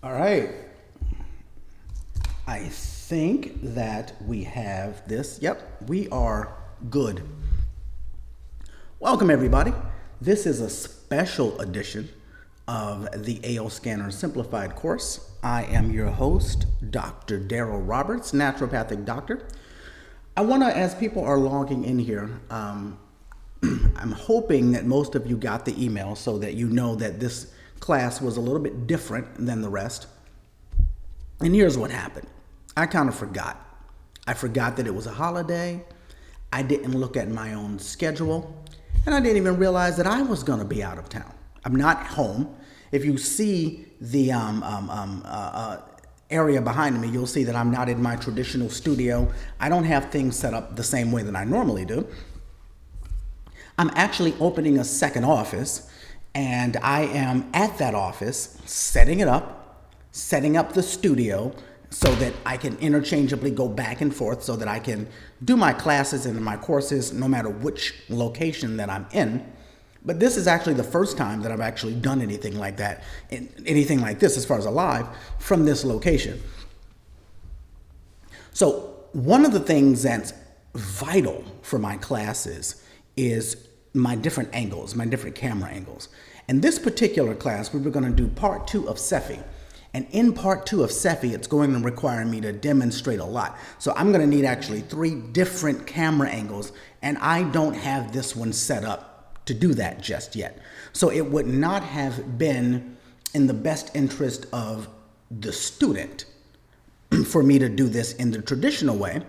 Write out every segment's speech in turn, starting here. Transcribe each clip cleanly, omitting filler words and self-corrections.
All right. I think that we have this. Yep, we are good. Welcome, everybody. This is a special edition of the AO Scanner Simplified course. I am your host, Dr. Daryl Roberts, naturopathic doctor. I want to, as people are logging in here, I'm hoping that most of you got the email so that you know that this class was a little bit different than the rest. And here's what happened. I kind of forgot. I forgot that it was a holiday. I didn't look at my own schedule. And I didn't even realize that I was going to be out of town. I'm not home. If you see the area behind me, you'll see that I'm not in my traditional studio. I don't have things set up the same way that I normally do. I'm actually opening a second office, and I am at that office setting it up, setting up the studio so that I can interchangeably go back and forth so that I can do my classes and my courses no matter which location that I'm in. But this is actually the first time that I've actually done anything like that, anything like this as far as a live from this location. So one of the things that's vital for my classes is my different angles, my different camera angles. And this particular class, we were going to do part 2 of Cephi. And in part 2 of Cephi, it's going to require me to demonstrate a lot. So I'm going to need actually 3 different camera angles, and I don't have this one set up to do that just yet. So it would not have been in the best interest of the student for me to do this in the traditional way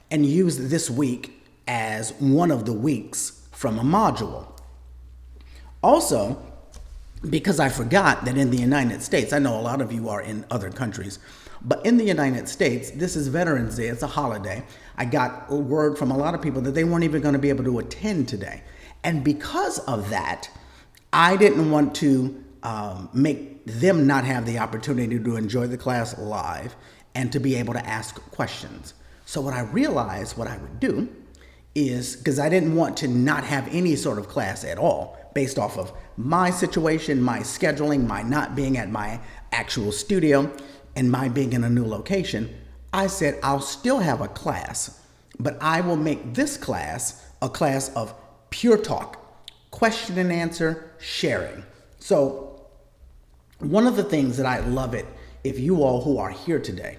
and use this week as one of the weeks from a module. Also, because I forgot that in the United States, I know a lot of you are in other countries, but in the United States, this is Veterans Day, it's a holiday. I got word from a lot of people that they weren't even going to be able to attend today. And because of that, I didn't want to make them not have the opportunity to enjoy the class live and to be able to ask questions. So what I realized what I would do is, because I didn't want to not have any sort of class at all based off of my situation, my scheduling, my not being at my actual studio, and my being in a new location, I said I'll still have a class, but I will make this class a class of pure talk, question and answer, sharing. So one of the things that I love it, if you all who are here today,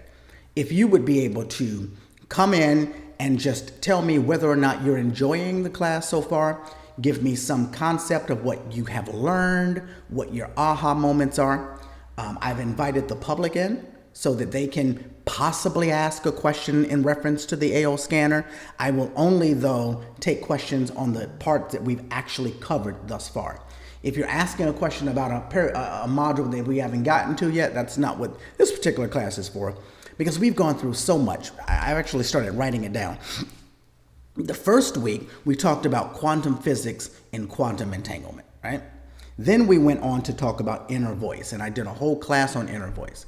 if you would be able to come in and just tell me whether or not you're enjoying the class so far, give me some concept of what you have learned, what your aha moments are. I've invited the public in so that they can possibly ask a question in reference to the AO scanner. I will only, though, take questions on the part that we've actually covered thus far. If you're asking a question about a module that we haven't gotten to yet, that's not what this particular class is for, because we've gone through so much. I've actually started writing it down. The first week, we talked about quantum physics and quantum entanglement, right? Then we went on to talk about inner voice, and I did a whole class on inner voice.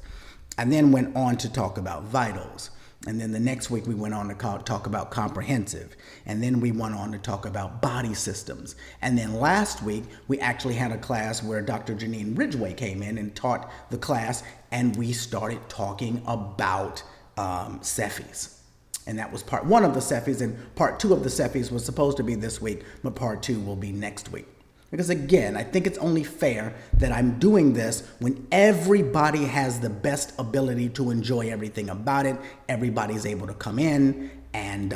And then went on to talk about vitals. And then the next week, we went on to talk about comprehensive. And then we went on to talk about body systems. And then last week, we actually had a class where Dr. Janine Ridgway came in and taught the class, and we started talking about Cephis. And that was part 1 of the Cephis, and part 2 of the Cephis was supposed to be this week, but part 2 will be next week. Because again, I think it's only fair that I'm doing this when everybody has the best ability to enjoy everything about it. Everybody's able to come in and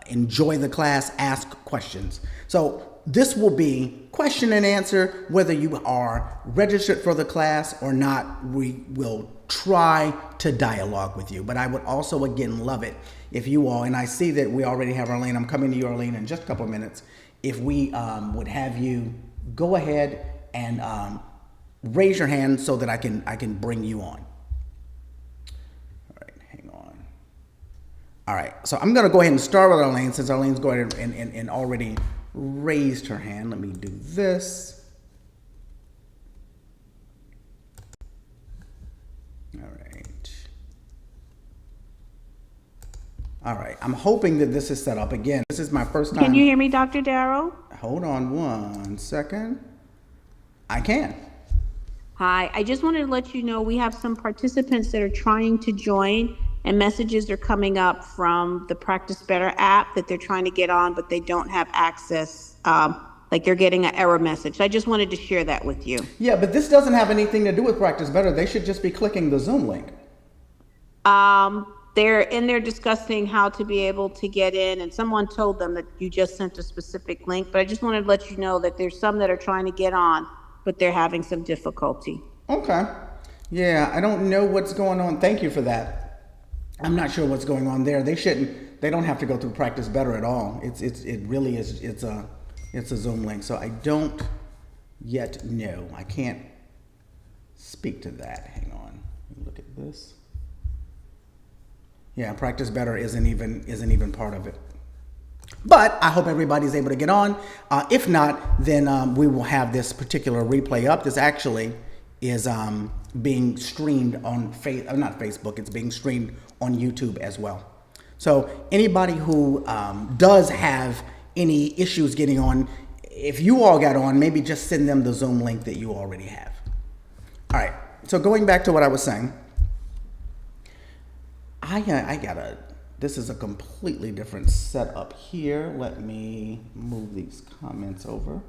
enjoy the class, ask questions. So this will be question and answer, whether you are registered for the class or not. We will try to dialogue with you. But I would also, again, love it if you all, and I see that we already have Arlene. I'm coming to you, Arlene, in just a couple of minutes. If we would have you go ahead and raise your hand so that I can bring you on. All right, hang on. All right, so I'm going to go ahead and start with Arlene since Arlene's going and already raised her hand. Let me do this. All right, I'm hoping that this is set up. Again, this is my first time. Can you hear me, Dr. Darrow? Hold on one second. I can. Hi, I just wanted to let you know we have some participants that are trying to join, and messages are coming up from the Practice Better app that they're trying to get on, but they don't have access. Like they're getting an error message. I just wanted to share that with you. Yeah, but this doesn't have anything to do with Practice Better. They should just be clicking the Zoom link. They're in there discussing how to be able to get in, and someone told them that you just sent a specific link, but I just wanted to let you know that there's some that are trying to get on, but they're having some difficulty. Okay. Yeah, I don't know what's going on. Thank you for that. I'm not sure what's going on there. They shouldn't. They don't have to go through Practice Better at all. It really is. It's a Zoom link. So I don't yet know. I can't speak to that. Hang on. Look at this. Yeah, Practice Better isn't even part of it. But I hope everybody's able to get on. If not, then we will have this particular replay up. This actually is being streamed on not Facebook. It's being streamed on YouTube as well. So anybody who does have any issues getting on, if you all got on, maybe just send them the Zoom link that you already have. All right. So going back to what I was saying, this is a completely different setup here. Let me move these comments over.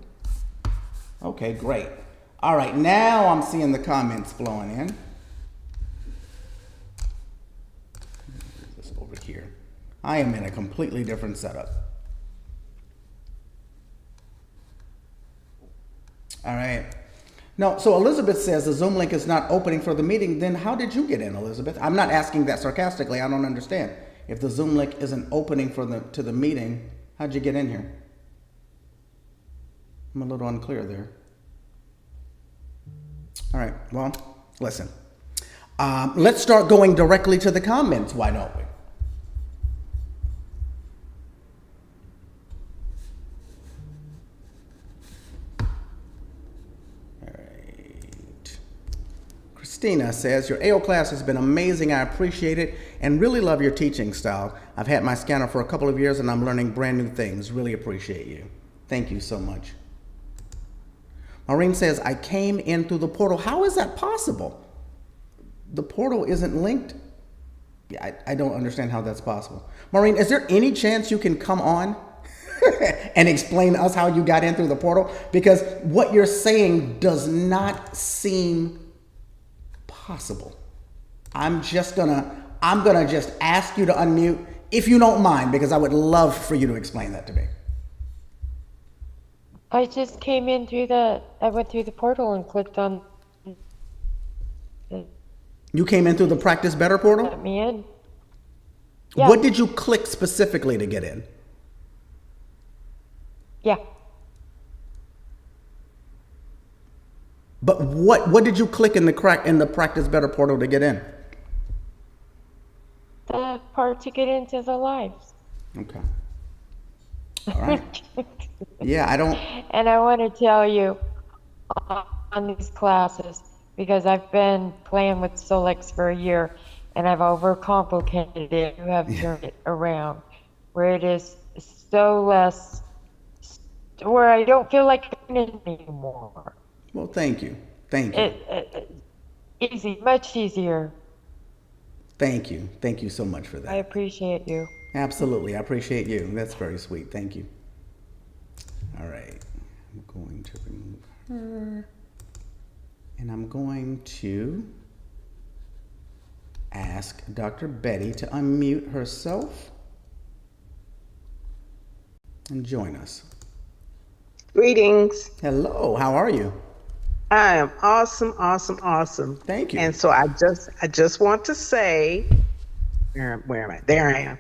Okay, great. All right, now I'm seeing the comments flowing in. This over here. I am in a completely different setup. All right. No, so Elizabeth says the Zoom link is not opening for the meeting. Then how did you get in, Elizabeth? I'm not asking that sarcastically. I don't understand. If the Zoom link isn't opening to the meeting, how'd you get in here? I'm a little unclear there. All right, well, listen. Let's start going directly to the comments, why don't we? All right. Christina says, your AO class has been amazing. I appreciate it and really love your teaching style. I've had my scanner for a couple of years and I'm learning brand new things. Really appreciate you. Thank you so much. Maureen says, I came in through the portal. How is that possible? The portal isn't linked. Yeah, I don't understand how that's possible. Maureen, is there any chance you can come on and explain to us how you got in through the portal? Because what you're saying does not seem possible. I'm gonna just ask you to unmute if you don't mind, because I would love for you to explain that to me. I just came in I went through the portal and clicked on. You came in through the Practice Better portal? Let me in. Yeah. What did you click specifically to get in? Yeah. But what did you click in the Practice Better portal to get in? The part to get into the lives. Okay. All right. Yeah, I don't. And I want to tell you on these classes, because I've been playing with Solex for a year and I've overcomplicated it. You have turned it around where it is so less, where I don't feel like it anymore. Well, thank you. Thank you. Easy, much easier. Thank you. Thank you so much for that. I appreciate you. Absolutely. I appreciate you. That's very sweet. Thank you. All right. I'm going to remove her. And I'm going to ask Dr. Betty to unmute herself and join us. Greetings. Hello. How are you? I am awesome, awesome, awesome. Thank you. And so I just want to say, where am I? There I am.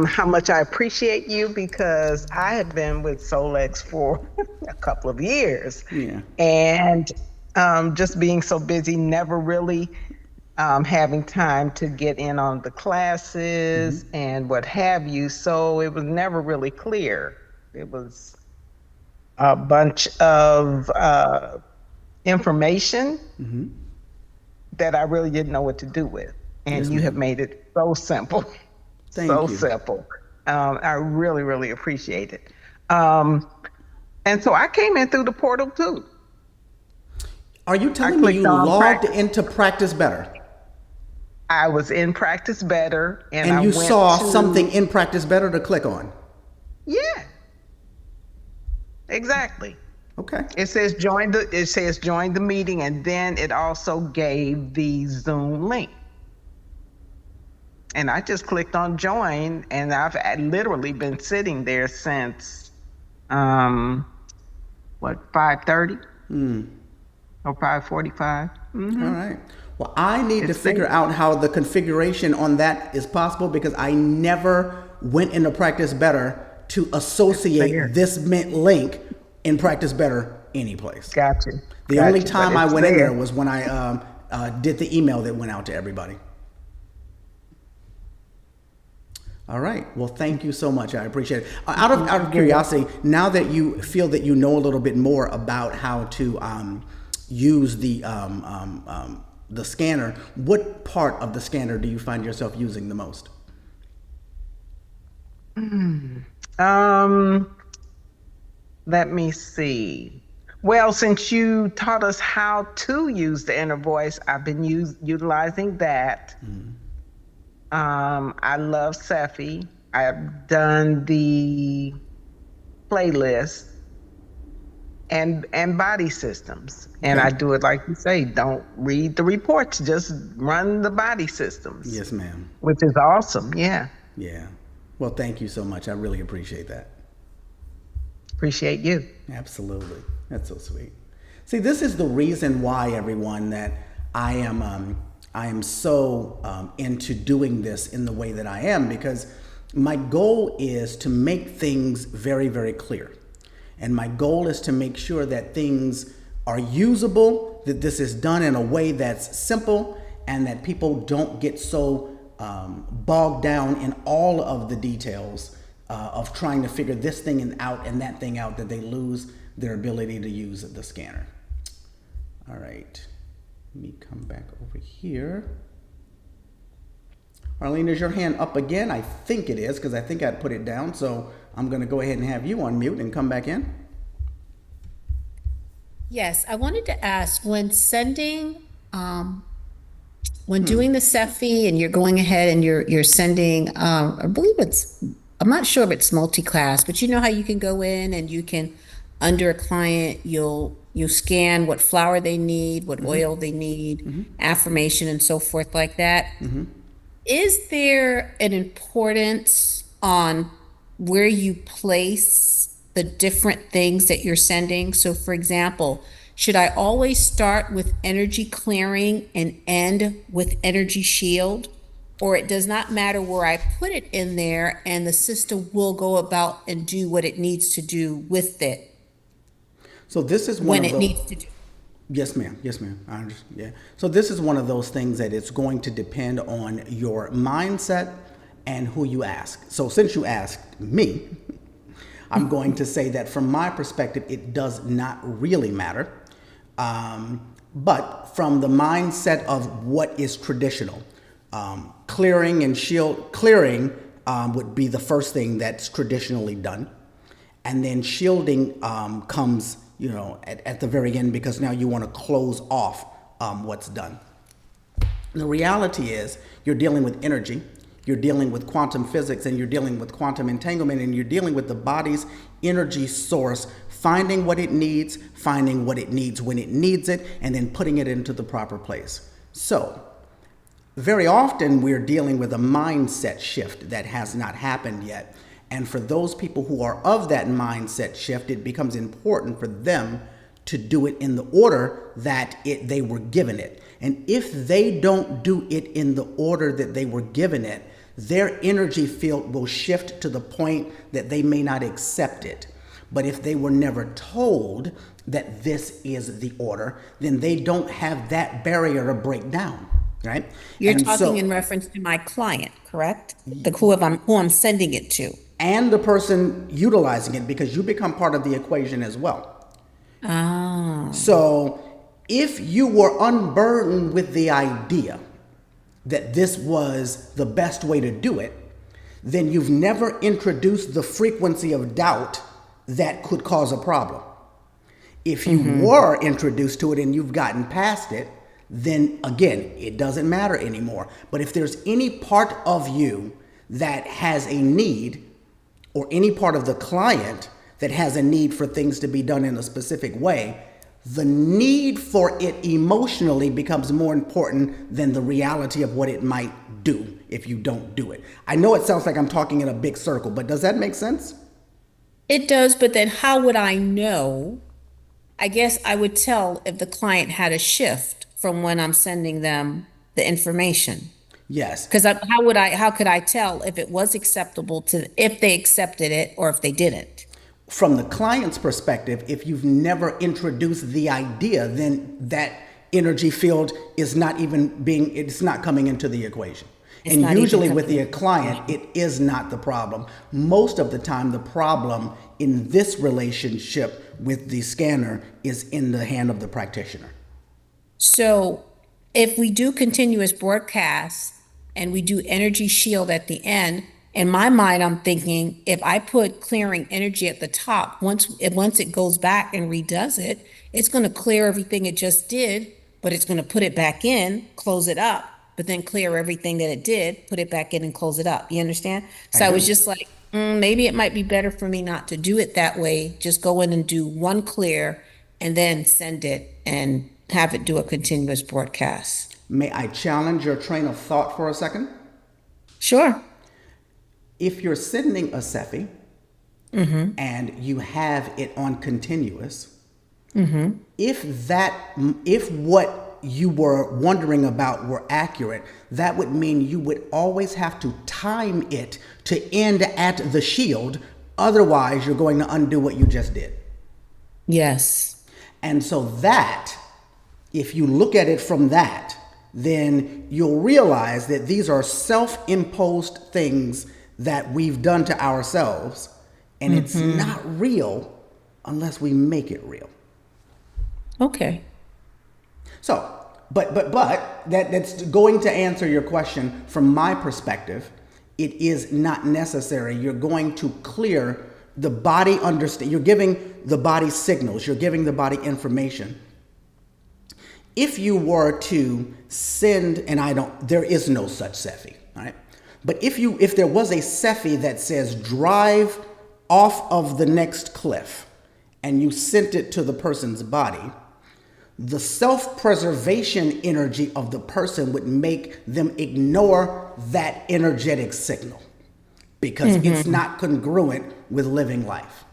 How much I appreciate you, because I have been with Solex for a couple of years. Yeah. And just being so busy, never really having time to get in on the classes and what have you. So it was never really clear. It was a bunch of information that I really didn't know what to do with. And Yes, you ma'am. have made it so simple. Thank so you. simple. I really, really appreciate it. And so I came in through the portal too. Are you telling me clicked you on logged practice. into Practice Better I was in Practice Better, and and I you went saw to, something in Practice Better to click on? yeah, exactly. Okay. It says join the meeting, and then it also gave the Zoom link. And I just clicked on join, and I've literally been sitting there since what, 5:30 or 5:45. All right. Well, I need to It's figure there. out how the configuration on that is possible because I never went into Practice Better to there. associate this mint link in Practice Better anyplace. Gotcha. The only Gotcha, time but I it's went in there. there was when I did the email that went out to everybody. All right. Well, thank you so much. I appreciate it. Out of curiosity, now that you feel that you know a little bit more about how to use the scanner, what part of the scanner do you find yourself using the most? Let me see. Well, since you taught us how to use the inner voice, I've been utilizing that. I love Sephi. I've done the playlist and body systems. And Okay. I do it like you say, don't read the reports, just run the body systems. Yes, ma'am. Which is awesome. Yeah. Yeah. Well, thank you so much. I really appreciate that. Appreciate you. Absolutely. That's so sweet. See, this is the reason why, everyone, that I am so into doing this in the way that I am, because my goal is to make things very, very clear. And my goal is to make sure that things are usable, that this is done in a way that's simple, and that people don't get so bogged down in all of the details of trying to figure this thing out and that thing out, that they lose their ability to use the scanner. All right, let me come back over here. Arlene, is your hand up again? I think it is, because I think I'd put it down. So I'm going to go ahead and have you on mute and come back in. Yes, I wanted to ask, when sending, when doing the Cephi and you're going ahead and you're sending, I believe I'm not sure if it's multi-class, but you know how you can go in and you can, under a client, you scan what flour they need, what oil they need, affirmation and so forth like that. Is there an importance on where you place the different things that you're sending? So for example, should I always start with energy clearing and end with energy shield? Or it does not matter where I put it in there and the system will go about and do what it needs to do with it So this is one when of it those. needs to do? Yes, ma'am. Yes, ma'am. I understand. Yeah. So this is one of those things that it's going to depend on your mindset and who you ask. So since you asked me, I'm going to say that from my perspective, it does not really matter. But from the mindset of what is traditional, clearing and clearing would be the first thing that's traditionally done. And then shielding comes, at the very end, because now you want to close off what's done. The reality is you're dealing with energy, you're dealing with quantum physics, and you're dealing with quantum entanglement, and you're dealing with the body's energy source, finding what it needs when it needs it, and then putting it into the proper place. So very often we're dealing with a mindset shift that has not happened yet. And for those people who are of that mindset shift, it becomes important for them to do it in the order that they were given it. And if they don't do it in the order that they were given it, their energy field will shift to the point that they may not accept it. But if they were never told that this is the order, then they don't have that barrier to break down, right? You're And talking so- in reference to my client, correct? Who I'm sending it to. and the person utilizing it, because you become part of the equation as well. Oh. So if you were unburdened with the idea that this was the best way to do it, then you've never introduced the frequency of doubt that could cause a problem. If you were introduced to it and you've gotten past it, then again, it doesn't matter anymore. But if there's any part of you that has a need, or any part of the client that has a need for things to be done in a specific way, the need for it emotionally becomes more important than the reality of what it might do if you don't do it. I know it sounds like I'm talking in a big circle, but does that make sense? It does, but then how would I know? I guess I would tell if the client had a shift from when I'm sending them the information. Yes. Because how could I tell if it was acceptable if they accepted it or if they didn't? From the client's perspective, if you've never introduced the idea, then that energy field is it's not coming into the equation. And usually with the client, it is not the problem. Most of the time, the problem in this relationship with the scanner is in the hand of the practitioner. So if we do continuous broadcasts and we do energy shield at the end, in my mind, I'm thinking if I put clearing energy at the top, once it goes back and redoes it, it's going to clear everything it just did, but it's going to put it back in, close it up, but then clear everything that it did, put it back in and close it up. You understand? So I was just like, maybe it might be better for me not to do it that way. Just go in and do one clear and then send it and have it do a continuous broadcast. May I challenge your train of thought for a second? Sure. If you're sending a CEFI and you have it on continuous, if what you were wondering about were accurate, that would mean you would always have to time it to end at the shield. Otherwise, you're going to undo what you just did. Yes. And so that, if you look at it from that, then you'll realize that these are self-imposed things that we've done to ourselves, and it's not real unless we make it real. Okay. So, but that's going to answer your question from my perspective. It is not necessary. You're going to clear the body you're giving the body signals, you're giving the body information. If you were to send, and there is no such CEFI, all right? But if there was a CEFI that says drive off of the next cliff and you sent it to the person's body, the self-preservation energy of the person would make them ignore that energetic signal because it's not congruent with living life.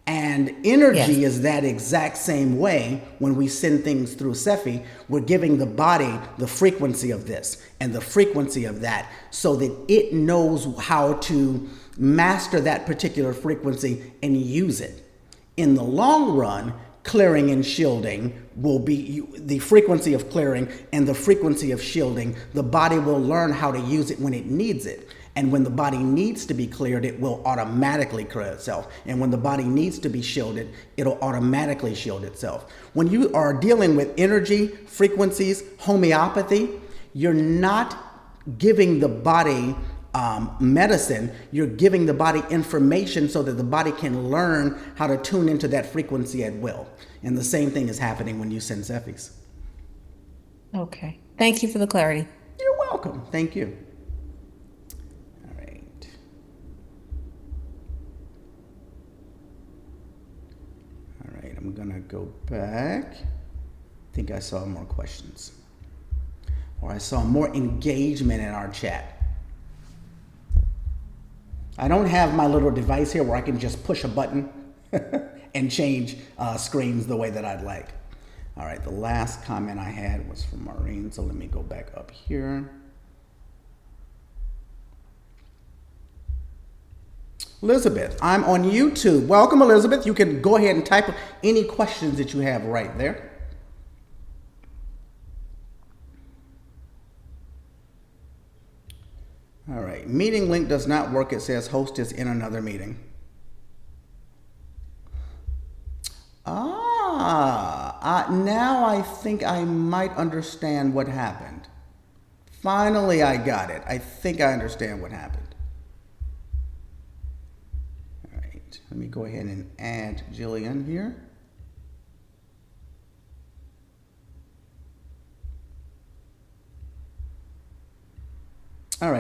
And energy is that exact same way. When we send things through CEFI, we're giving the body the frequency of this and the frequency of that so that it knows how to master that particular frequency and use it. In the long run, clearing and shielding will be the frequency of clearing and the frequency of shielding. The body will learn how to use it when it needs it. And when the body needs to be cleared, it will automatically clear itself. And when the body needs to be shielded, it'll automatically shield itself. When you are dealing with energy, frequencies, homeopathy, you're not giving the body medicine, you're giving the body information so that the body can learn how to tune into that frequency at will. And the same thing is happening when you send CEFIs. Okay. Thank you for the clarity. You're welcome. Thank you. I'm gonna go back. I think I saw more questions, or I saw more engagement in our chat. I don't have my little device here where I can just push a button and change screens the way that I'd like. All right, the last comment I had was from Maureen, so let me go back up here. Elizabeth, I'm on YouTube. Welcome, Elizabeth. You can go ahead and type any questions that you have right there. All right, meeting link does not work. It says host is in another meeting. Now I think I might understand what happened. Finally, I got it. I think I understand what happened. Let me go ahead and add Jillian here.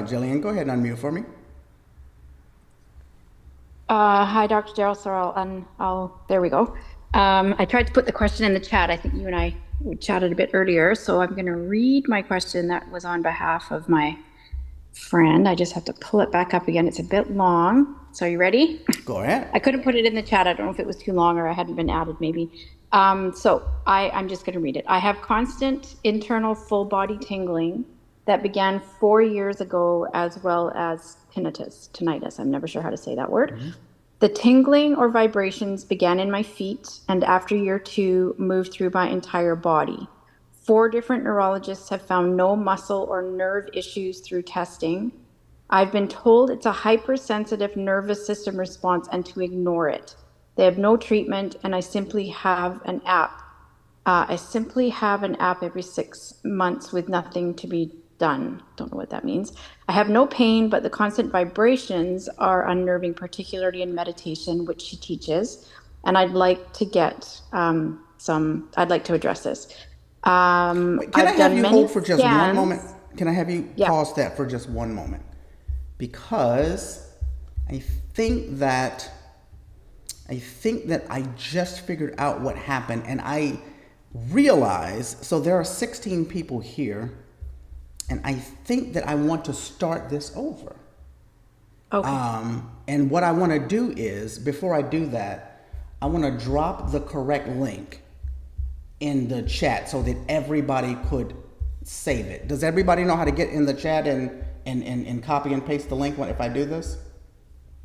right, Jillian, go ahead and unmute for me. Hi, Dr. Darrell Sorrell, and there we go. I tried to put the question in the chat. I think you and I chatted a bit earlier, so I'm going to read my question that was on behalf of my friend. I just have to pull it back up again. It's a bit long. So are you ready? Go ahead. I couldn't put it in the chat. I don't know if it was too long or I hadn't been added maybe. So I'm just going to read it. I have constant internal full body tingling that began 4 years ago, as well as tinnitus. I'm never sure how to say that word. Mm-hmm. The tingling or vibrations began in my feet, and after year 2, moved through my entire body. 4 different neurologists have found no muscle or nerve issues through testing. I've been told it's a hypersensitive nervous system response and to ignore it. They have no treatment, and I simply have an app. Every 6 months with nothing to be done. Don't know what that means. I have no pain, but the constant vibrations are unnerving, particularly in meditation, which she teaches. And I'd like to get I'd like to address this. Can I have you hold for just one moment? Can I have you pause that for just one moment? Because I think that I just figured out what happened, and I realize, so there are 16 people here, and I think that I want to start this over. Okay. And what I want to do is, before I do that, I want to drop the correct link in the chat so that everybody could save it. Does everybody know how to get in the chat and copy and paste the link if I do this?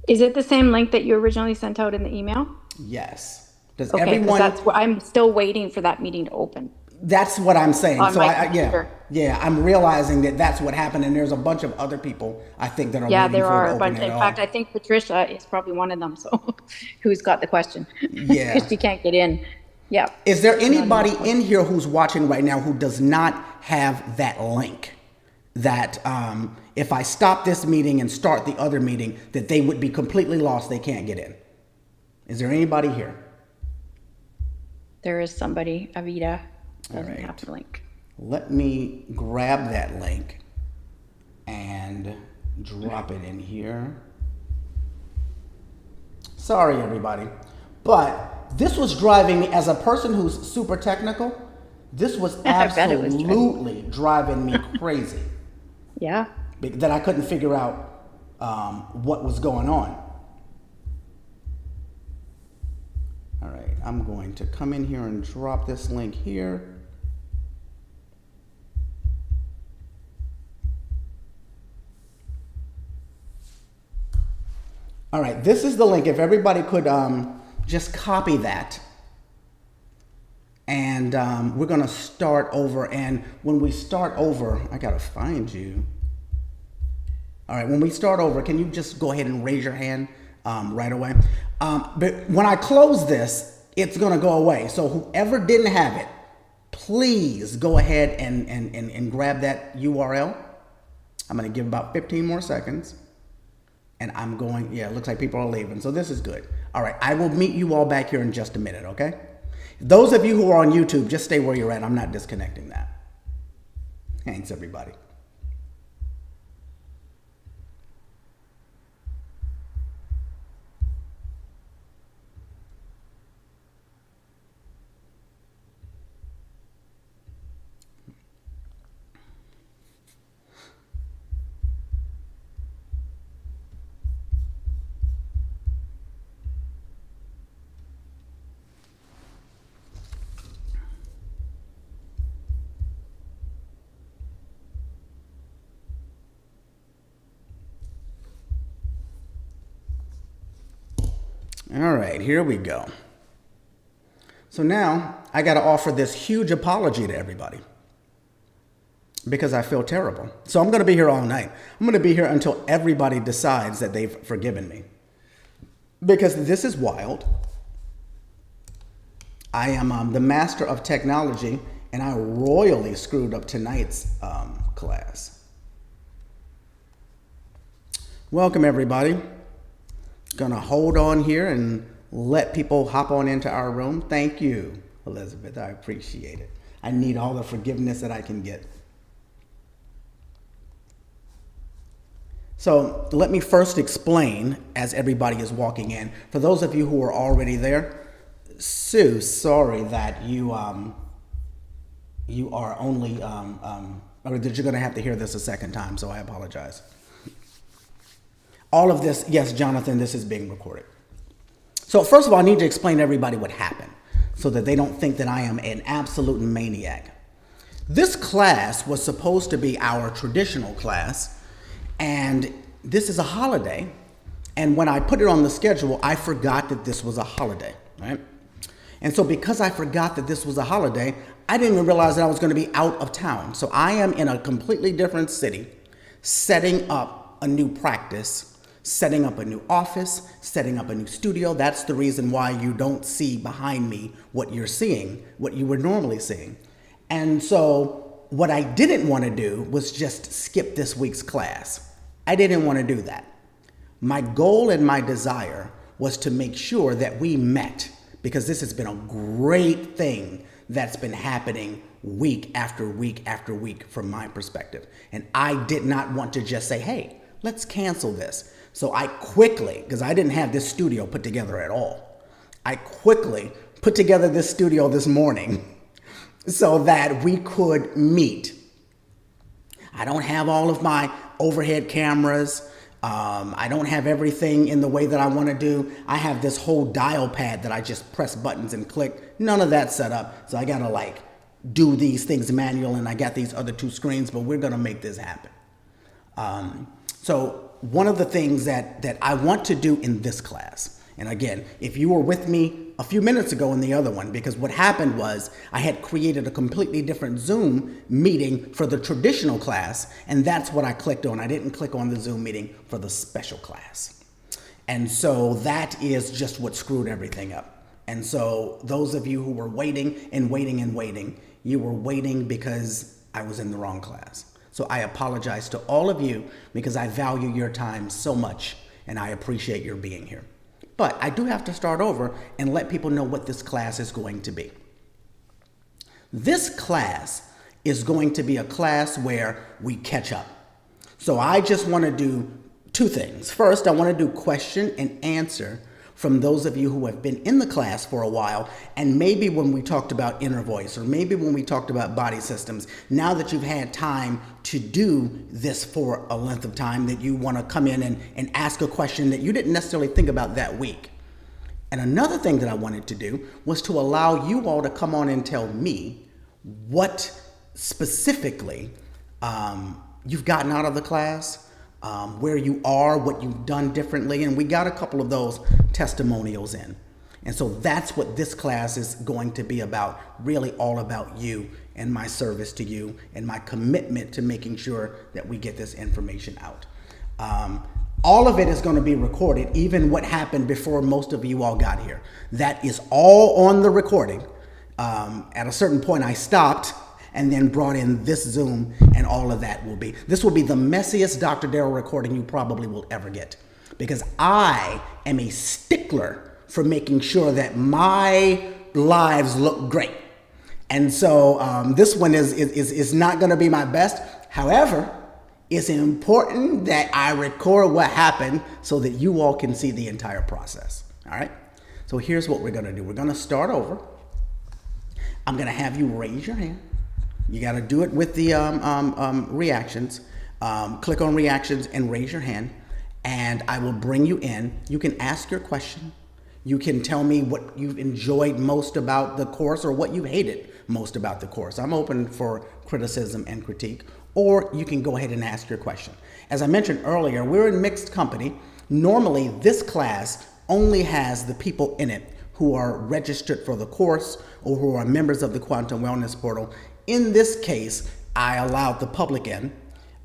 Is it the same link that you originally sent out in the email? Yes. Does okay, everyone? That's what I'm still waiting for that meeting to open. That's what I'm saying. On so my computer. I'm realizing that that's what happened, and there's a bunch of other people I think that are waiting there for are it to a bunch. open. In fact, I think Patricia is probably one of them. So, who's got the question? Yeah, because she can't get in. Yeah. Is there anybody in here who's watching right now who does not have that link? That if I stop this meeting and start the other meeting, that they would be completely lost. They can't get in. Is there anybody here? There is somebody. Avita doesn't right. have the link. Let me grab that link and drop it in here. Sorry, everybody. But this was driving me, as a person who's super technical, this was absolutely driving me crazy. Yeah. That I couldn't figure out what was going on. All right, I'm going to come in here and drop this link here. All right, this is the link. If everybody could just copy that. And we're going to start over. And when we start over, I got to find you. All right, when we start over, can you just go ahead and raise your hand right away? But when I close this, it's going to go away. So whoever didn't have it, please go ahead and grab that URL. I'm going to give about 15 more seconds. And I'm going, it looks like people are leaving. So this is good. All right, I will meet you all back here in just a minute, okay? Those of you who are on YouTube, just stay where you're at. I'm not disconnecting that. Thanks, everybody. All right, here we go. So now I got to offer this huge apology to everybody because I feel terrible. So I'm going to be here all night. I'm going to be here until everybody decides that they've forgiven me, because this is wild. I am the master of technology, and I royally screwed up tonight's class. Welcome, everybody. Gonna hold on here and let people hop on into our room. Thank you, Elizabeth. I appreciate it. I need all the forgiveness that I can get. So let me first explain as everybody is walking in. For those of you who are already there, Sue, sorry that you are only, or that you're going to have to hear this a second time, so I apologize. All of this, yes, Jonathan, this is being recorded. So first of all, I need to explain to everybody what happened so that they don't think that I am an absolute maniac. This class was supposed to be our traditional class, and this is a holiday. And when I put it on the schedule, I forgot that this was a holiday, right? And so because I forgot that this was a holiday, I didn't even realize that I was going to be out of town. So I am in a completely different city, setting up a new practice, setting up a new office, setting up a new studio. That's the reason why you don't see behind me what you're seeing, what you were normally seeing. And so what I didn't want to do was just skip this week's class. I didn't want to do that. My goal and my desire was to make sure that we met, because this has been a great thing that's been happening week after week after week from my perspective. And I did not want to just say, hey, let's cancel this. So I quickly, because I didn't have this studio put together at all, I quickly put together this studio this morning so that we could meet. I don't have all of my overhead cameras. I don't have everything in the way that I want to do. I have this whole dial pad that I just press buttons and click. None of that set up. So I got to do these things manual, and I got these other two screens, but we're going to make this happen. So one of the things that I want to do in this class, and again, if you were with me a few minutes ago in the other one, because what happened was I had created a completely different Zoom meeting for the traditional class, and that's what I clicked on. I didn't click on the Zoom meeting for the special class. And so that is just what screwed everything up. And so those of you who were waiting and waiting and waiting, you were waiting because I was in the wrong class. So I apologize to all of you because I value your time so much and I appreciate your being here. But I do have to start over and let people know what this class is going to be. This class is going to be a class where we catch up. So I just want to do two things. First, I want to do question and answer from those of you who have been in the class for a while, and maybe when we talked about inner voice, or maybe when we talked about body systems, now that you've had time to do this for a length of time, that you want to come in and ask a question that you didn't necessarily think about that week. And another thing that I wanted to do was to allow you all to come on and tell me what specifically you've gotten out of the class, where you are, what you've done differently, and we got a couple of those testimonials in. And so that's what this class is going to be about, really all about you and my service to you and my commitment to making sure that we get this information out. All of it is going to be recorded, even what happened before most of you all got here. That is all on the recording. At a certain point, I stopped and then brought in this Zoom, and all of that will be. This will be the messiest Dr. Darrell recording you probably will ever get, because I am a stickler for making sure that my lives look great. And so this one is not gonna be my best. However, it's important that I record what happened so that you all can see the entire process, all right? So here's what we're gonna do. We're gonna start over. I'm gonna have you raise your hand. You got to do it with the reactions. Click on reactions and raise your hand, and I will bring you in. You can ask your question. You can tell me what you've enjoyed most about the course or what you hated most about the course. I'm open for criticism and critique, or you can go ahead and ask your question. As I mentioned earlier, we're in mixed company. Normally, this class only has the people in it who are registered for the course or who are members of the Quantum Wellness Portal. In this case, I allowed the public in.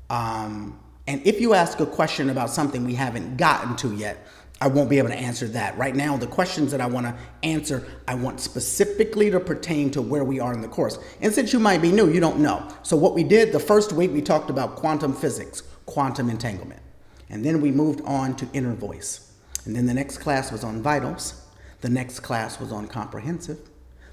And if you ask a question about something we haven't gotten to yet, I won't be able to answer that. Right now, the questions that I want to answer, I want specifically to pertain to where we are in the course. And since you might be new, you don't know. So what we did the first week, we talked about quantum physics, quantum entanglement. And then we moved on to inner voice. And then the next class was on vitals. The next class was on comprehensive.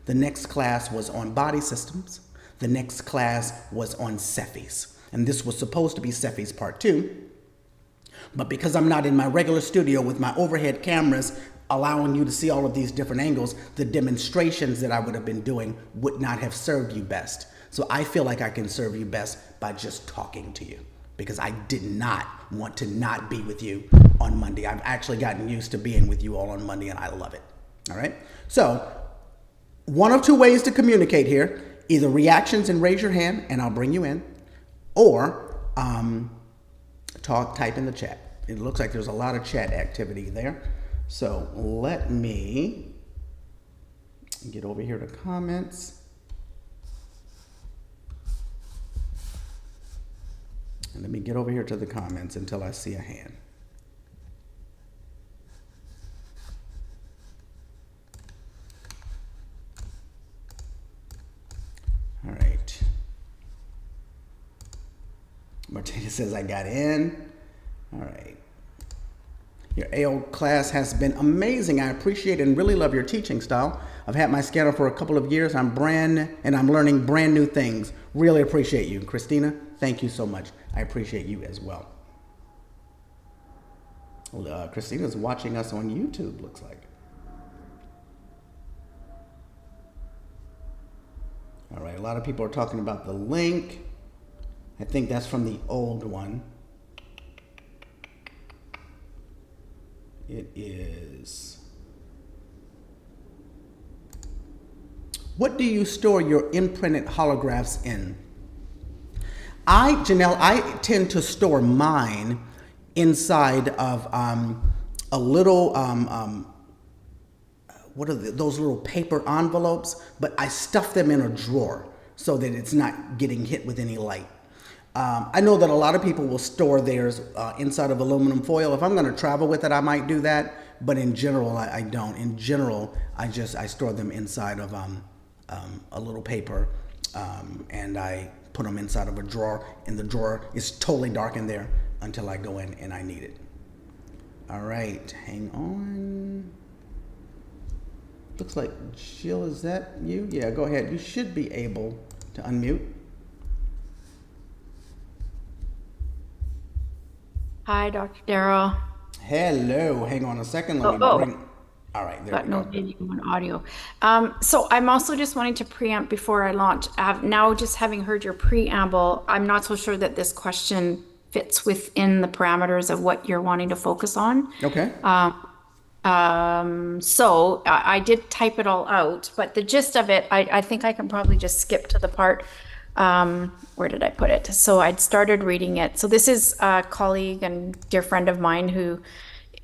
The next class was on body systems. The next class was on Cephis, and this was supposed to be Cephis Part 2. But because I'm not in my regular studio with my overhead cameras allowing you to see all of these different angles, the demonstrations that I would have been doing would not have served you best. So I feel like I can serve you best by just talking to you, because I did not want to not be with you on Monday. I've actually gotten used to being with you all on Monday, and I love it. All right? So one of two ways to communicate here: either reactions and raise your hand and I'll bring you in, or type in the chat. It looks like there's a lot of chat activity there. So let me get over here to comments. And let me get over here to the comments until I see a hand. All right. Martina says I got in. All right. Your AO class has been amazing. I appreciate and really love your teaching style. I've had my scanner for a couple of years. I'm learning brand new things. Really appreciate you. Christina, thank you so much. I appreciate you as well. Christina's watching us on YouTube, looks like. All right, a lot of people are talking about the link. I think that's from the old one. It is. What do you store your imprinted holographs in? Janelle, I tend to store mine inside of a little, what are those little paper envelopes? But I stuff them in a drawer so that it's not getting hit with any light. I know that a lot of people will store theirs inside of aluminum foil. If I'm going to travel with it, I might do that. But in general, I don't. In general, I store them inside of a little paper, and I put them inside of a drawer. And the drawer is totally dark in there until I go in and I need it. All right, hang on. Looks like Jill, is that you? Yeah, go ahead. You should be able to unmute. Hi, Dr. Darrell. Hello. Hang on a second. Let me bring. All right, there we No go. video and audio. So I'm also just wanting to preempt before I launch. Now, just having heard your preamble, I'm not so sure that this question fits within the parameters of what you're wanting to focus on. Okay. So I did type it all out, but the gist of it, I think I can probably just skip to the part. Where did I put it? So I'd started reading it. So this is a colleague and dear friend of mine who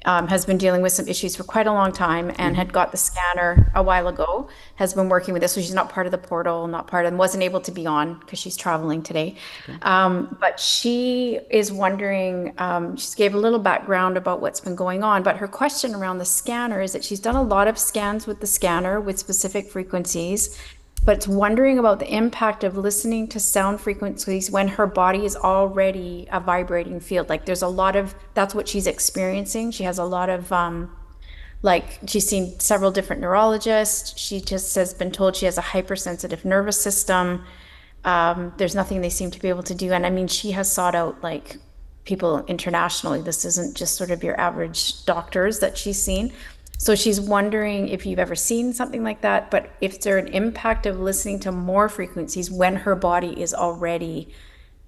has been dealing with some issues for quite a long time and had got the scanner a while ago, has been working with this. So she's not part of the portal, wasn't able to be on because she's traveling today. But she is wondering, she gave a little background about what's been going on, but her question around the scanner is that she's done a lot of scans with the scanner with specific frequencies, but it's wondering about the impact of listening to sound frequencies when her body is already a vibrating field. Like there's a lot of, that's what she's experiencing. She has a lot of, she's seen several different neurologists. She just has been told she has a hypersensitive nervous system. There's nothing they seem to be able to do. And I mean, she has sought out like people internationally. This isn't just sort of your average doctors that she's seen. So she's wondering if you've ever seen something like that, but if there's an impact of listening to more frequencies when her body is already,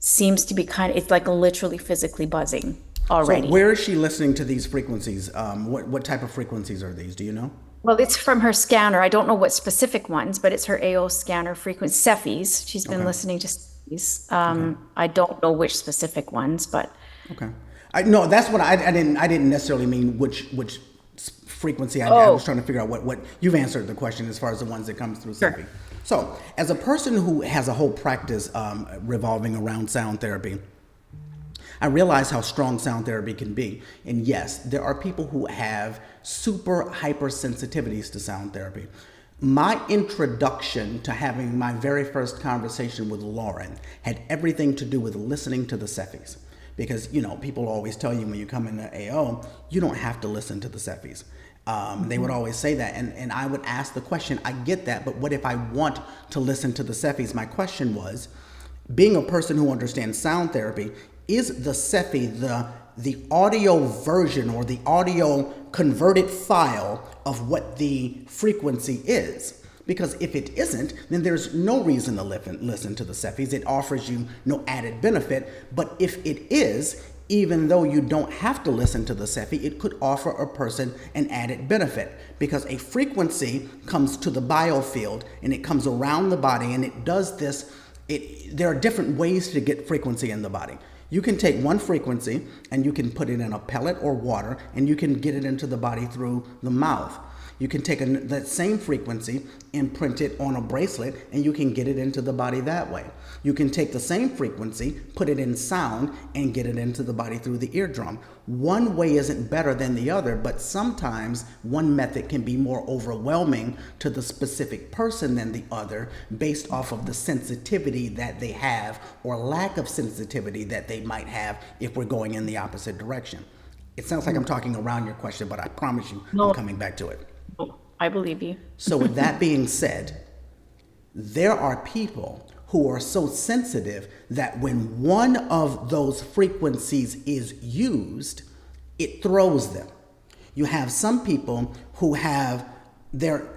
seems to be it's like literally physically buzzing already. So where is she listening to these frequencies? What type of frequencies are these? Do you know? Well, it's from her scanner. I don't know what specific ones, but it's her AO scanner frequency, Cephis. She's been listening to Cephis. I don't know which specific ones, but. Okay. No, that's what I didn't necessarily mean which frequency. I was trying to figure out what you've answered the question as far as the ones that comes through Cephi. So as a person who has a whole practice revolving around sound therapy, I realize how strong sound therapy can be. And yes, there are people who have super hypersensitivities to sound therapy. My introduction to having my very first conversation with Lauren had everything to do with listening to the Cephis. Because, people always tell you when you come into AO, you don't have to listen to the Cephis. They would always say that. And I would ask the question, I get that, but what if I want to listen to the Cephis? My question was, being a person who understands sound therapy, is the Cephi the the audio version or the audio converted file of what the frequency is. Because if it isn't, then there's no reason to listen to the Cephis. It offers you no added benefit. But if it is, even though you don't have to listen to the Cephi, it could offer a person an added benefit, because a frequency comes to the biofield and it comes around the body, and it does this. There are different ways to get frequency in the body. You can take one frequency and you can put it in a pellet or water, and you can get it into the body through the mouth. You can take that same frequency, imprint it on a bracelet, and you can get it into the body that way. You can take the same frequency, put it in sound, and get it into the body through the eardrum. One way isn't better than the other, but sometimes one method can be more overwhelming to the specific person than the other, based off of the sensitivity that they have or lack of sensitivity that they might have if we're going in the opposite direction. It sounds like I'm talking around your question, but I promise you I'm coming back to it. I believe you. So with that being said, there are people who are so sensitive that when one of those frequencies is used, it throws them. You have some people who they're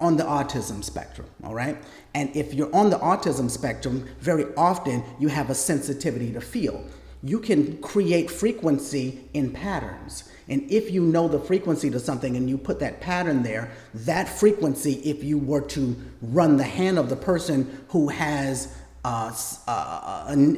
on the autism spectrum, all right? And if you're on the autism spectrum, very often you have a sensitivity to feel. You can create frequency in patterns. And if you know the frequency to something and you put that pattern there, that frequency, if you were to run the hand of the person who has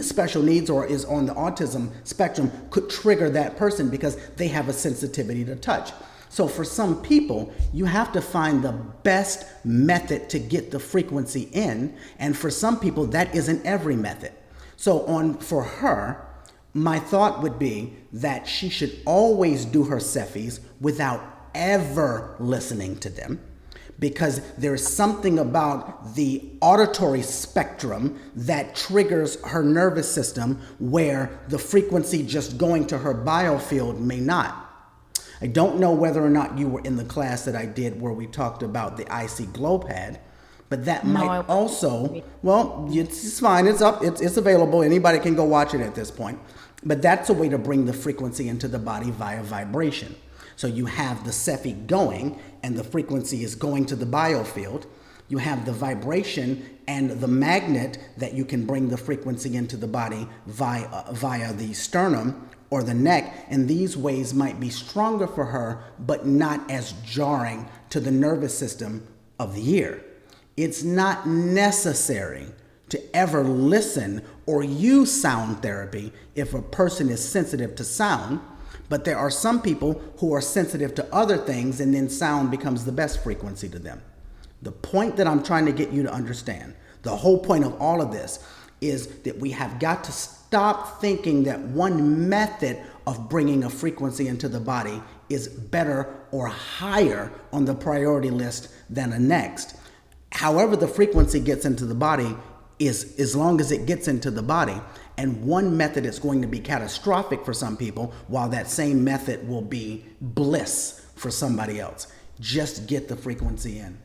special needs or is on the autism spectrum, could trigger that person because they have a sensitivity to touch. So for some people, you have to find the best method to get the frequency in. And for some people, that isn't every method. So for her, my thought would be that she should always do her Cephis without ever listening to them, because there's something about the auditory spectrum that triggers her nervous system where the frequency just going to her biofield may not. I don't know whether or not you were in the class that I did where we talked about the IC glow pad, but that might also, well, it's fine, it's up, it's available, anybody can go watch it at this point. But that's a way to bring the frequency into the body via vibration. So you have the Cephi going, and the frequency is going to the biofield. You have the vibration and the magnet that you can bring the frequency into the body via the sternum or the neck. And these ways might be stronger for her, but not as jarring to the nervous system of the ear. It's not necessary to ever listen or use sound therapy if a person is sensitive to sound, but there are some people who are sensitive to other things, and then sound becomes the best frequency to them. The point that I'm trying to get you to understand, the whole point of all of this, is that we have got to stop thinking that one method of bringing a frequency into the body is better or higher on the priority list than a next. However the frequency gets into the body is as long as it gets into the body. And one method is going to be catastrophic for some people, while that same method will be bliss for somebody else. Just get the frequency in.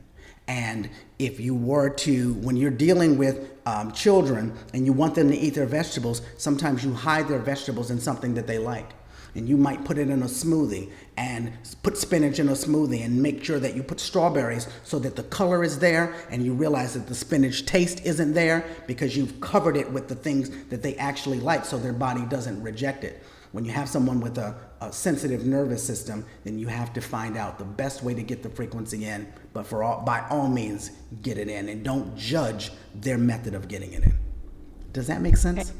And if you were to, when you're dealing with children and you want them to eat their vegetables, sometimes you hide their vegetables in something that they like. And you might put it in a smoothie and put spinach in a smoothie and make sure that you put strawberries so that the color is there, and you realize that the spinach taste isn't there because you've covered it with the things that they actually like so their body doesn't reject it. When you have someone with a sensitive nervous system, then you have to find out the best way to get the frequency in, but by all means, get it in, and don't judge their method of getting it in. Does that make sense? Okay.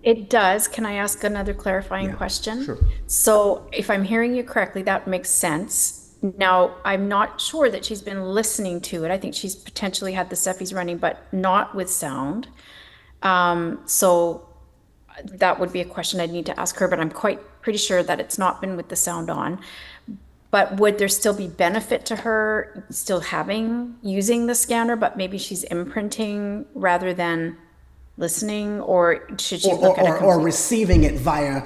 It does. Can I ask another clarifying question? Sure. So if I'm hearing you correctly, that makes sense. Now, I'm not sure that she's been listening to it. I think she's potentially had the Cephis running, but not with sound. So that would be a question I'd need to ask her, but I'm pretty sure that it's not been with the sound on. But would there still be benefit to her still using the scanner, but maybe she's imprinting rather than listening, or should she look at it or receiving it via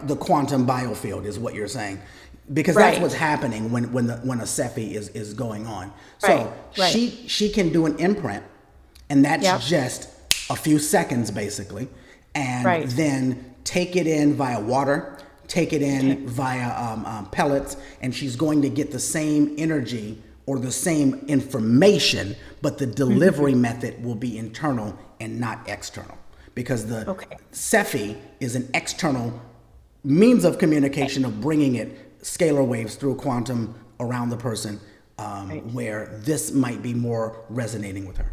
the quantum biofield is what you're saying, because that's what's happening when a Cephi is going on. So she can do an imprint, and that's just a few seconds basically, and then take it in via water, take it in via pellets, and she's going to get the same energy or the same information, but the delivery method will be internal and not external, because the Cephi is an external means of communication of bringing it scalar waves through quantum around the person, where this might be more resonating with her.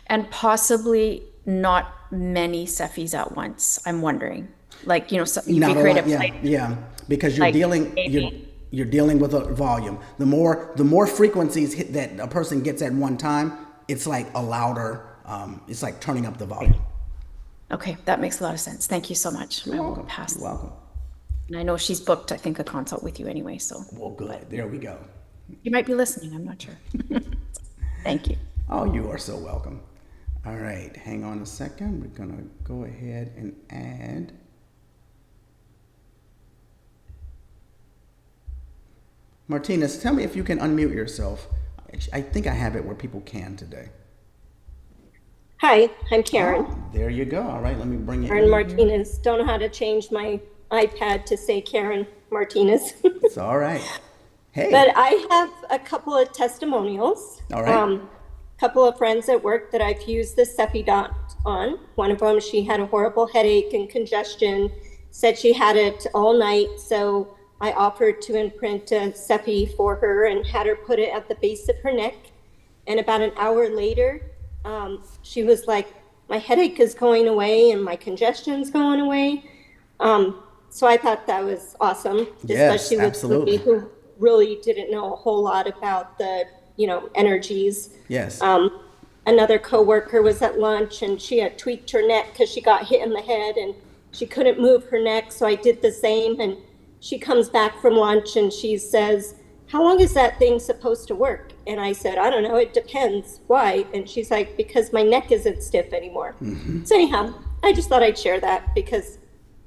And possibly not many Cephis at once, I'm wondering. Like, so you Not could a create lot, a yeah, plate. yeah, because you're Like, dealing maybe. you're dealing with a volume. The more frequencies that a person gets at one time, it's like a louder. It's like turning up the volume. Okay, that makes a lot of sense. Thank you so much. I will pass. You're welcome. And I know she's booked, I think, a consult with you anyway, so Well, good. There we go. you might be listening. I'm not sure. Thank you. Oh, you are so welcome. All right, hang on a second. We're gonna go ahead and add. Martinez, tell me if you can unmute yourself. I think I have it where people can today. Hi, I'm Karen. Oh, there you go. All right, let me bring you Karen in. Martinez. Don't know how to change my iPad to say Karen Martinez. It's all right. Hey. But I have a couple of testimonials. All right. Couple of friends at work that I've used the Cephi dot on. One of them, she had a horrible headache and congestion, said she had it all night. So I offered to imprint a Cephi for her and had her put it at the base of her neck. And about an hour later, she was like, my headache is going away and my congestion's going away. So I thought that was awesome, Yes, especially with absolutely. somebody who really didn't know a whole lot about the, energies. Yes. Another coworker was at lunch and she had tweaked her neck because she got hit in the head and she couldn't move her neck. So I did the same, and she comes back from lunch and she says, how long is that thing supposed to work? And I said, I don't know, it depends. Why? And she's like, because my neck isn't stiff anymore. So anyhow, I just thought I'd share that because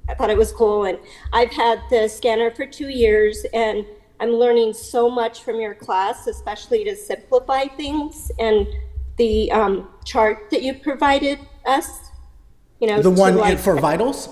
I thought it was cool. And I've had the scanner for 2 years, and I'm learning so much from your class, especially to simplify things, and the chart that you provided us, The to one for vitals?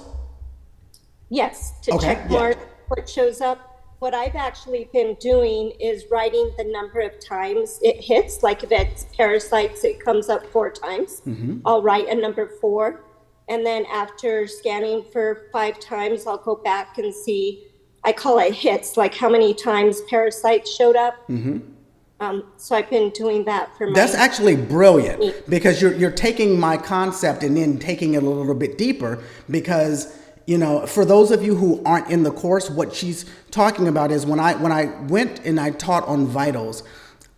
yes, to Okay, check yeah. mark what shows up. What I've actually been doing is writing the number of times it hits. Like if it's parasites, it comes up 4 times. I'll write a number 4. And then after scanning for 5 times, I'll go back and see, I call it hits, like how many times parasites showed up. So I've been doing that for my... That's actually brilliant, because you're taking my concept and then taking it a little bit deeper, because for those of you who aren't in the course, what she's talking about is when I went and I taught on vitals,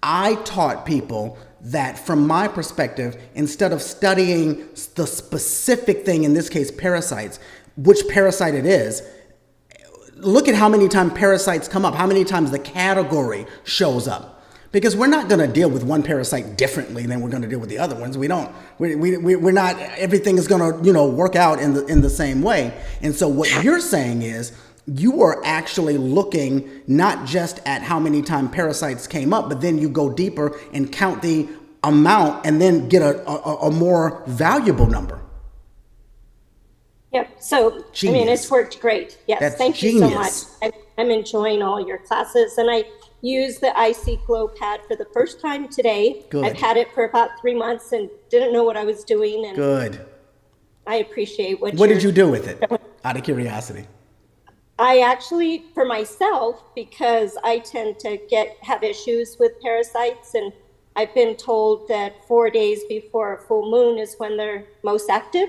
I taught people that from my perspective, instead of studying the specific thing, in this case parasites, which parasite it is, look at how many times parasites come up, how many times the category shows up. Because we're not going to deal with one parasite differently than we're going to deal with the other ones. We're not, everything is going to, work out in the same way. And so what you're saying is you are actually looking not just at how many times parasites came up, but then you go deeper and count the amount and then get a more valuable number. Yep. So, Genius. it's worked great. Yes. That's thank you so much. genius. I'm enjoying all your classes, and I used the IC Glow pad for the first time today. Good. I've had it for about 3 months and didn't know what I was doing. And Good. I appreciate what Did you do with it? Out of curiosity. I actually, for myself, because I tend to have issues with parasites, and I've been told that 4 days before a full moon is when they're most active.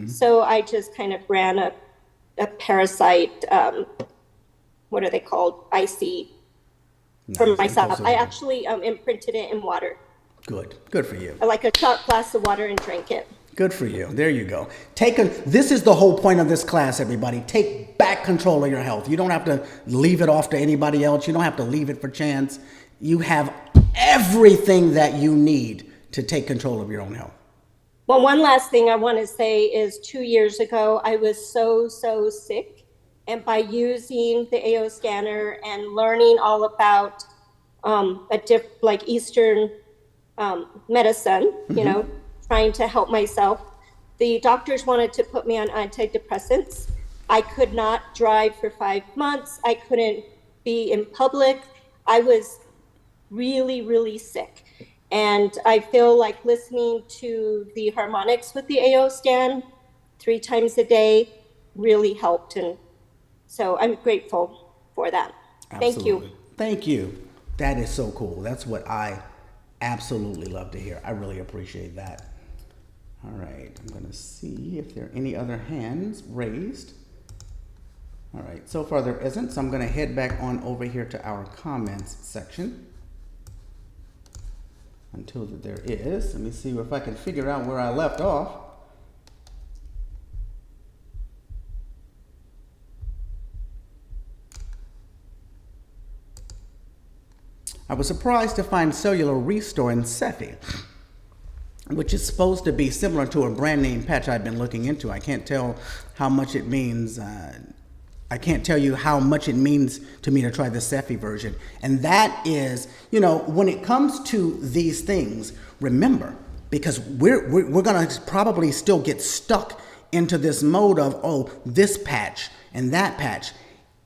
So I just kind of ran a parasite, what are they called? IC for Nice. myself. I actually imprinted it in water. Good. Good for you. I like a shot glass of water and drank it. Good for you. There you go. This is the whole point of this class, everybody. Take back control of your health. You don't have to leave it off to anybody else. You don't have to leave it for chance. You have everything that you need to take control of your own health. Well, one last thing I want to say is 2 years ago, I was so sick. And by using the AO scanner and learning all about Eastern medicine, trying to help myself, the doctors wanted to put me on antidepressants. I could not drive for 5 months. I couldn't be in public. I was really, really sick. And I feel like listening to the harmonics with the AO scan 3 times a day really helped. And so I'm grateful for that. Thank you. Absolutely. Thank you. That is so cool. That's what I absolutely love to hear. I really appreciate that. All right, I'm going to see if there are any other hands raised. All right, so far there isn't, so I'm going to head back on over here to our comments section. Until there is, let me see if I can figure out where I left off. I was surprised to find cellular restore in Cephi, which is supposed to be similar to a brand name patch I've been looking into. I can't tell how much it means. I can't tell you how much it means to me to try the Cephi version. And that is, when it comes to these things, remember, because we're going to probably still get stuck into this mode of, oh, this patch and that patch.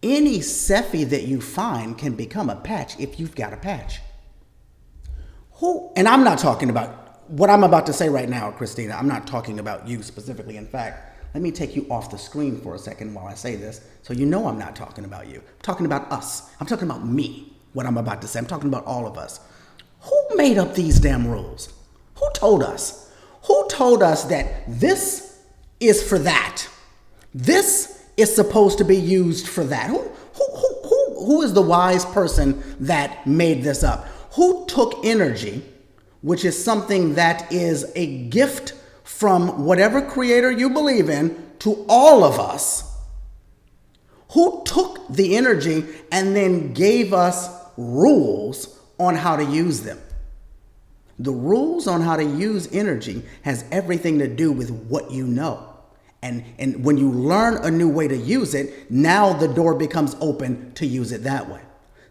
Any Cephi that you find can become a patch if you've got a patch. And I'm not talking about what I'm about to say right now, Christina. I'm not talking about you specifically. In fact, let me take you off the screen for a second while I say this, so you know I'm not talking about you. I'm talking about us. I'm talking about me, what I'm about to say. I'm talking about all of us. Who made up these damn rules? Who told us? Who told us that this is for that? This is supposed to be used for that. Who is the wise person that made this up? Who took energy, which is something that is a gift from whatever creator you believe in, to all of us? Who took the energy and then gave us rules on how to use them? The rules on how to use energy has everything to do with what you know. And when you learn a new way to use it, now the door becomes open to use it that way.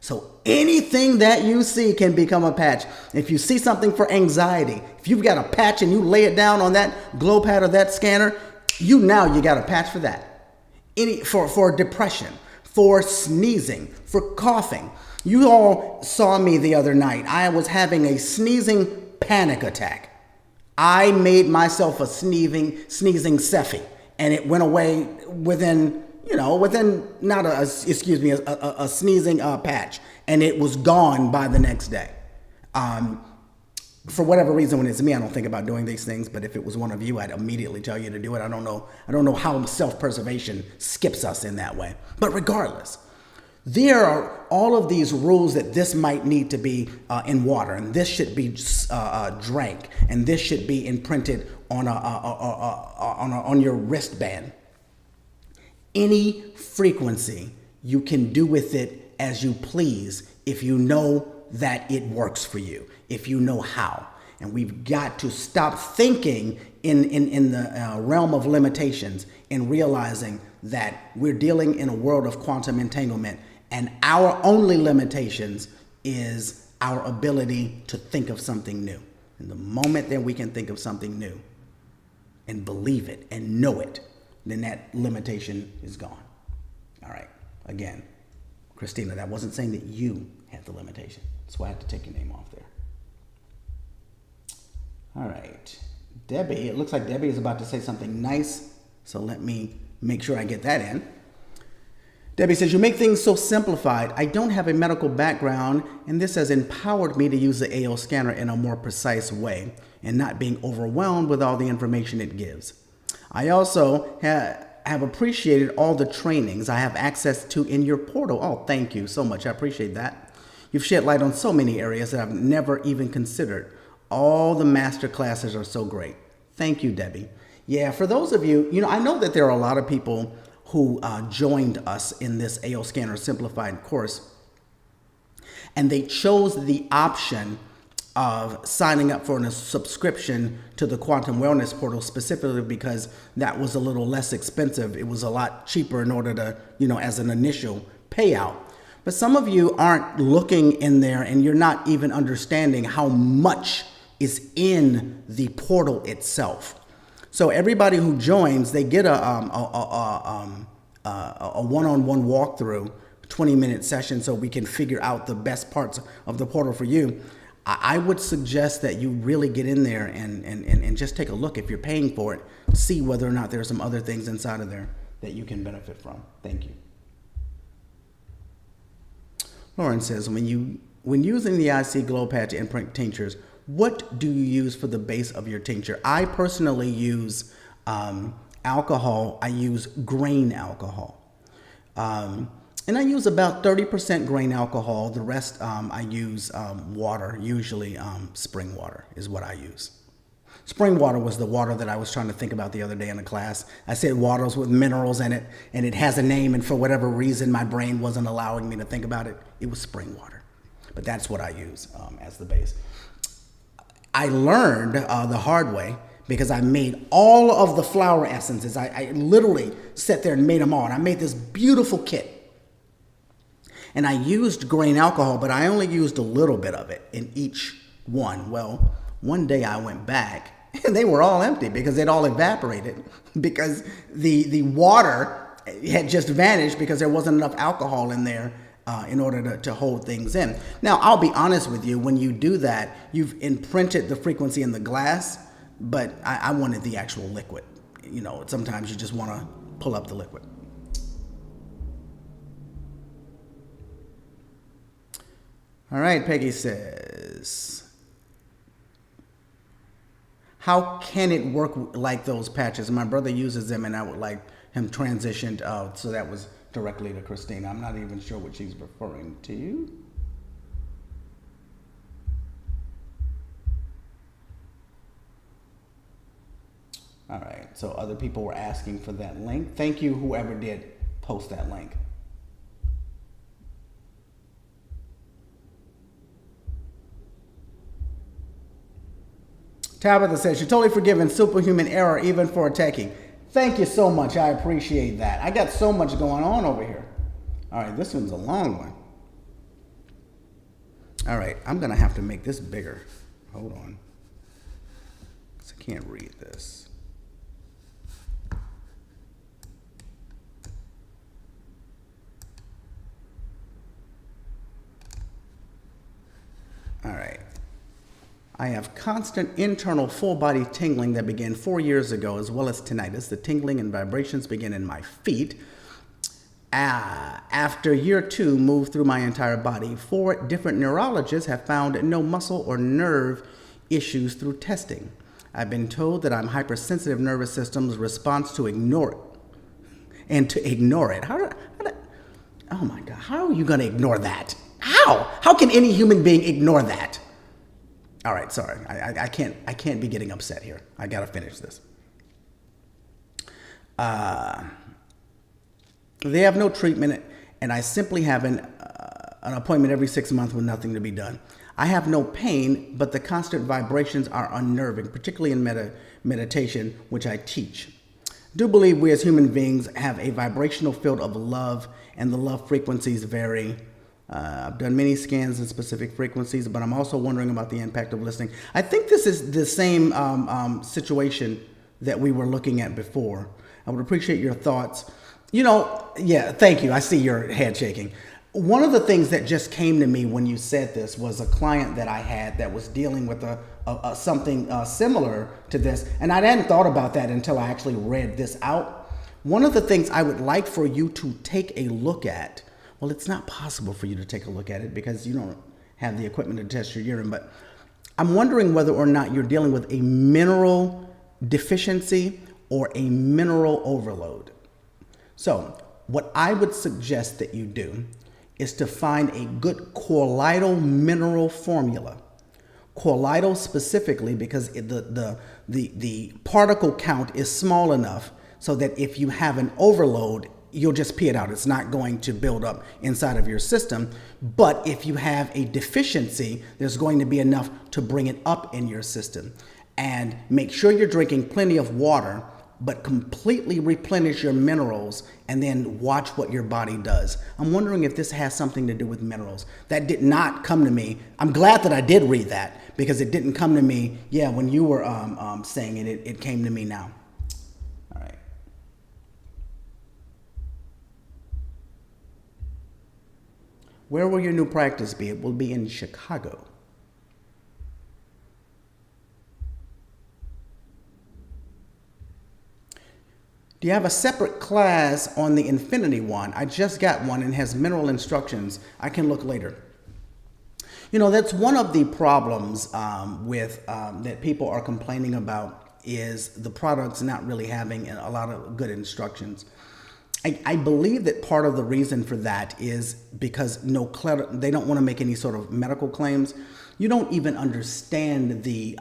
So anything that you see can become a patch. If you see something for anxiety, if you've got a patch and you lay it down on that glow pad or that scanner, you got a patch for that. For depression, for sneezing, for coughing. You all saw me the other night. I was having a sneezing panic attack. I made myself a sneezing Cephi. And it went away within not a sneezing patch. And it was gone by the next day. For whatever reason, when it's me, I don't think about doing these things. But if it was one of you, I'd immediately tell you to do it. I don't know how self-preservation skips us in that way. But regardless, there are all of these rules that this might need to be in water, and this should be drank, and this should be imprinted on your wristband. Any frequency, you can do with it as you please if you know that it works for you, if you know how. And we've got to stop thinking in the realm of limitations and realizing that we're dealing in a world of quantum entanglement. And our only limitations is our ability to think of something new. And the moment that we can think of something new and believe it and know it, then that limitation is gone. All right. Again, Christina, that wasn't saying that you had the limitation. That's why I had to take your name off there. All right. Debbie, it looks like Debbie is about to say something nice. So let me make sure I get that in. Debbie says, you make things so simplified. I don't have a medical background, and this has empowered me to use the AO scanner in a more precise way and not being overwhelmed with all the information it gives. I also have appreciated all the trainings I have access to in your portal. Oh, thank you so much. I appreciate that. You've shed light on so many areas that I've never even considered. All the master classes are so great. Thank you, Debbie. Yeah, for those of you, I know that there are a lot of people who joined us in this AO Scanner Simplified course, and they chose the option of signing up for a subscription to the Quantum Wellness Portal specifically because that was a little less expensive. It was a lot cheaper in order to, as an initial payout. But some of you aren't looking in there and you're not even understanding how much is in the portal itself. So everybody who joins, they get a a one-on-one walkthrough, 20-minute session, so we can figure out the best parts of the portal for you, I would suggest that you really get in there and just take a look. If you're paying for it, see whether or not there's some other things inside of there that you can benefit from. Thank you. Lauren says, when using the IC Glow Patch imprint tinctures, what do you use for the base of your tincture? I personally use alcohol. I use grain alcohol. And I use about 30% grain alcohol. The rest, I use water, usually spring water is what I use. Spring water was the water that I was trying to think about the other day in the class. I said waters with minerals in it, and it has a name, and for whatever reason, my brain wasn't allowing me to think about it. It was spring water. But that's what I use as the base. I learned the hard way because I made all of the flower essences. I literally sat there and made them all, and I made this beautiful kit. And I used grain alcohol, but I only used a little bit of it in each one. Well, one day I went back and they were all empty because it all evaporated because the water had just vanished because there wasn't enough alcohol in there in order to hold things in. Now, I'll be honest with you, when you do that, you've imprinted the frequency in the glass, but I wanted the actual liquid. You know, sometimes you just want to pull up the liquid. All right, Peggy says, how can it work like those patches? My brother uses them, and I would like him transitioned out. So that was directly to Christina. I'm not even sure what she's referring to. All right, so other people were asking for that link. Thank you, whoever did post that link. Tabitha says, you're totally forgiven, superhuman error, even for attacking. Thank you so much. I appreciate that. I got so much going on over here. All right, this one's a long one. All right, I'm going to have to make this bigger. Hold on. 'Cause I can't read this. All right. I have constant internal full body tingling that began 4 years ago, as well as tinnitus. The tingling and vibrations begin in my feet. After year 2, moved through my entire body. 4 different neurologists have found no muscle or nerve issues through testing. I've been told that I'm hypersensitive nervous system's response to ignore it. And to ignore it. Oh my God, how are you going to ignore that? How? How can any human being ignore that? All right, sorry. I can't be getting upset here. I got to finish this. They have no treatment, and I simply have an appointment every 6 months with nothing to be done. I have no pain, but the constant vibrations are unnerving, particularly in meditation, which I teach. Do believe we as human beings have a vibrational field of love, and the love frequencies vary. I've done many scans in specific frequencies, but I'm also wondering about the impact of listening. I think this is the same situation that we were looking at before. I would appreciate your thoughts. You know, yeah, thank you. I see your head shaking. One of the things that just came to me when you said this was a client that I had that was dealing with something similar to this, and I hadn't thought about that until I actually read this out. One of the things I would like for you to take a look at, well, it's not possible for you to take a look at it because you don't have the equipment to test your urine, but I'm wondering whether or not you're dealing with a mineral deficiency or a mineral overload. So what I would suggest that you do is to find a good colloidal mineral formula. Colloidal specifically because the particle count is small enough so that if you have an overload, you'll just pee it out. It's not going to build up inside of your system. But if you have a deficiency, there's going to be enough to bring it up in your system. And make sure you're drinking plenty of water, but completely replenish your minerals and then watch what your body does. I'm wondering if this has something to do with minerals. That did not come to me. I'm glad that I did read that because it didn't come to me. Yeah, when you were saying it came to me now. All right. Where will your new practice be? It will be in Chicago. Do you have a separate class on the Infinity Wand? I just got one and has mineral instructions. I can look later. You know, that's one of the problems that people are complaining about, is the products not really having a lot of good instructions. I believe that part of the reason for that is because they don't want to make any sort of medical claims. You don't even understand the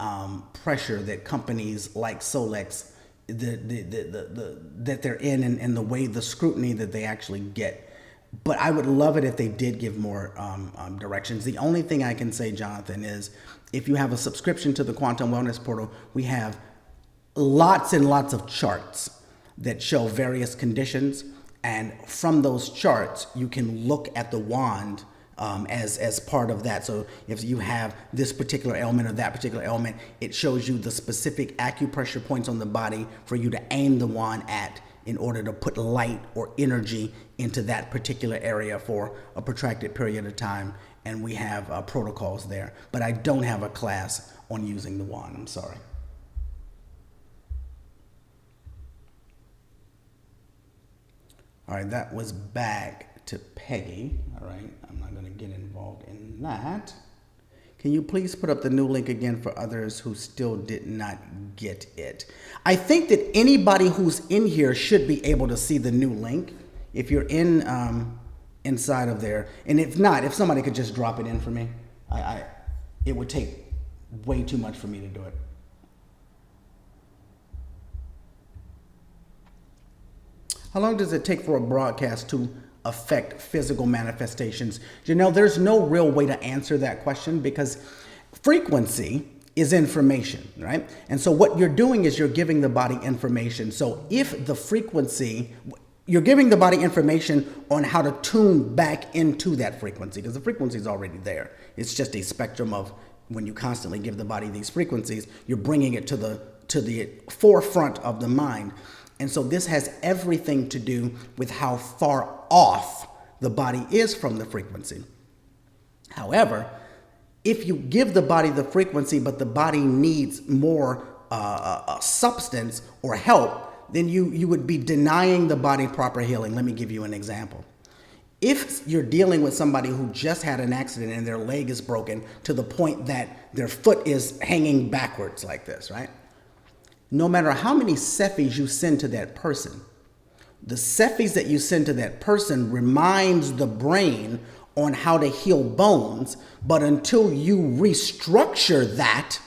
pressure that companies like Solex, that they're in, and the way, the scrutiny that they actually get. But I would love it if they did give more directions. The only thing I can say, Jonathan, is if you have a subscription to the Quantum Wellness Portal, we have lots and lots of charts that show various conditions. And from those charts, you can look at the wand as part of that. So if you have this particular ailment or that particular ailment, it shows you the specific acupressure points on the body for you to aim the wand at in order to put light or energy into that particular area for a protracted period of time. And we have protocols there. But I don't have a class on using the wand. I'm sorry. All right, that was back to Peggy. All right, I'm not going to get involved in that. Can you please put up the new link again for others who still did not get it? I think that anybody who's in here should be able to see the new link if you're inside of there. And if not, if somebody could just drop it in for me, it would take way too much for me to do it. How long does it take for a broadcast to affect physical manifestations? Janelle, there's no real way to answer that question, because frequency is information, right? And so what you're doing is you're giving the body information. So if the frequency, you're giving the body information on how to tune back into that frequency, because the frequency is already there. It's just a spectrum of, when you constantly give the body these frequencies, you're bringing it to the forefront of the mind. And so this has everything to do with how far off the body is from the frequency. However, if you give the body the frequency, but the body needs more substance or help, then you would be denying the body proper healing. Let me give you an example. If you're dealing with somebody who just had an accident and their leg is broken to the point that their foot is hanging backwards like this, right? No matter how many Cephis you send to that person, the Cephis that you send to that person reminds the brain on how to heal bones, but until you restructure that,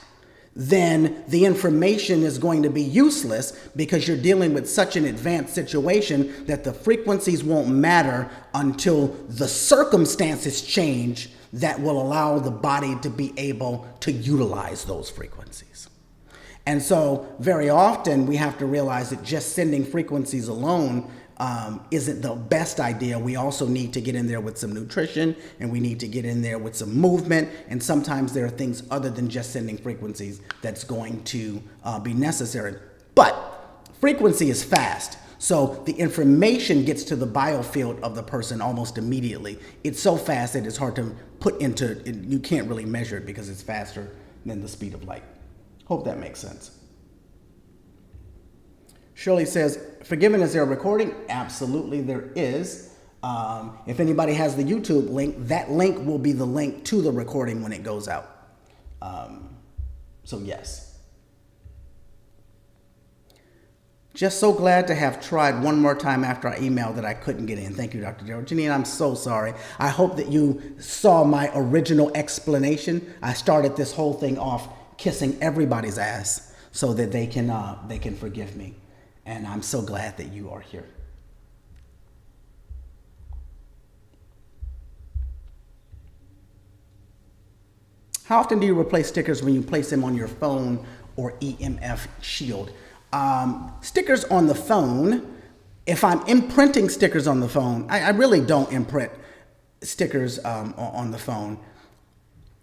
then the information is going to be useless, because you're dealing with such an advanced situation that the frequencies won't matter until the circumstances change that will allow the body to be able to utilize those frequencies. And so very often we have to realize that just sending frequencies alone isn't the best idea. We also need to get in there with some nutrition, and we need to get in there with some movement. And sometimes there are things other than just sending frequencies that's going to be necessary. But frequency is fast. So the information gets to the biofield of the person almost immediately. It's so fast that it's hard to put into, you can't really measure it because it's faster than the speed of light. Hope that makes sense. Shirley says, forgiven, is there a recording? Absolutely there is. If anybody has the YouTube link, that link will be the link to the recording when it goes out. So yes. Just so glad to have tried one more time after I emailed that I couldn't get in. Thank you, Dr. Gerald. Janine, I'm so sorry. I hope that you saw my original explanation. I started this whole thing off kissing everybody's ass so that they can forgive me. And I'm so glad that you are here. How often do you replace stickers when you place them on your phone or EMF shield? Stickers on the phone, if I'm imprinting stickers on the phone, I really don't imprint stickers on the phone.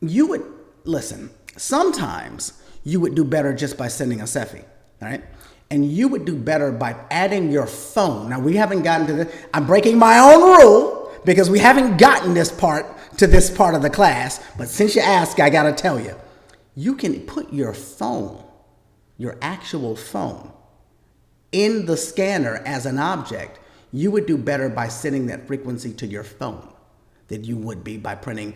You would, listen, sometimes you would do better just by sending a Cephi, all right? And you would do better by adding your phone. Now, we haven't gotten to this. I'm breaking my own rule because we haven't gotten this part of the class, but since you asked, I got to tell you, you can put your phone, your actual phone, in the scanner as an object. You would do better by sending that frequency to your phone than you would be by printing,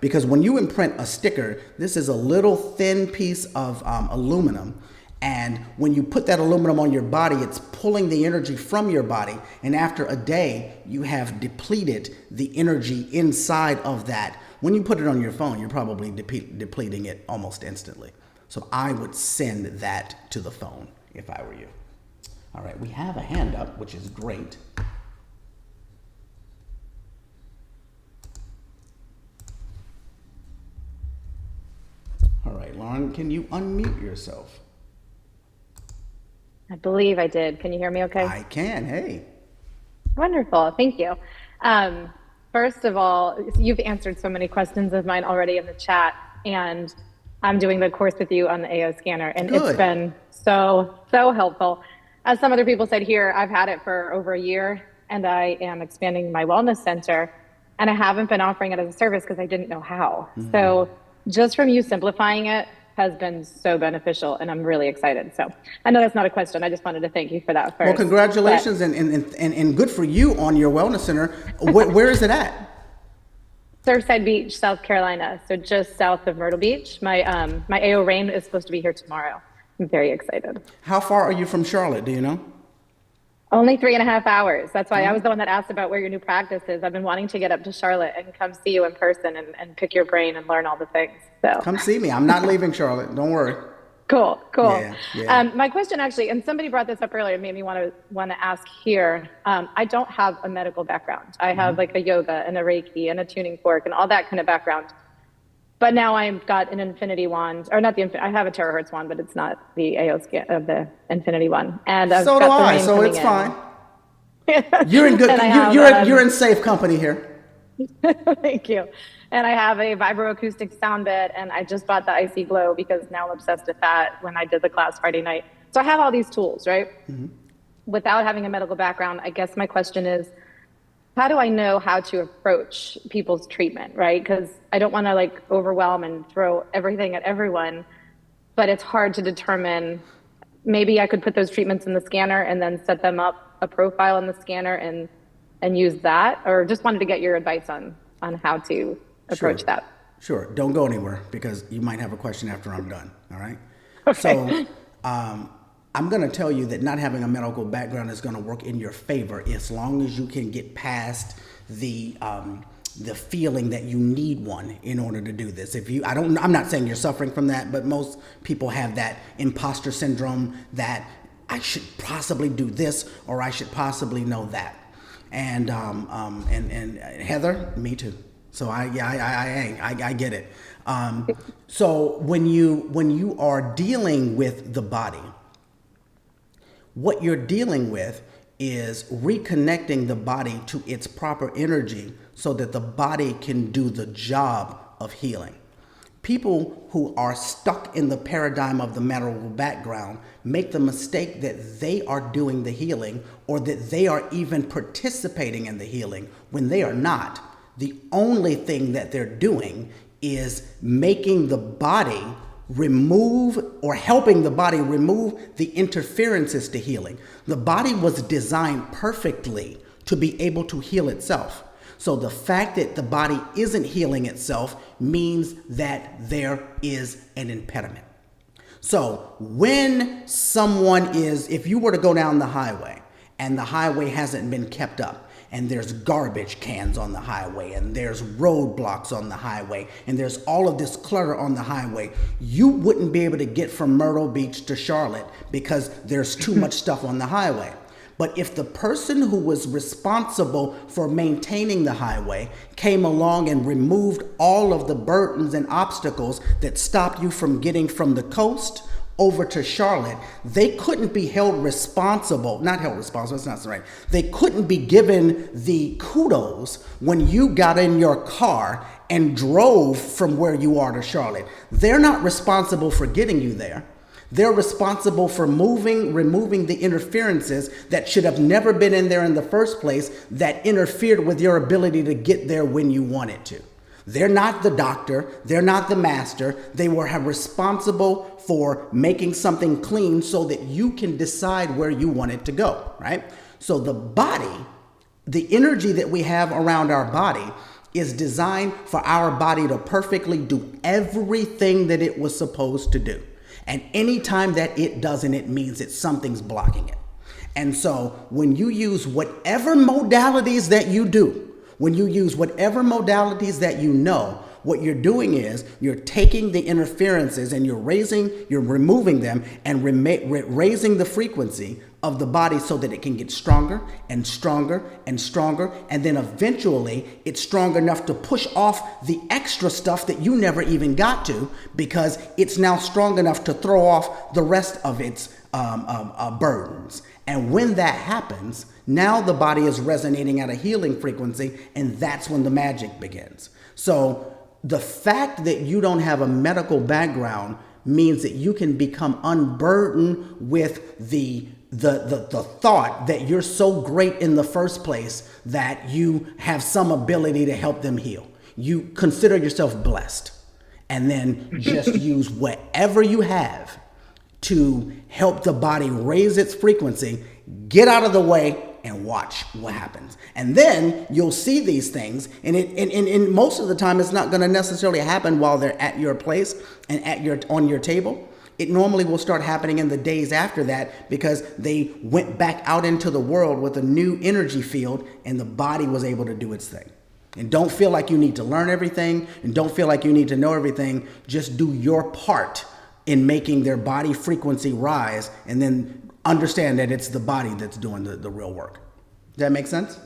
because when you imprint a sticker, this is a little thin piece of aluminum. And when you put that aluminum on your body, it's pulling the energy from your body. And after a day, you have depleted the energy inside of that. When you put it on your phone, you're probably depleting it almost instantly. So I would send that to the phone if I were you. All right, we have a hand up, which is great. All right, Lauren, can you unmute yourself? I believe I did. Can you hear me okay? I can. Hey. Wonderful. Thank you. First of all, you've answered so many questions of mine already in the chat, and I'm doing the course with you on the AO scanner, and Good. It's been so helpful. As some other people said here, I've had it for over a year, and I am expanding my wellness center, and I haven't been offering it as a service because I didn't know how. So just from you simplifying it has been so beneficial, and I'm really excited. So I know that's not a question. I just wanted to thank you for that first. Well, congratulations, and good for you on your wellness center. Where is it at? Surfside Beach, South Carolina. So just south of Myrtle Beach. My AO Rain is supposed to be here tomorrow. I'm very excited. How far are you from Charlotte? Do you know? Only 3.5 hours. That's why I was the one that asked about where your new practice is. I've been wanting to get up to Charlotte and come see you in person and pick your brain and learn all the things. So Come see me. I'm not leaving Charlotte. Don't worry. Cool. Yeah. My question actually, and somebody brought this up earlier, made me want to ask here. I don't have a medical background. I have like a yoga and a Reiki and a tuning fork and all that kind of background. But now I've got an infinity wand, or not I have a terahertz wand, but it's not the AO scan of the infinity one. And I've So do got the I. rain So coming it's in. fine. You're in good. And I have, You're in safe company here. Thank you. And I have a vibroacoustic sound bed, and I just bought the Icy Glow because now I'm obsessed with that when I did the class Friday night. So I have all these tools, right? Without having a medical background, I guess my question is, how do I know how to approach people's treatment, right? Because I don't want to like overwhelm and throw everything at everyone, but it's hard to determine. Maybe I could put those treatments in the scanner and then set them up a profile in the scanner and use that, or just wanted to get your advice on how to approach that. Sure. Don't go anywhere because you might have a question after I'm done. All right. Okay. So I'm going to tell you that not having a medical background is going to work in your favor as long as you can get past the feeling that you need one in order to do this. I'm not saying you're suffering from that, but most people have that imposter syndrome that I should possibly do this or I should possibly know that. And Heather, me too. So I get it. So when you are dealing with the body, what you're dealing with is reconnecting the body to its proper energy so that the body can do the job of healing. People who are stuck in the paradigm of the medical background make the mistake that they are doing the healing or that they are even participating in the healing when they are not. The only thing that they're doing is making the body remove or helping the body remove the interferences to healing. The body was designed perfectly to be able to heal itself. So the fact that the body isn't healing itself means that there is an impediment. So when if you were to go down the highway and the highway hasn't been kept up, and there's garbage cans on the highway, and there's roadblocks on the highway, and there's all of this clutter on the highway, you wouldn't be able to get from Myrtle Beach to Charlotte because there's too much stuff on the highway. But if the person who was responsible for maintaining the highway came along and removed all of the burdens and obstacles that stopped you from getting from the coast over to Charlotte, they couldn't be held responsible, that's not right. They couldn't be given the kudos when you got in your car and drove from where you are to Charlotte. They're not responsible for getting you there. They're responsible for removing the interferences that should have never been in there in the first place that interfered with your ability to get there when you wanted to. They're not the doctor. They're not the master. They were responsible for making something clean so that you can decide where you want it to go, right? So the body, the energy that we have around our body is designed for our body to perfectly do everything that it was supposed to do. And anytime that it doesn't, it means that something's blocking it. And so when you use whatever modalities that you do, when you use whatever modalities that you know, what you're doing is you're taking the interferences and you're removing them and raising the frequency of the body so that it can get stronger and stronger and stronger. And then eventually it's strong enough to push off the extra stuff that you never even got to, because it's now strong enough to throw off the rest of its burdens. And when that happens, now the body is resonating at a healing frequency, and that's when the magic begins. So the fact that you don't have a medical background means that you can become unburdened with the thought that you're so great in the first place that you have some ability to help them heal. You consider yourself blessed, and then just use whatever you have to help the body raise its frequency, get out of the way, and watch what happens. And then you'll see these things, and most of the time it's not going to necessarily happen while they're at your place and on your table. It normally will start happening in the days after that, because they went back out into the world with a new energy field and the body was able to do its thing. And don't feel like you need to learn everything, and don't feel like you need to know everything. Just do your part in making their body frequency rise, and then understand that it's the body that's doing the real work. Does that make sense?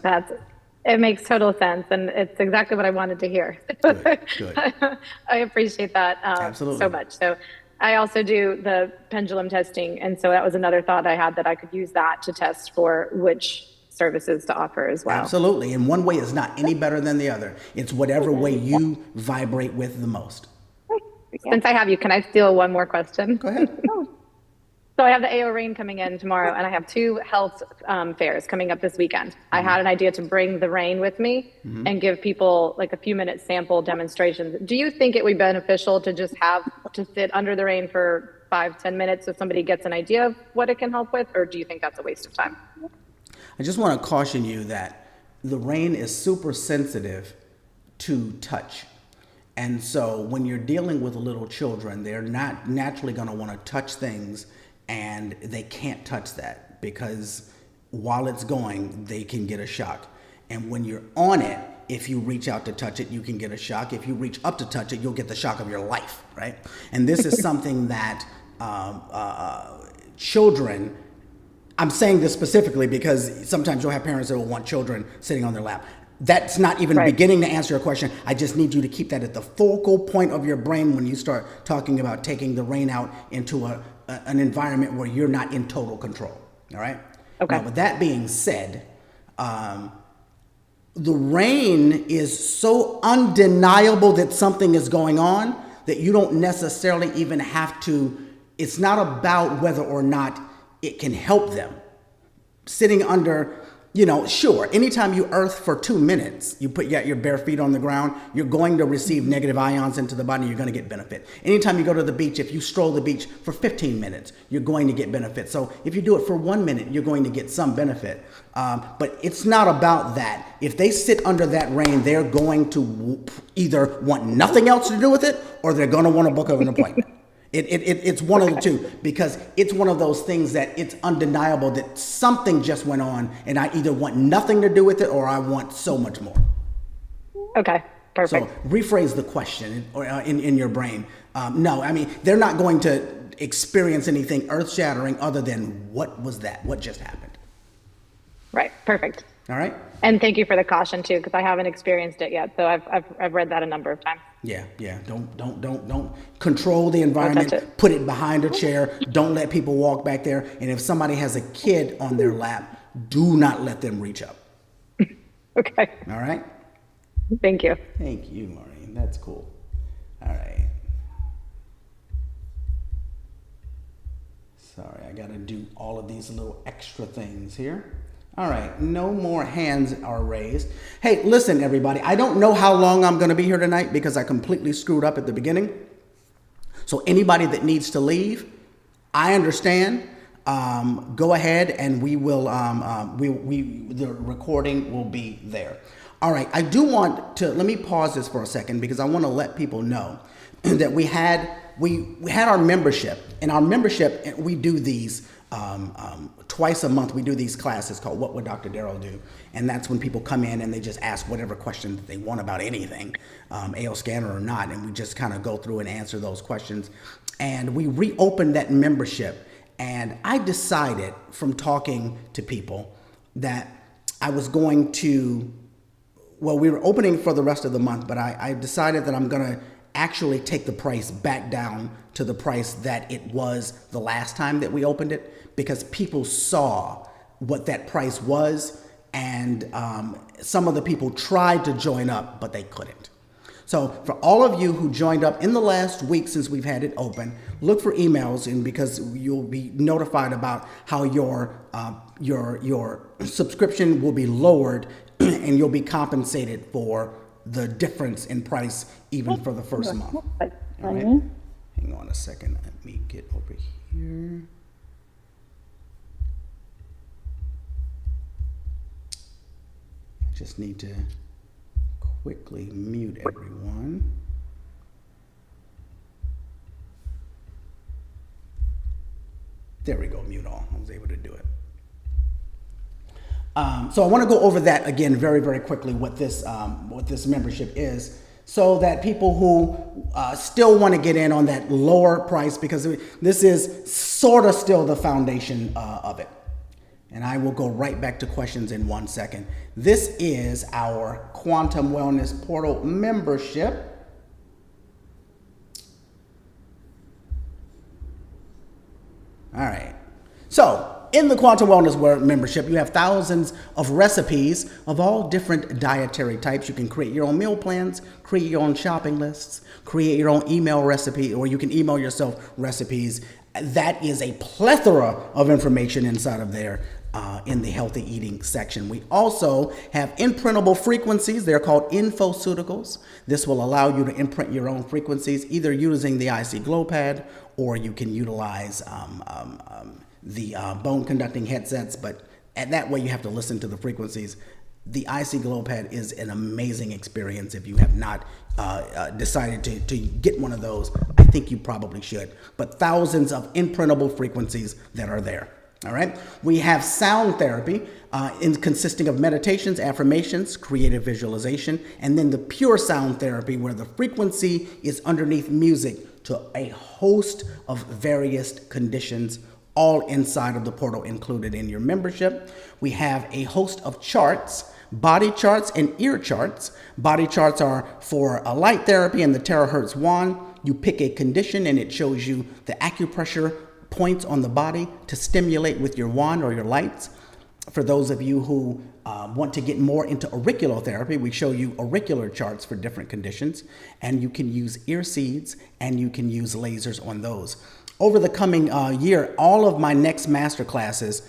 It makes total sense, and it's exactly what I wanted to hear. Good. I appreciate that Absolutely. so much. So I also do the pendulum testing, and so that was another thought I had, that I could use that to test for which services to offer as well. Absolutely. And one way is not any better than the other. It's whatever way you vibrate with the most. Since I have you, can I steal one more question? Go ahead. So I have the AO Rain coming in tomorrow, and I have 2 health fairs coming up this weekend. I had an idea to bring the rain with me and give people like a few minute sample demonstrations. Do you think it would be beneficial to just have to sit under the rain for 5-10 minutes so somebody gets an idea of what it can help with, or do you think that's a waste of time? I just want to caution you that the rain is super sensitive to touch. And so when you're dealing with little children, they're not naturally going to want to touch things, and they can't touch that because while it's going, they can get a shock. And when you're on it, if you reach out to touch it, you can get a shock. If you reach up to touch it, you'll get the shock of your life, right? And this is something that children, I'm saying this specifically because sometimes you'll have parents that will want children sitting on their lap. That's not even beginning to answer your question. I just need you to keep that at the focal point of your brain when you start talking about taking the rain out into an environment where you're not in total control. All right? Okay. Now, with that being said, the rain is so undeniable that something is going on that you don't necessarily even have to, it's not about whether or not it can help them. Sitting under, sure, anytime you earth for 2 minutes, you put your bare feet on the ground, you're going to receive negative ions into the body, you're going to get benefit. Anytime you go to the beach, if you stroll the beach for 15 minutes, you're going to get benefit. So if you do it for 1 minute, you're going to get some benefit. But it's not about that. If they sit under that rain, they're going to either want nothing else to do with it, or they're going to want to book an appointment. It's one of the two, because it's one of those things that it's undeniable that something just went on, and I either want nothing to do with it or I want so much more. Okay, perfect. So rephrase the question in your brain. No, I mean, they're not going to experience anything earth-shattering other than what was that? What just happened? Right, perfect. All right. And thank you for the caution too, because I haven't experienced it yet. So I've read that a number of times. Yeah. Don't control the environment. Put it behind a chair. Don't let people walk back there. And if somebody has a kid on their lap, do not let them reach up. Okay. All right. Thank you. Thank you, Maureen. That's cool. All right. Sorry, I gotta do all of these little extra things here. All right, no more hands are raised. Hey, listen, everybody, I don't know how long I'm gonna be here tonight because I completely screwed up at the beginning. So anybody that needs to leave, I understand. Go ahead and we will, the recording will be there. All right, I do want to, let me pause this for a second because I want to let people know that we had our membership. In our membership, we do these twice a month. We do these classes called What Would Dr. Darrell Do? And that's when people come in and they just ask whatever question that they want about anything, AL scanner or not, and we just kind of go through and answer those questions. And we reopened that membership. And I decided from talking to people that I was going to, well, we were opening for the rest of the month, but I decided that I'm going to actually take the price back down to the price that it was the last time that we opened it, because people saw what that price was, and some of the people tried to join up, but they couldn't. So for all of you who joined up in the last week since we've had it open, look for emails, and because you'll be notified about how your subscription will be lowered and you'll be compensated for the difference in price even for the first month. All right. Hang on a second. Let me get over here. I just need to quickly mute everyone. There we go, mute all. I was able to do it. So I want to go over that again very, very quickly, what this membership is, so that people who still want to get in on that lower price, because this is sort of still the foundation of it. And I will go right back to questions in 1 second. This is our Quantum Wellness Portal membership. All right. So in the Quantum Wellness membership, you have thousands of recipes of all different dietary types. You can create your own meal plans, create your own shopping lists, create your own email recipe, or you can email yourself recipes. That is a plethora of information inside of there. In the healthy eating section. We also have imprintable frequencies. They're called infoceuticals. This will allow you to imprint your own frequencies, either using the IC Glow Pad, or you can utilize the bone conducting headsets, but that way you have to listen to the frequencies. The IC Glow Pad is an amazing experience. If you have not decided to get one of those, I think you probably should. But thousands of imprintable frequencies that are there. All right. We have sound therapy consisting of meditations, affirmations, creative visualization, and then the pure sound therapy where the frequency is underneath music to a host of various conditions, all inside of the portal included in your membership. We have a host of charts, body charts and ear charts. Body charts are for a light therapy and the terahertz wand. You pick a condition and it shows you the acupressure points on the body to stimulate with your wand or your lights. For those of you who want to get more into auricular therapy, we show you auricular charts for different conditions, and you can use ear seeds and you can use lasers on those. Over the coming year, all of my next master classes,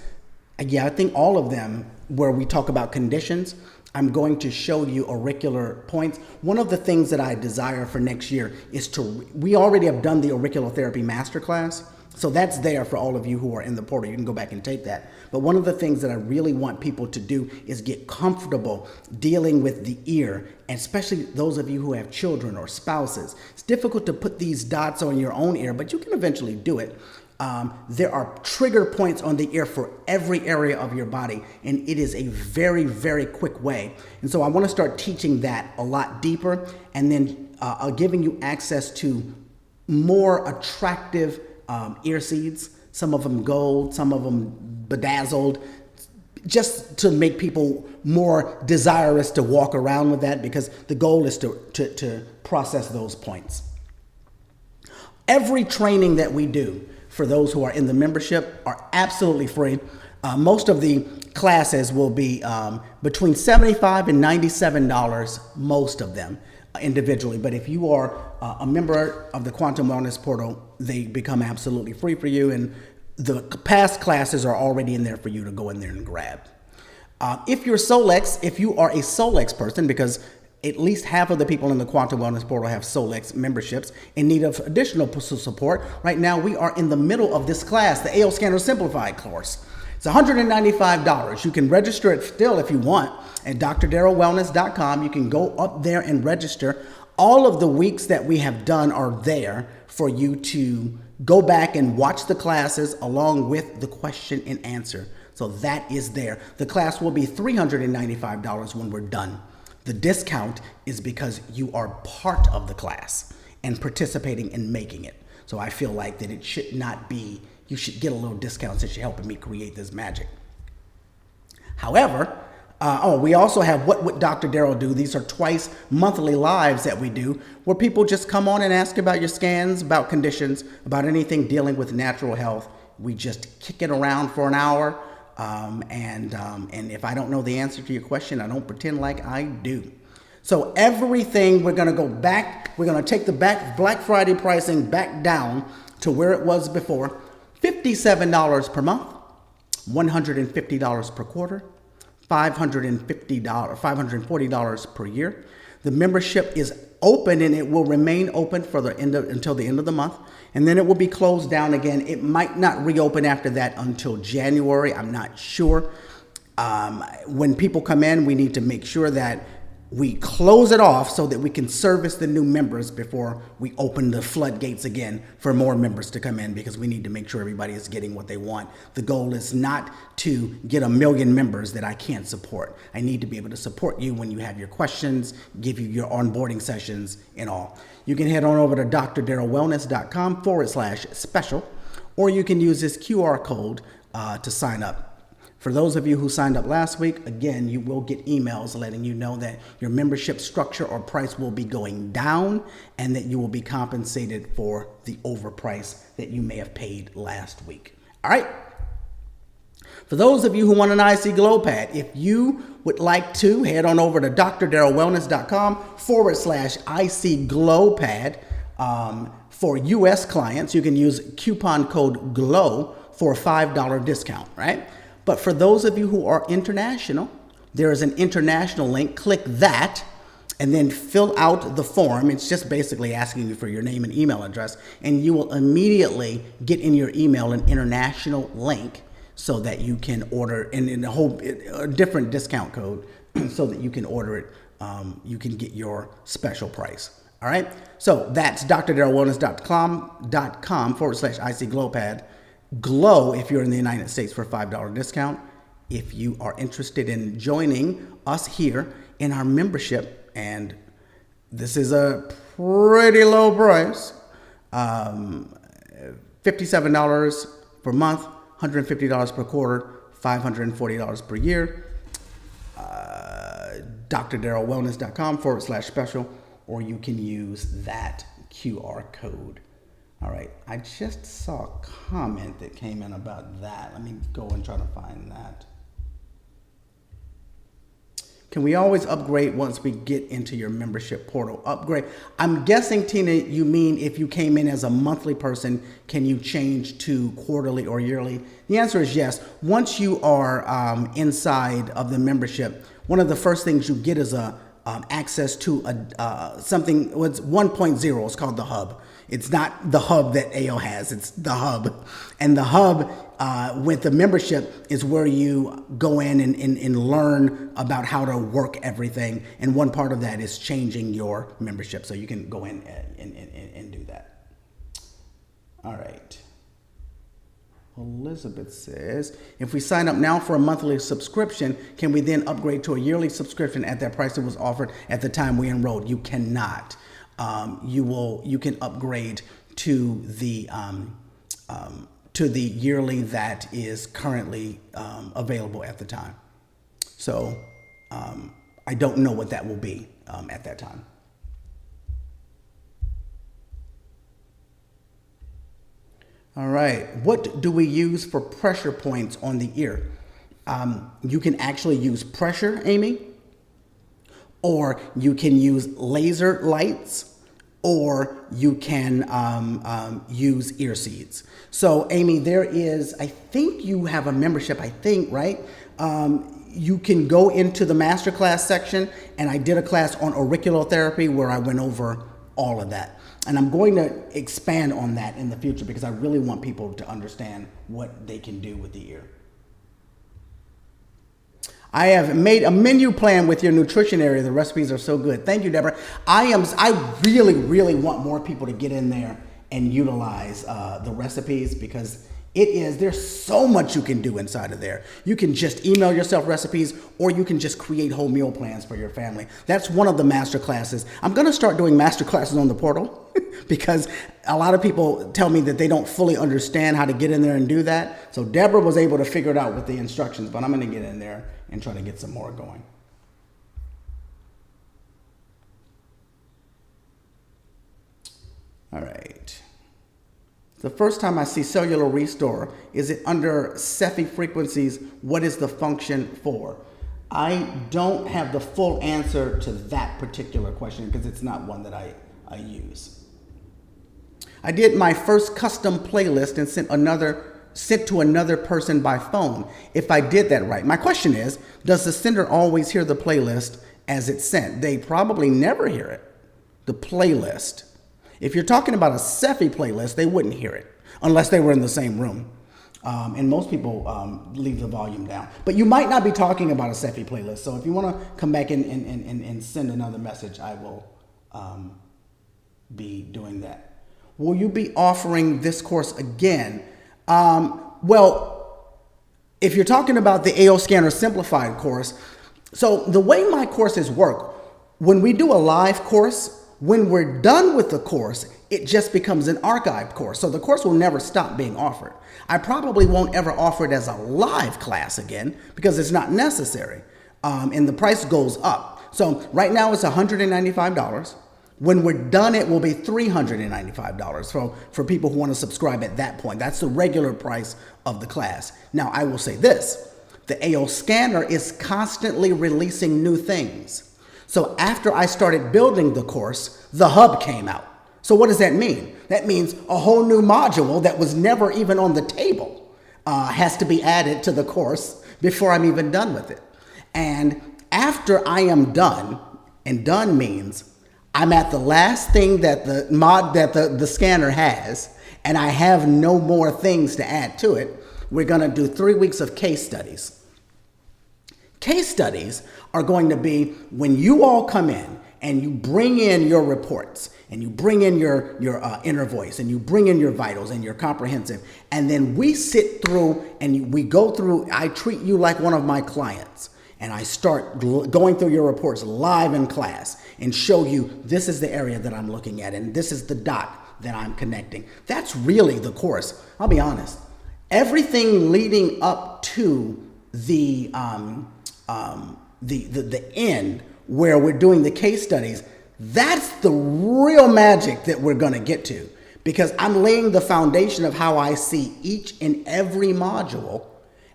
I think all of them where we talk about conditions, I'm going to show you auricular points. One of the things that I desire for next year is we already have done the auricular therapy masterclass. So that's there for all of you who are in the portal. You can go back and take that. But one of the things that I really want people to do is get comfortable dealing with the ear, and especially those of you who have children or spouses. It's difficult to put these dots on your own ear, but you can eventually do it. There are trigger points on the ear for every area of your body, and it is a very, very quick way. And so I want to start teaching that a lot deeper, and then giving you access to more attractive ear seeds, some of them gold, some of them bedazzled, just to make people more desirous to walk around with that, because the goal is to process those points. Every training that we do for those who are in the membership are absolutely free. Most of the classes will be between $75 and $97, most of them individually. But if you are a member of the Quantum Wellness Portal, they become absolutely free for you. And the past classes are already in there for you to go in there and grab. If you're Solex, if you are a Solex person, because at least half of the people in the Quantum Wellness Portal have Solex memberships in need of additional support. Right now, we are in the middle of this class, the AO Scanner Simplified course. It's $195. You can register it still if you want at drdarrellwellness.com. You can go up there and register. All of the weeks that we have done are there for you to go back and watch the classes along with the question and answer. So that is there. The class will be $395 when we're done. The discount is because you are part of the class and participating in making it. So I feel like that it should not be, you should get a little discount since you're helping me create this magic. However, we also have What Would Dr. Darrell Do? These are twice monthly lives that we do where people just come on and ask about your scans, about conditions, about anything dealing with natural health. We just kick it around for an hour. And if I don't know the answer to your question, I don't pretend like I do. So everything, we're going to go back. We're going to take the Black Friday pricing back down to where it was before. $57 per month, $150 per quarter, $540 per year. The membership is open and it will remain open for until the end of the month. And then it will be closed down again. It might not reopen after that until January. I'm not sure. When people come in, we need to make sure that we close it off so that we can service the new members before we open the floodgates again for more members to come in, because we need to make sure everybody is getting what they want. The goal is not to get 1 million members that I can't support. I need to be able to support you when you have your questions, give you your onboarding sessions and all. You can head on over to drdarrellwellness.com/special, or you can use this QR code to sign up. For those of you who signed up last week, again, you will get emails letting you know that your membership structure or price will be going down and that you will be compensated for the overprice that you may have paid last week. All right. For those of you who want an IC Glow Pad, if you would like to, head on over to drdarrellwellness.com/IC Glow Pad. For US clients, you can use coupon code GLOW for a $5 discount, right? But for those of you who are international, there is an international link. Click that and then fill out the form. It's just basically asking you for your name and email address, and you will immediately get in your email an international link so that you can order, and in a different discount code so that you can order it. You can get your special price. All right. So that's drdarrellwellness.com/IC Glow Pad. Glow if you're in the United States for a $5 discount. If you are interested in joining us here in our membership, and this is a pretty low price, $57 per month, $150 per quarter, $540 per year. drdarrellwellness.com/special, or you can use that QR code. All right, I just saw a comment that came in about that. Let me go and try to find that. Can we always upgrade once we get into your membership portal? Upgrade. I'm guessing, Tina, you mean if you came in as a monthly person, can you change to quarterly or yearly? The answer is yes. Once you are inside of the membership, one of the first things you get is access to something. What's 1.0 is called the hub. It's not the hub that AO has, it's the hub. And the hub with the membership is where you go in and learn about how to work everything. And one part of that is changing your membership. So you can go in and do that. All right. Elizabeth says, if we sign up now for a monthly subscription, can we then upgrade to a yearly subscription at that price that was offered at the time we enrolled? You cannot. You can upgrade to the yearly that is currently available at the time. So I don't know what that will be at that time. All right, what do we use for pressure points on the ear? You can actually use pressure, Amy, or you can use laser lights, or you can use ear seeds. So Amy, there is, I think you have a membership, I think, right? You can go into the masterclass section, and I did a class on auriculotherapy where I went over all of that. And I'm going to expand on that in the future because I really want people to understand what they can do with the ear. I have made a menu plan with your nutrition area. The recipes are so good. Thank you, Deborah. I really, really want more people to get in there and utilize the recipes because there's so much you can do inside of there. You can just email yourself recipes, or you can just create whole meal plans for your family. That's one of the master classes. I'm going to start doing master classes on the portal because a lot of people tell me that they don't fully understand how to get in there and do that. So Deborah was able to figure it out with the instructions, but I'm going to get in there and try to get some more going. All right. The first time I see cellular restore, is it under Cepheid frequencies? What is the function for? I don't have the full answer to that particular question because it's not one that I use. I did my first custom playlist and sent to another person by phone. If I did that right. My question is, does the sender always hear the playlist as it's sent? They probably never hear it, the playlist. If you're talking about a Cepheid playlist, they wouldn't hear it unless they were in the same room. And most people leave the volume down. But you might not be talking about a Cepheid playlist. So if you want to come back and send another message, I will be doing that. Will you be offering this course again? Well, if you're talking about the AO Scanner Simplified course, so the way my courses work, when we do a live course, when we're done with the course, it just becomes an archived course. So the course will never stop being offered. I probably won't ever offer it as a live class again because it's not necessary. And the price goes up. So right now it's $195. When we're done, it will be $395 for people who want to subscribe at that point. That's the regular price of the class. Now, I will say this. The AO Scanner is constantly releasing new things. So after I started building the course, the hub came out. So what does that mean? That means a whole new module that was never even on the table has to be added to the course before I'm even done with it. And after I am done, and done means I'm at the last thing that the scanner has, and I have no more things to add to it, we're going to do 3 weeks of case studies. Case studies are going to be when you all come in and you bring in your reports and you bring in your inner voice and you bring in your vitals and your comprehensive, and then we sit through and we go through, I treat you like one of my clients, and I start going through your reports live in class and show you this is the area that I'm looking at and this is the dot that I'm connecting. That's really the course. I'll be honest. Everything leading up to the end where we're doing the case studies, that's the real magic that we're going to get to, because I'm laying the foundation of how I see each and every module.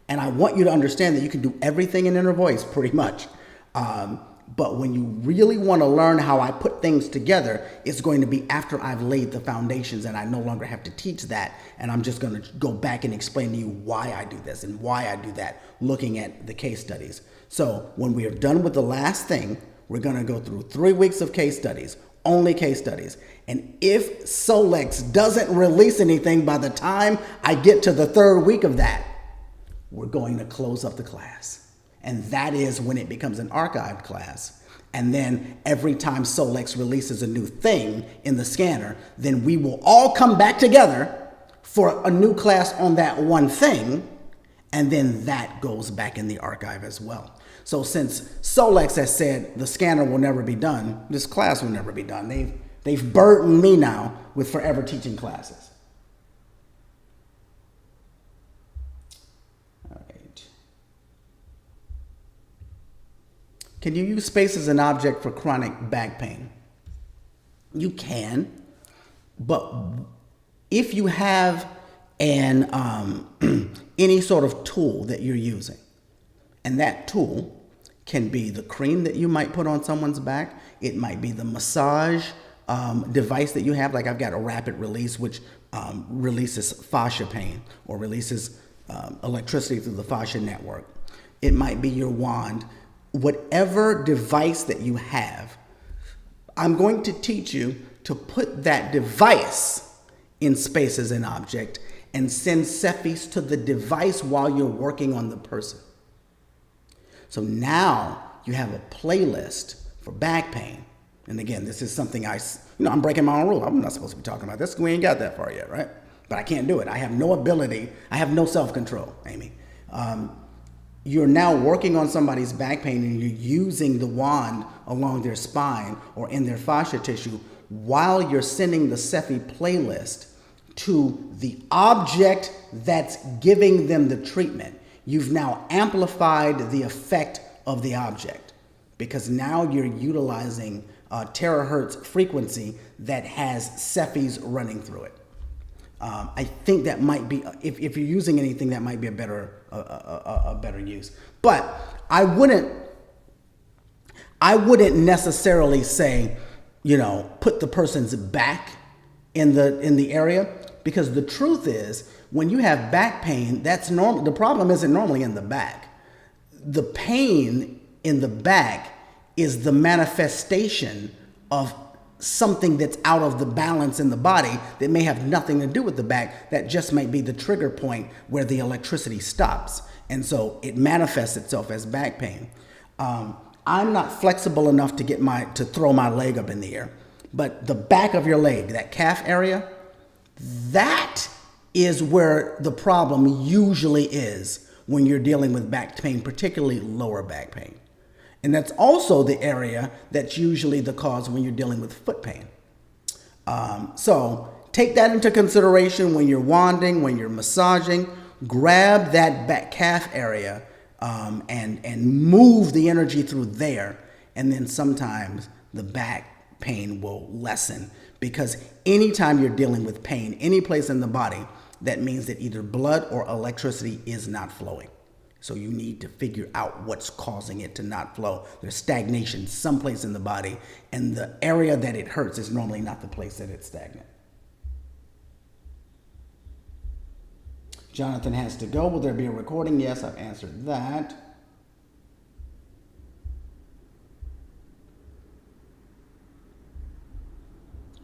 And I want you to understand that you can do everything in inner voice pretty much. But when you really want to learn how I put things together, it's going to be after I've laid the foundations and I no longer have to teach that. And I'm just going to go back and explain to you why I do this and why I do that, looking at the case studies. So when we are done with the last thing, we're going to go through 3 weeks of case studies, only case studies. And if Solex doesn't release anything by the time I get to the 3rd week of that, we're going to close up the class. And that is when it becomes an archived class. And then every time Solex releases a new thing in the scanner, then we will all come back together for a new class on that one thing. And then that goes back in the archive as well. So since Solex has said the scanner will never be done, this class will never be done. They've burdened me now with forever teaching classes. Can you use space as an object for chronic back pain? You can, but if you have an any sort of tool that you're using, and that tool can be the cream that you might put on someone's back, it might be the massage device that you have. Like I've got a rapid release, which releases fascia pain or releases electricity through the fascia network. It might be your wand. Whatever device that you have, I'm going to teach you to put that device in space as an object and send Cephis to the device while you're working on the person. So now you have a playlist for back pain. And again, this is something I'm breaking my own rule. I'm not supposed to be talking about this. We ain't got that far yet, right? But I can't do it. I have no ability. I have no self-control, Amy. You're now working on somebody's back pain and you're using the wand along their spine or in their fascia tissue while you're sending the Cephi playlist to the object that's giving them the treatment. You've now amplified the effect of the object because now you're utilizing terahertz frequency that has Cephis running through it. I think that might be, if you're using anything, that might be a better use. But I wouldn't necessarily say, put the person's back in the area, because the truth is, when you have back pain, that's normal. The problem isn't normally in the back. The pain in the back is the manifestation of something that's out of the balance in the body that may have nothing to do with the back. That just might be the trigger point where the electricity stops. And so it manifests itself as back pain. I'm not flexible enough to throw my leg up in the air, but the back of your leg, that calf area, that is where the problem usually is when you're dealing with back pain, particularly lower back pain. And that's also the area that's usually the cause when you're dealing with foot pain. So take that into consideration when you're wanding, when you're massaging. Grab that back calf area and move the energy through there. And then sometimes the back pain will lessen, because anytime you're dealing with pain, any place in the body, that means that either blood or electricity is not flowing. So you need to figure out what's causing it to not flow. There's stagnation someplace in the body, and the area that it hurts is normally not the place that it's stagnant. Jonathan has to go. Will there be a recording? Yes, I've answered that.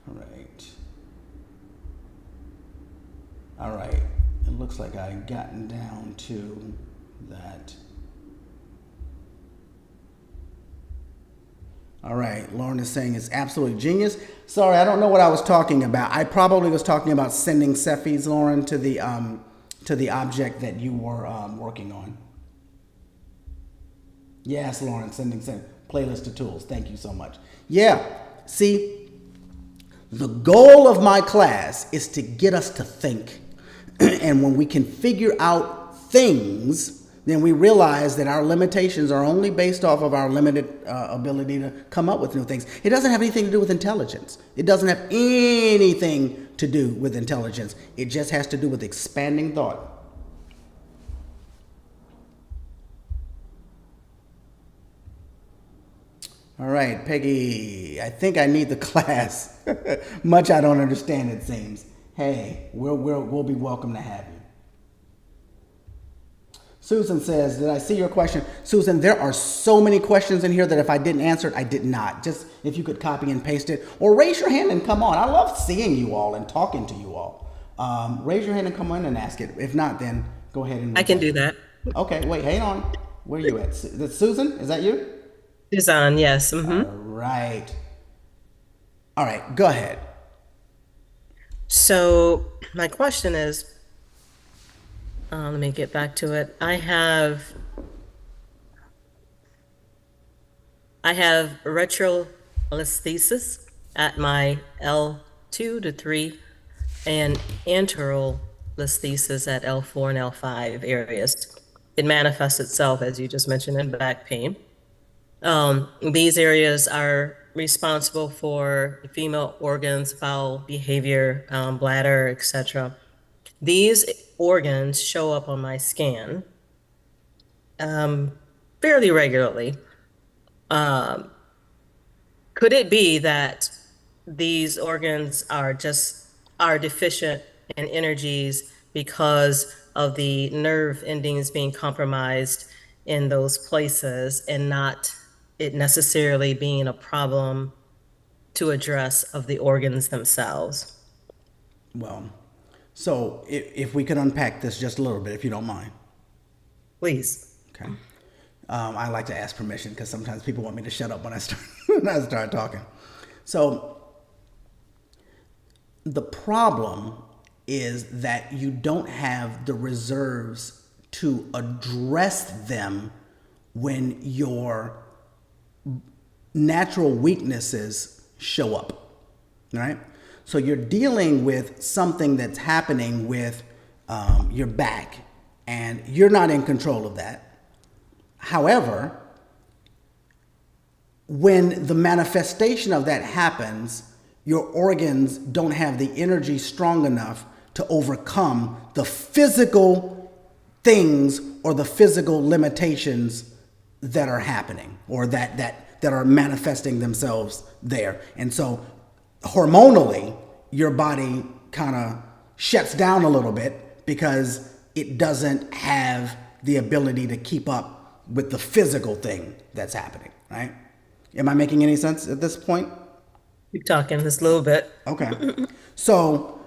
All right. All right. It looks like I've gotten down to that. All right, Lauren is saying it's absolutely genius. Sorry, I don't know what I was talking about. I probably was talking about sending Cephis, Lauren, to the object that you were working on. Yes, Lauren, sending playlist of tools. Thank you so much. Yeah, see, the goal of my class is to get us to think. And when we can figure out things, then we realize that our limitations are only based off of our limited ability to come up with new things. It doesn't have anything to do with intelligence. It doesn't have anything to do with intelligence. It just has to do with expanding thought. All right, Peggy, I think I need the class. Much I don't understand, it seems. Hey, we'll be welcome to have you. Susan says, did I see your question? Susan, there are so many questions in here that if I didn't answer it, I did not. Just if you could copy and paste it, or raise your hand and come on. I love seeing you all and talking to you all. Raise your hand and come on and ask it. If not, then go ahead and. I can do that. Okay, wait, hang on. Where are you at? That's Susan? Is that you? Suzanne, yes. Mm-hmm. All right. All right, go ahead. So my question is, let me get back to it. I have retrolisthesis at my L2 to 3 and anterolisthesis at L4 and L5 areas. It manifests itself, as you just mentioned, in back pain. These areas are responsible for female organs, bowel behavior, bladder, etc. These organs show up on my scan fairly regularly. Could it be that these organs are deficient in energies because of the nerve endings being compromised in those places, and not it necessarily being a problem to address of the organs themselves. Well, so if we could unpack this just a little bit, if you don't mind. Please. Okay. I like to ask permission because sometimes people want me to shut up when I start when I start talking. So the problem is that you don't have the reserves to address them when your natural weaknesses show up, right? So you're dealing with something that's happening with your back, and you're not in control of that. However, when the manifestation of that happens, your organs don't have the energy strong enough to overcome the physical things or the physical limitations that are happening or that are manifesting themselves there. And so hormonally, your body kind of shuts down a little bit because it doesn't have the ability to keep up with the physical thing that's happening, right? Am I making any sense at this point? Keep talking just a little bit. Okay. So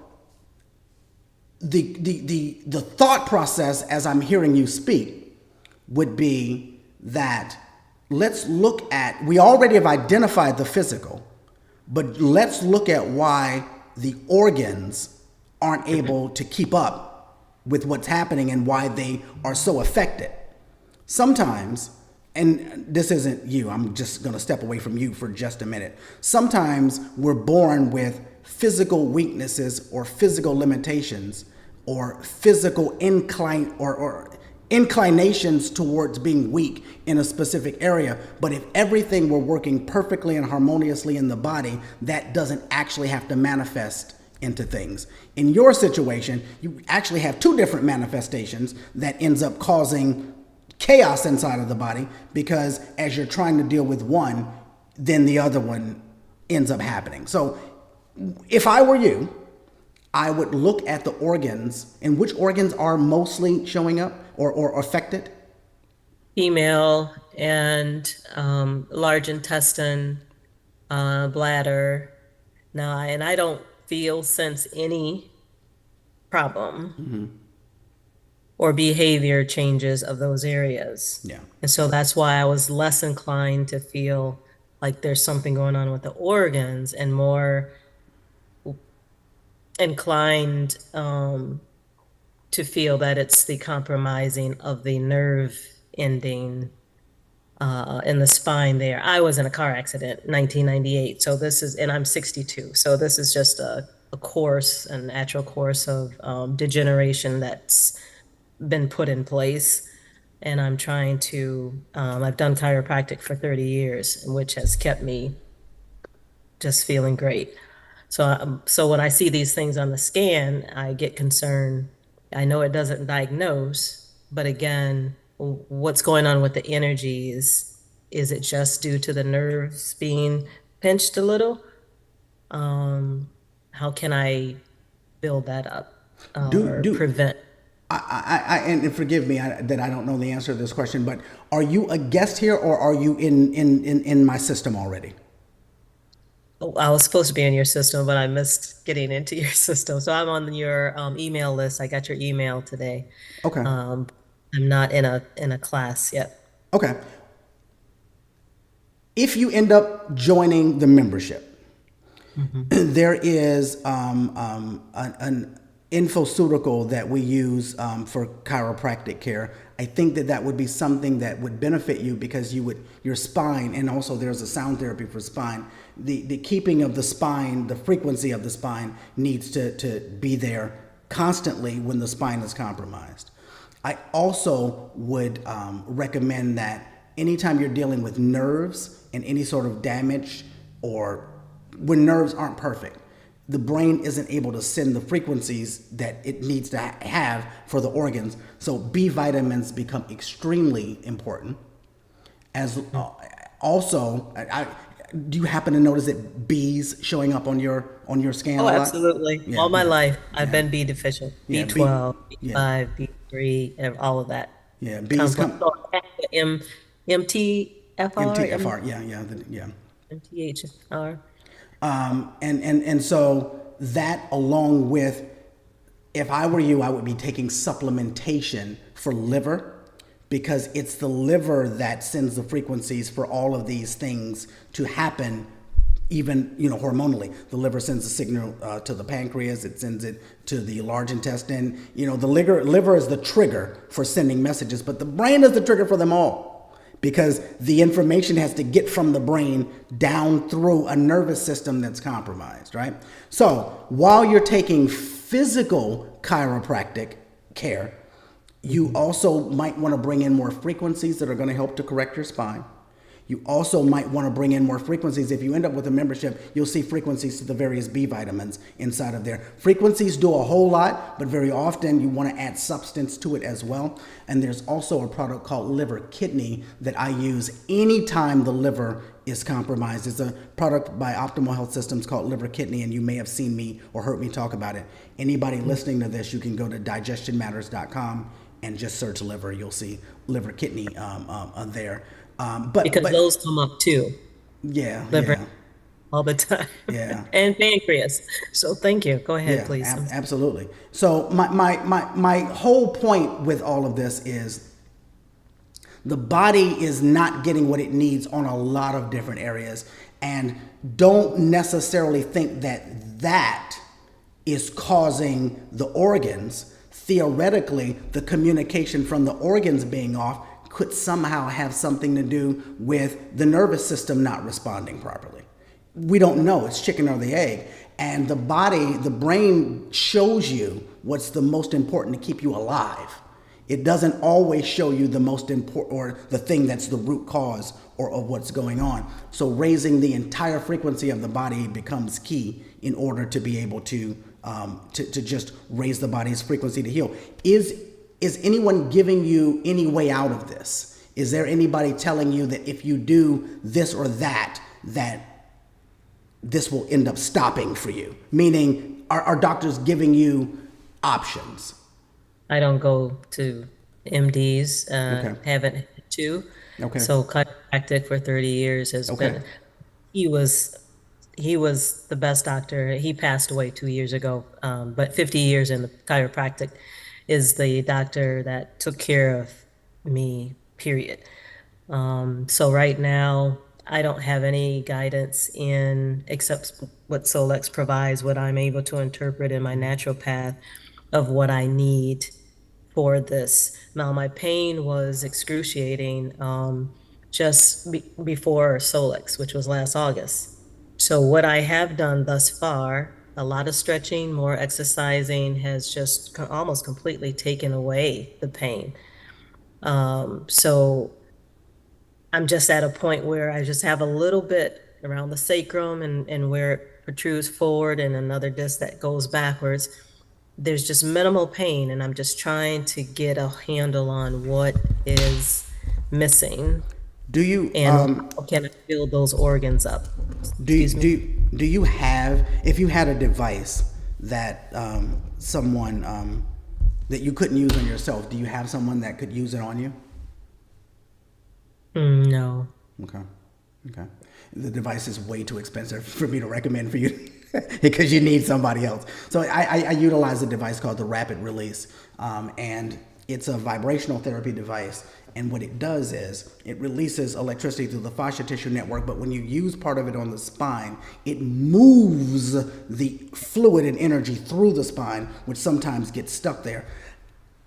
the thought process as I'm hearing you speak would be that let's look at, we already have identified the physical, but let's look at why the organs aren't able to keep up with what's happening and why they are so affected. Sometimes, and this isn't you, I'm just going to step away from you for just a minute. Sometimes we're born with physical weaknesses or physical limitations or physical inclinations towards being weak in a specific area. But if everything were working perfectly and harmoniously in the body, that doesn't actually have to manifest into things. In your situation, you actually have two different manifestations that ends up causing chaos inside of the body, because as you're trying to deal with one, then the other one ends up happening. So if I were you, I would look at the organs, and which organs are mostly showing up or affected? Female and large intestine, bladder. Now, and I don't sense any problem or behavior changes of those areas. Yeah. And so that's why I was less inclined to feel like there's something going on with the organs, and more inclined to feel that it's the compromising of the nerve ending in the spine there. I was in a car accident in 1998. So this is, and I'm 62. So this is just a course, a natural course of degeneration that's been put in place. And I'm trying to, I've done chiropractic for 30 years, which has kept me just feeling great. So when I see these things on the scan, I get concerned. I know it doesn't diagnose, but again, what's going on with the energies? Is it just due to the nerves being pinched a little? How can I build that up or prevent? And forgive me that I don't know the answer to this question, but are you a guest here or are you in my system already? I was supposed to be in your system, but I missed getting into your system. So I'm on your email list. I got your email today. Okay. I'm not in a class yet. Okay. If you end up joining the membership, there is an infoceutical that we use for chiropractic care. I think that would be something that would benefit you, because your spine, and also there's a sound therapy for spine. The keeping of the spine, the frequency of the spine needs to be there constantly when the spine is compromised. I also would recommend that anytime you're dealing with nerves and any sort of damage, or when nerves aren't perfect, the brain isn't able to send the frequencies that it needs to have for the organs. So B vitamins become extremely important. As also, Do you happen to notice that B's showing up on your scan a Oh, lot? absolutely. Yeah, All my yeah, life, I've been B deficient. Yeah, B12, yeah, B5, B3, and all of that. yeah. Comes B's from come MTFR, MTFR. Yeah. MTHFR. And so that, along with, if I were you, I would be taking supplementation for liver, because it's the liver that sends the frequencies for all of these things to happen. Even, hormonally, the liver sends a signal to the pancreas. It sends it to the large intestine. The liver is the trigger for sending messages, but the brain is the trigger for them all, because the information has to get from the brain down through a nervous system that's compromised, right? So while you're taking physical chiropractic care, you also might want to bring in more frequencies that are going to help to correct your spine. You also might want to bring in more frequencies. If you end up with a membership, you'll see frequencies to the various B vitamins inside of there. Frequencies do a whole lot, but very often you want to add substance to it as well. And there's also a product called Liver Kidney that I use anytime the liver is compromised. It's a product by Optimal Health Systems called Liver Kidney, and you may have seen me or heard me talk about it. Anybody listening to this, you can go to digestionmatters.com and just search liver. You'll see Liver Kidney there. Because those come up too. Yeah, Liver yeah, all the time. Yeah. And pancreas. So thank you. Go ahead, yeah, please. Absolutely. So my whole point with all of this is the body is not getting what it needs on a lot of different areas, and don't necessarily think that is causing the organs. Theoretically, the communication from the organs being off could somehow have something to do with the nervous system not responding properly. We don't know. It's chicken or the egg. And the brain shows you what's the most important to keep you alive. It doesn't always show you the most important, or the thing that's the root cause or of what's going on. So raising the entire frequency of the body becomes key in order to be able to just raise the body's frequency to heal. Is anyone giving you any way out of this? Is there anybody telling you that if you do this or that this will end up stopping for you? Meaning, are doctors giving you options? I don't go to MDs, haven't had to. Okay. So chiropractic for 30 years has been, he was the best doctor. He passed away 2 years ago, but 50 years in the chiropractic is the doctor that took care of me, period. So right now, I don't have any guidance in except what Solex provides, what I'm able to interpret in my natural path of what I need for this. Now, my pain was excruciating just before Solex, which was last August. So what I have done thus far, a lot of stretching, more exercising, has just almost completely taken away the pain. So I'm just at a point where I just have a little bit around the sacrum and where it protrudes forward, and another disc that goes backwards. There's just minimal pain, and I'm just trying to get a handle on what is missing. Do you and how can I build those organs up? Do you have, if you had a device that someone that you couldn't use on yourself, do you have someone that could use it on you? No. Okay. The device is way too expensive for me to recommend for you because you need somebody else. So I utilize a device called the Rapid Release, and it's a vibrational therapy device. And what it does is it releases electricity through the fascia tissue network, but when you use part of it on the spine, it moves the fluid and energy through the spine, which sometimes gets stuck there.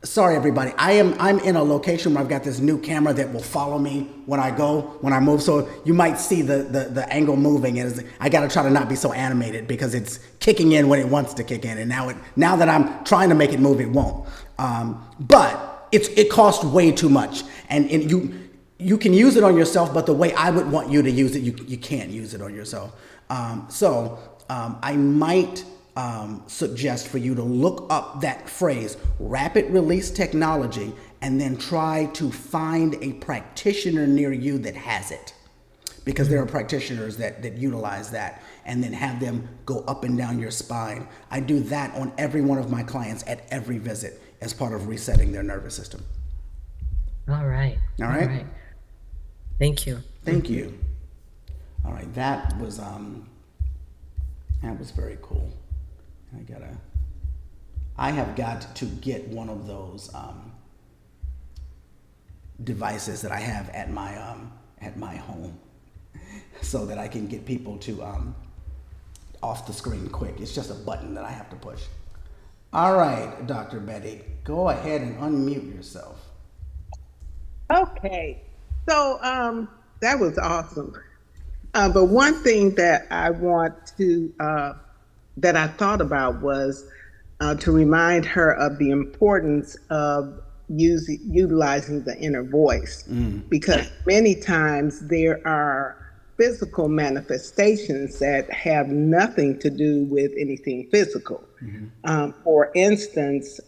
Sorry, everybody. I'm in a location where I've got this new camera that will follow me when I move. So you might see the angle moving, and I got to try to not be so animated because it's kicking in when it wants to kick in, and now that I'm trying to make it move, it won't. But it costs way too much, and you can use it on yourself, but the way I would want you to use it, you can't use it on yourself. So I might suggest for you to look up that phrase, rapid release technology, and then try to find a practitioner near you that has it. because there are practitioners that utilize that and then have them go up and down your spine. I do that on every one of my clients at every visit as part of resetting their nervous system. All right. All right. Thank you. Thank you. All right, that was very cool. I have got to get one of those devices that I have at my home, so that I can get people to off the screen quick. It's just a button that I have to push. All right, Dr. Betty, go ahead and unmute yourself. Okay, so that was awesome. But one thing that I want to, that I thought about was to remind her of the importance of utilizing the inner voice, because many times there are physical manifestations that have nothing to do with anything physical. For instance,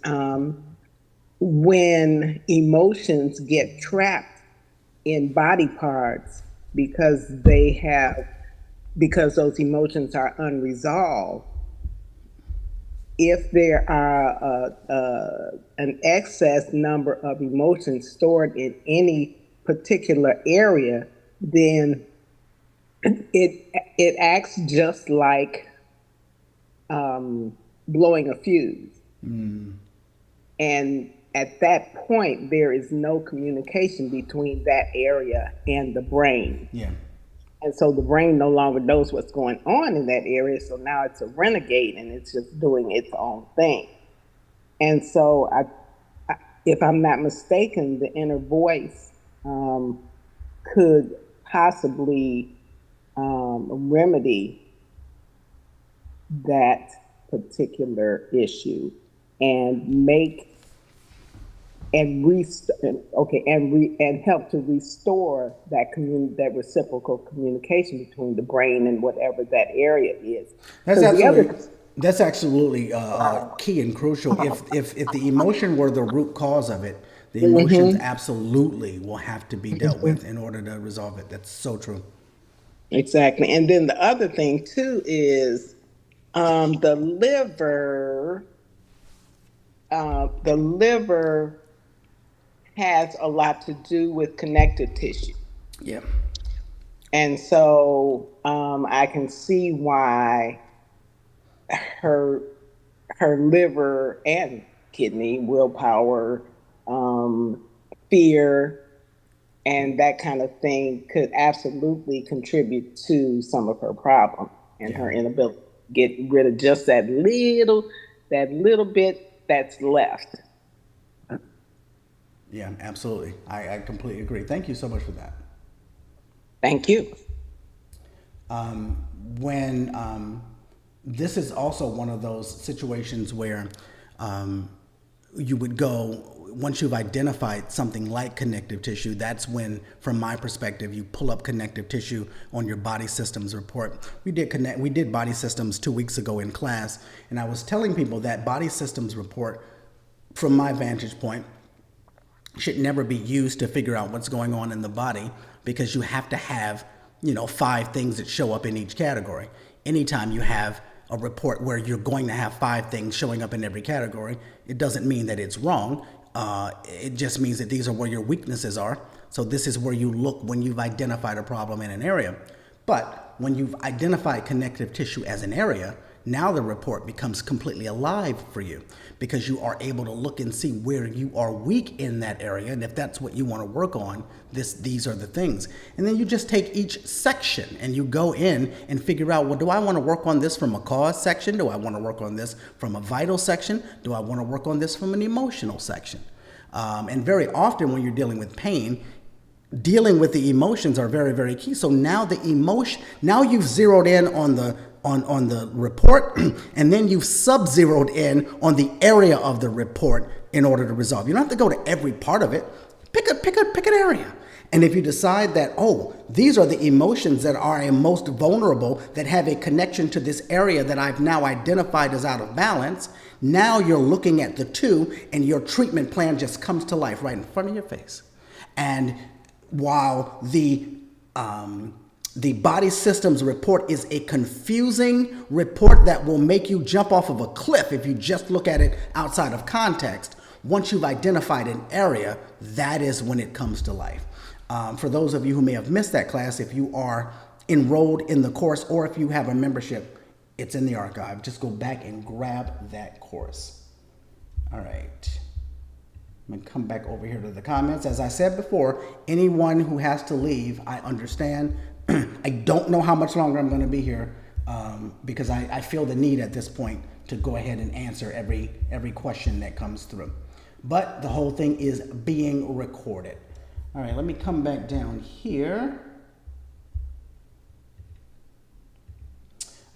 when emotions get trapped in body parts because those emotions are unresolved, if there are an excess number of emotions stored in any particular area, then it acts just like blowing a fuse. And at that point, there is no communication between that area and the brain. Yeah. And so the brain no longer knows what's going on in that area. So now it's a renegade and it's just doing its own thing. And so if I'm not mistaken, the inner voice could possibly remedy that particular issue and help to restore that reciprocal communication between the brain and whatever that area is. That's absolutely key and crucial. If the emotion were the root cause of it, the emotions absolutely will have to be dealt with in order to resolve it. That's so true. Exactly. And then the other thing too is the liver has a lot to do with connective tissue. Yeah. And so I can see why her liver and kidney, willpower, fear, and that kind of thing could absolutely contribute to some of her problem and her inability to get rid of just that little bit that's left. Yeah, absolutely. I completely agree. Thank you so much for that. Thank you. This is also one of those situations where you would go, once you've identified something like connective tissue, that's when, from my perspective, you pull up connective tissue on your body systems report. We did body systems 2 weeks ago in class, and I was telling people that body systems report, from my vantage point, should never be used to figure out what's going on in the body, because you have to have, 5 things that show up in each category. Anytime you have a report where you're going to have 5 things showing up in every category, it doesn't mean that it's wrong. It just means that these are where your weaknesses are. So this is where you look when you've identified a problem in an area. But when you've identified connective tissue as an area, now the report becomes completely alive for you, because you are able to look and see where you are weak in that area. And if that's what you want to work on, these are the things. And then you just take each section and you go in and figure out, well, do I want to work on this from a cause section? Do I want to work on this from a vital section? Do I want to work on this from an emotional section? And very often when you're dealing with pain, dealing with the emotions are very, very key. So now now you've zeroed in on the report, and then you've sub-zeroed in on the area of the report in order to resolve. You don't have to go to every part of it. Pick an area. And if you decide that, these are the emotions that are most vulnerable, that have a connection to this area that I've now identified as out of balance, now you're looking at the two, and your treatment plan just comes to life right in front of your face. And while the The body systems report is a confusing report that will make you jump off of a cliff if you just look at it outside of context. Once you've identified an area, that is when it comes to life. For those of you who may have missed that class, if you are enrolled in the course or if you have a membership, it's in the archive. Just go back and grab that course. All right. I'm going to come back over here to the comments. As I said before, anyone who has to leave, I understand. I don't know how much longer I'm going to be here because I feel the need at this point to go ahead and answer every question that comes through. But the whole thing is being recorded. All right, let me come back down here.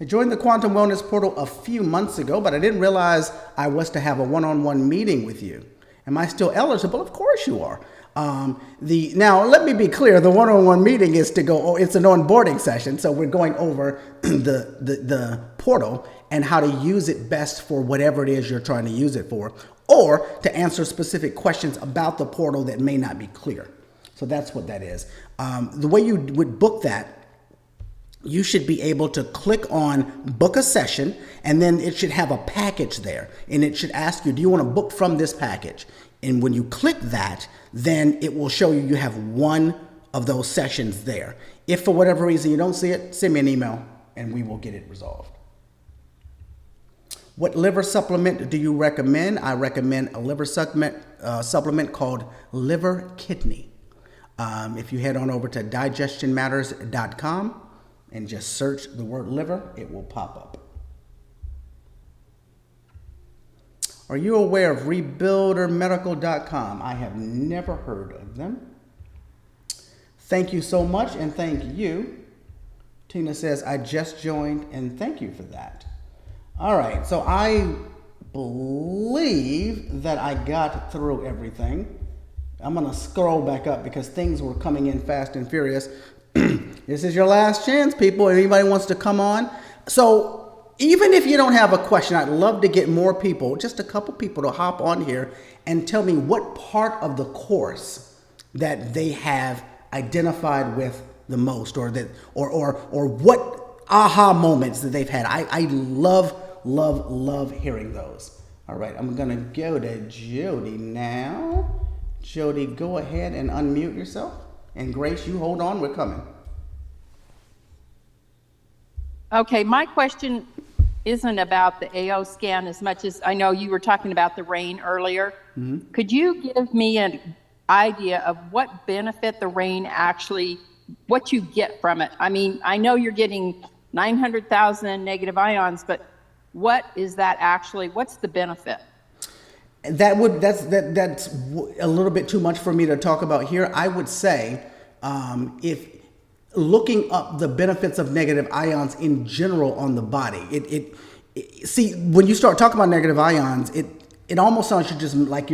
I joined the Quantum Wellness Portal a few months ago, but I didn't realize I was to have a one-on-one meeting with you. Am I still eligible? Of course you are. Now, let me be clear, the one-on-one meeting is to go, it's an onboarding session, so we're going over the portal and how to use it best for whatever it is you're trying to use it for, or to answer specific questions about the portal that may not be clear. So that's what that is. The way you would book that, you should be able to click on book a session, and then it should have a package there, and it should ask you, do you want to book from this package? And when you click that, then it will show you have one of those sessions there. If for whatever reason you don't see it, send me an email and we will get it resolved. What liver supplement do you recommend? I recommend a liver supplement called Liver Kidney. If you head on over to digestionmatters.com and just search the word liver, it will pop up. Are you aware of rebuildermedical.com? I have never heard of them. Thank you so much, and thank you. Tina says, I just joined, and thank you for that. All right, so I believe that I got through everything. I'm going to scroll back up because things were coming in fast and furious. This is your last chance, people. If anybody wants to come on. So even if you don't have a question, I'd love to get more people, just a couple people to hop on here and tell me what part of the course that they have identified with the most, or what aha moments that they've had. I love hearing those. All right, I'm going to go to Jody now. Jody, go ahead and unmute yourself. And Grace, you hold on, we're coming. Okay, my question isn't about the AO scan as much as I know you were talking about the rain earlier. Mm-hmm. Could you give me an idea of what benefit the rain actually, what you get from it? I mean, I know you're getting 900,000 negative ions, but what is that actually, what's the benefit? That's a little bit too much for me to talk about here. I would say if looking up the benefits of negative ions in general on the body, see, when you start talking about negative ions, it almost sounds you're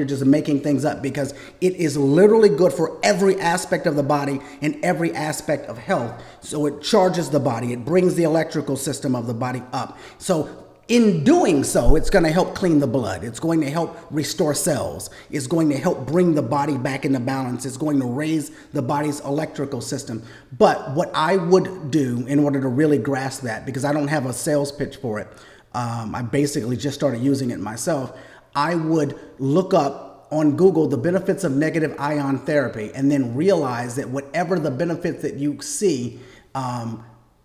just making things up, because it is literally good for every aspect of the body and every aspect of health. So it charges the body, it brings the electrical system of the body up. So in doing so, it's going to help clean the blood. It's going to help restore cells. It's going to help bring the body back into balance. It's going to raise the body's electrical system. But what I would do in order to really grasp that, because I don't have a sales pitch for it, I basically just started using it myself. I would look up on Google the benefits of negative ion therapy, and then realize that whatever the benefits that you see,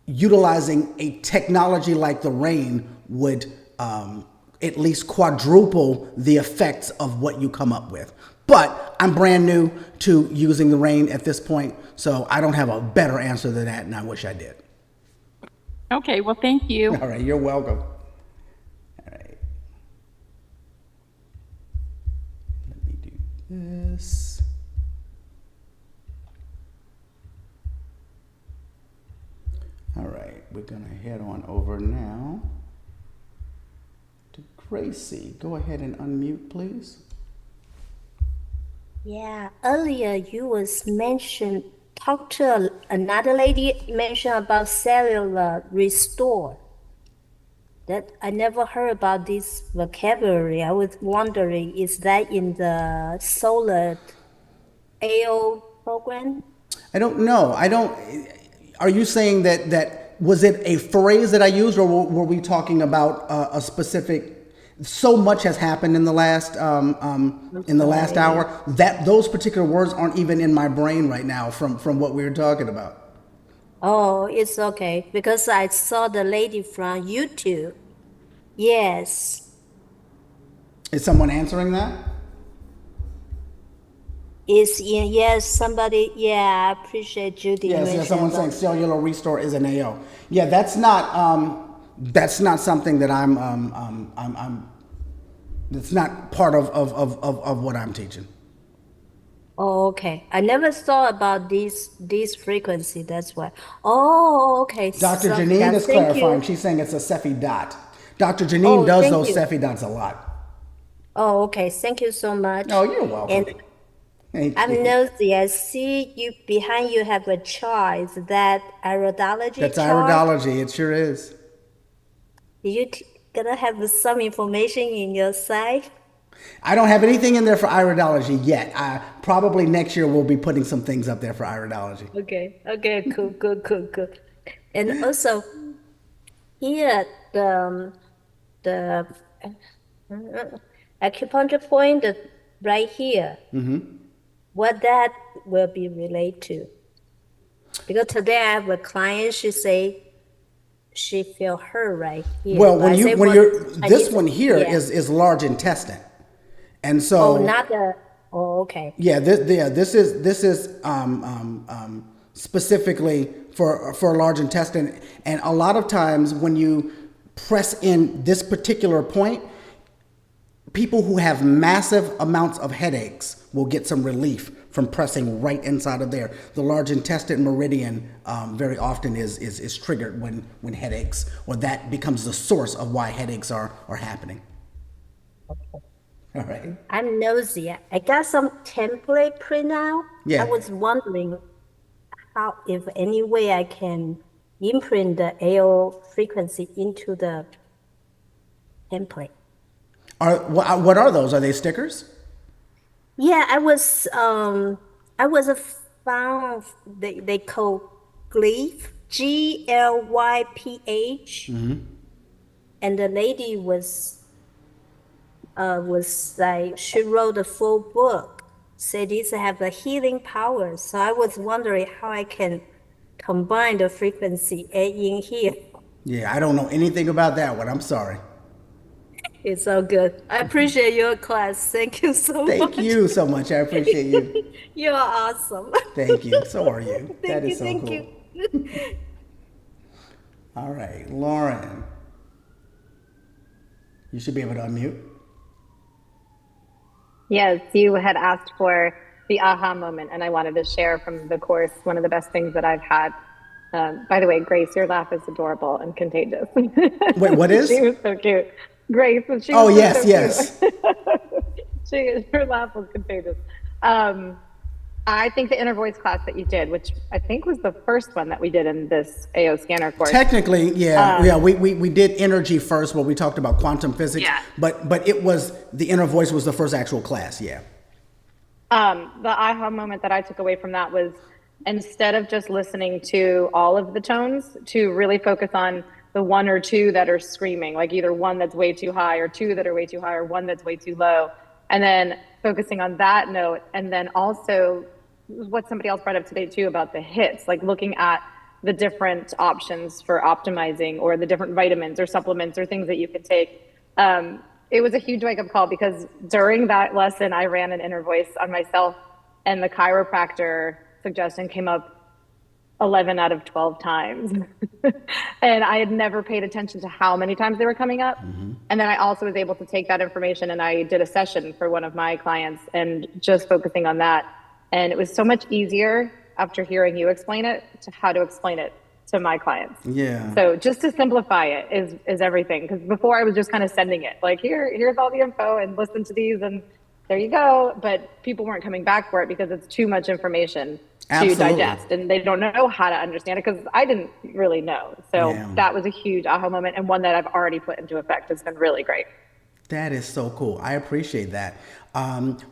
utilizing a technology like the rain would at least quadruple the effects of what you come up with. But I'm brand new to using the rain at this point, so I don't have a better answer than that, and I wish I did. Okay, well, thank you. All right, you're welcome. All right. Let me do this. All right, we're going to head on over now to Gracie. Go ahead and unmute, please. Yeah, earlier you was mentioned, talk to another lady, mentioned about cellular restore. That I never heard about this vocabulary. I was wondering, is that in the solar AO program? I don't know. Are you saying that was it a phrase that I used, or were we talking about a specific? So much has happened in the last hour that those particular words aren't even in my brain right now from what we were talking about. Oh, it's okay because I saw the lady from YouTube. Yes. Is someone answering that? Yes, somebody, yeah, I appreciate Judy Yes, mentioned someone's saying about. cellular restore is an AO. Yeah, that's not something that that's not part of what I'm teaching. Oh, okay. I never thought about this frequency, that's why. Oh, okay. Dr. So, Janine yeah, is thank clarifying. you. She's saying it's a Cepheid dot. Dr. Janine Oh, does thank those you. Cepheid dots a lot. Oh, okay. Thank you so much. Oh, you're welcome. And Thank I'm you. nosy. I see you behind you have a chart. Is that iridology That's chart? iridology. It sure is. You gonna have some information in your site? I don't have anything in there for iridology yet. Probably next year we'll be putting some things up there for iridology. Okay. Okay. Cool. Good. Good. Good. And also here the acupuncture point right here. What that will be related to? Because today I have a client. She say she feel hurt right here. Well, But I say, this one here yeah. is large intestine, and so Oh, not the. Oh, okay. yeah, this is specifically for large intestine, and a lot of times when you press in this particular point, people who have massive amounts of headaches will get some relief from pressing right inside of there. The large intestine meridian very often is triggered when headaches, or that becomes the source of why headaches are happening. All right. I'm nosy. I got some template print out. Yeah. I was wondering how, if any way I can imprint the AO frequency into the template. What are those? Are they stickers? Yeah, I was found they call glyph, GLYPH, and the lady was like, she wrote a full book, said these have a healing power. So I was wondering how I can combine the frequency in here. Yeah, I don't know anything about that one. I'm sorry. It's all good. I appreciate your class. Thank you so much. Thank you so much. I appreciate you. You're awesome. Thank you. So are you. That is so Thank cool. you. All right, Lauren. You should be able to unmute. Yes, you had asked for the aha moment, and I wanted to share from the course one of the best things that I've had. By the way, Grace, your laugh is adorable and contagious. Wait, what is? She was so cute. Grace, she Oh, was yes, so yes. cute. Her laugh was contagious. I think the inner voice class that you did, which I think was the first one that we did in this AO scanner course. Technically, yeah. We did energy first, where we talked about quantum physics. Yeah. But it was, the inner voice was the first actual class, yeah. The aha moment that I took away from that was, instead of just listening to all of the tones, to really focus on the one or two that are screaming, like either one that's way too high or two that are way too high or one that's way too low. And then focusing on that note. And then also what somebody else brought up today too about the hits, like looking at the different options for optimizing, or the different vitamins or supplements or things that you can take. It was a huge wake up call, because during that lesson, I ran an inner voice on myself, and the chiropractor suggestion came up 11 out of 12 times. And I had never paid attention to how many times they were coming up. And then I also was able to take that information, and I did a session for one of my clients, and just focusing on that. And it was so much easier after hearing you explain it to how to explain it to my clients. Yeah. So just to simplify it is everything. Because before I was just kind of sending it like, here's all the info and listen to these and there you go. But people weren't coming back for it because it's too much information to digest, and they don't know how to understand it, because I didn't really know. So that was a huge aha moment, and one that I've already put into effect. It's been really great. That is so cool. I appreciate that.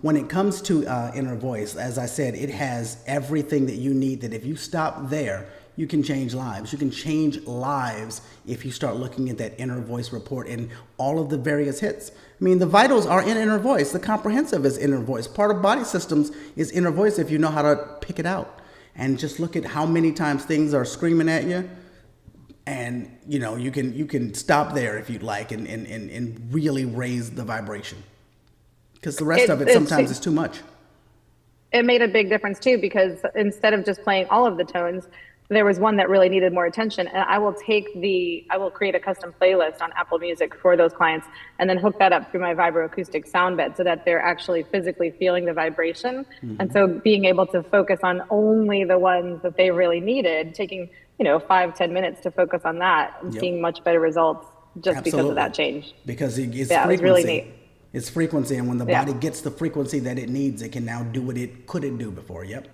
When it comes to inner voice, as I said, it has everything that you need, that if you stop there, you can change lives. You can change lives if you start looking at that inner voice report and all of the various hits. I mean, the vitals are in inner voice. The comprehensive is inner voice. Part of body systems is inner voice if you know how to pick it out. And just look at how many times things are screaming at you. And, you know, you can stop there if you'd like and really raise the vibration. Because the rest of it sometimes is too much. It made a big difference too, because instead of just playing all of the tones, there was one that really needed more attention. And I will create a custom playlist on Apple Music for those clients and then hook that up through my vibroacoustic sound bed so that they're actually physically feeling the vibration. And so being able to focus on only the ones that they really needed, taking, 5-10 minutes to focus on that and seeing much better results just because of that change. Because it's frequency. It was really neat. It's frequency, and when the body gets the frequency that it needs, it can now do what it couldn't do before. Yep.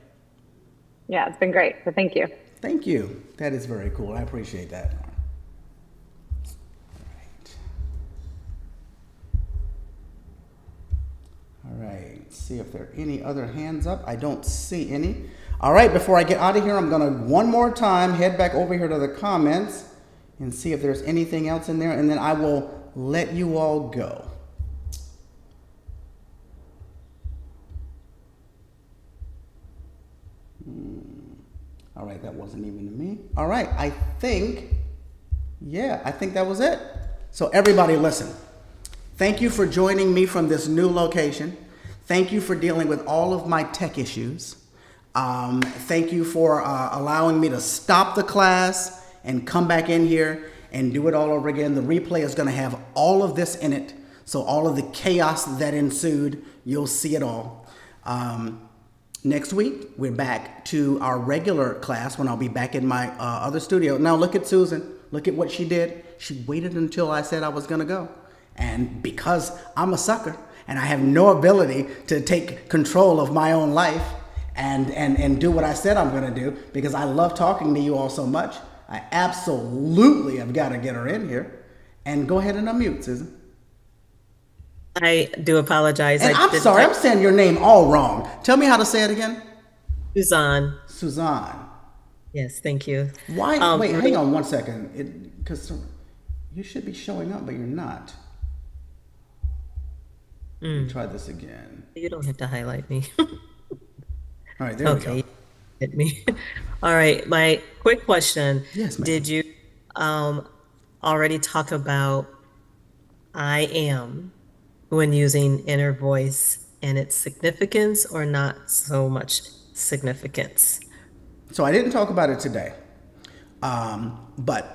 Yeah, it's been great. So thank you. Thank you. That is very cool. I appreciate that. All right. See if there are any other hands up. I don't see any. All right. Before I get out of here, I'm going to one more time head back over here to the comments and see if there's anything else in there, and then I will let you all go. All right, that wasn't even me. All right, I think that was it. So everybody listen. Thank you for joining me from this new location. Thank you for dealing with all of my tech issues. Thank you for allowing me to stop the class and come back in here and do it all over again. The replay is going to have all of this in it. So all of the chaos that ensued, you'll see it all. Next week, we're back to our regular class when I'll be back in my other studio. Now, look at Susan. Look at what she did. She waited until I said I was going to go. And because I'm a sucker and I have no ability to take control of my own life and do what I said I'm going to do, because I love talking to you all so much, I absolutely have got to get her in here. And go ahead and unmute, Susan. I do apologize. And I'm sorry, I'm saying your name all wrong. Tell me how to say it again. Suzanne. Suzanne. Yes, thank you. Why? Wait, hang on one second. Because you should be showing up, but you're not. Let me try this again. You don't have to highlight me. All right, there we go. Hit me. All right, my quick question. Yes, ma'am. Did you already talk about I am when using inner voice and its significance, or not so much significance? So I didn't talk about it today, but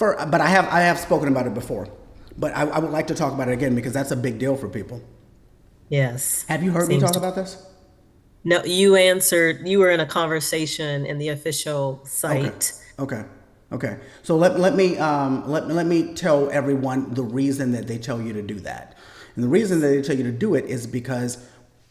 I have spoken about it before. But I would like to talk about it again because that's a big deal for people. Yes. Have you heard me talk about this? No, you answered. You were in a conversation in the official site. Okay. So let me tell everyone the reason that they tell you to do that. And the reason that they tell you to do it is because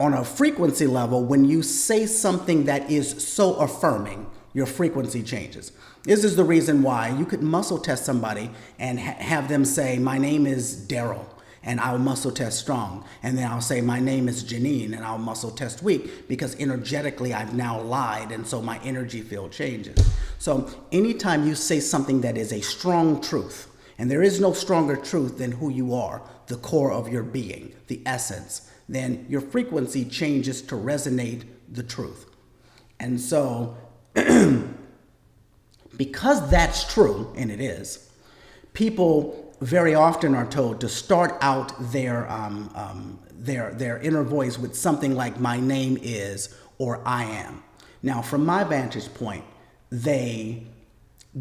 on a frequency level, when you say something that is so affirming, your frequency changes. This is the reason why you could muscle test somebody and have them say, my name is Daryl, and I'll muscle test strong. And then I'll say, my name is Janine, and I'll muscle test weak, because energetically I've now lied, and so my energy field changes. So anytime you say something that is a strong truth, and there is no stronger truth than who you are, the core of your being, the essence, then your frequency changes to resonate the truth. And so, because that's true, and it is, people very often are told to start out their inner voice with something like "my name is" or "I am." Now, from my vantage point, they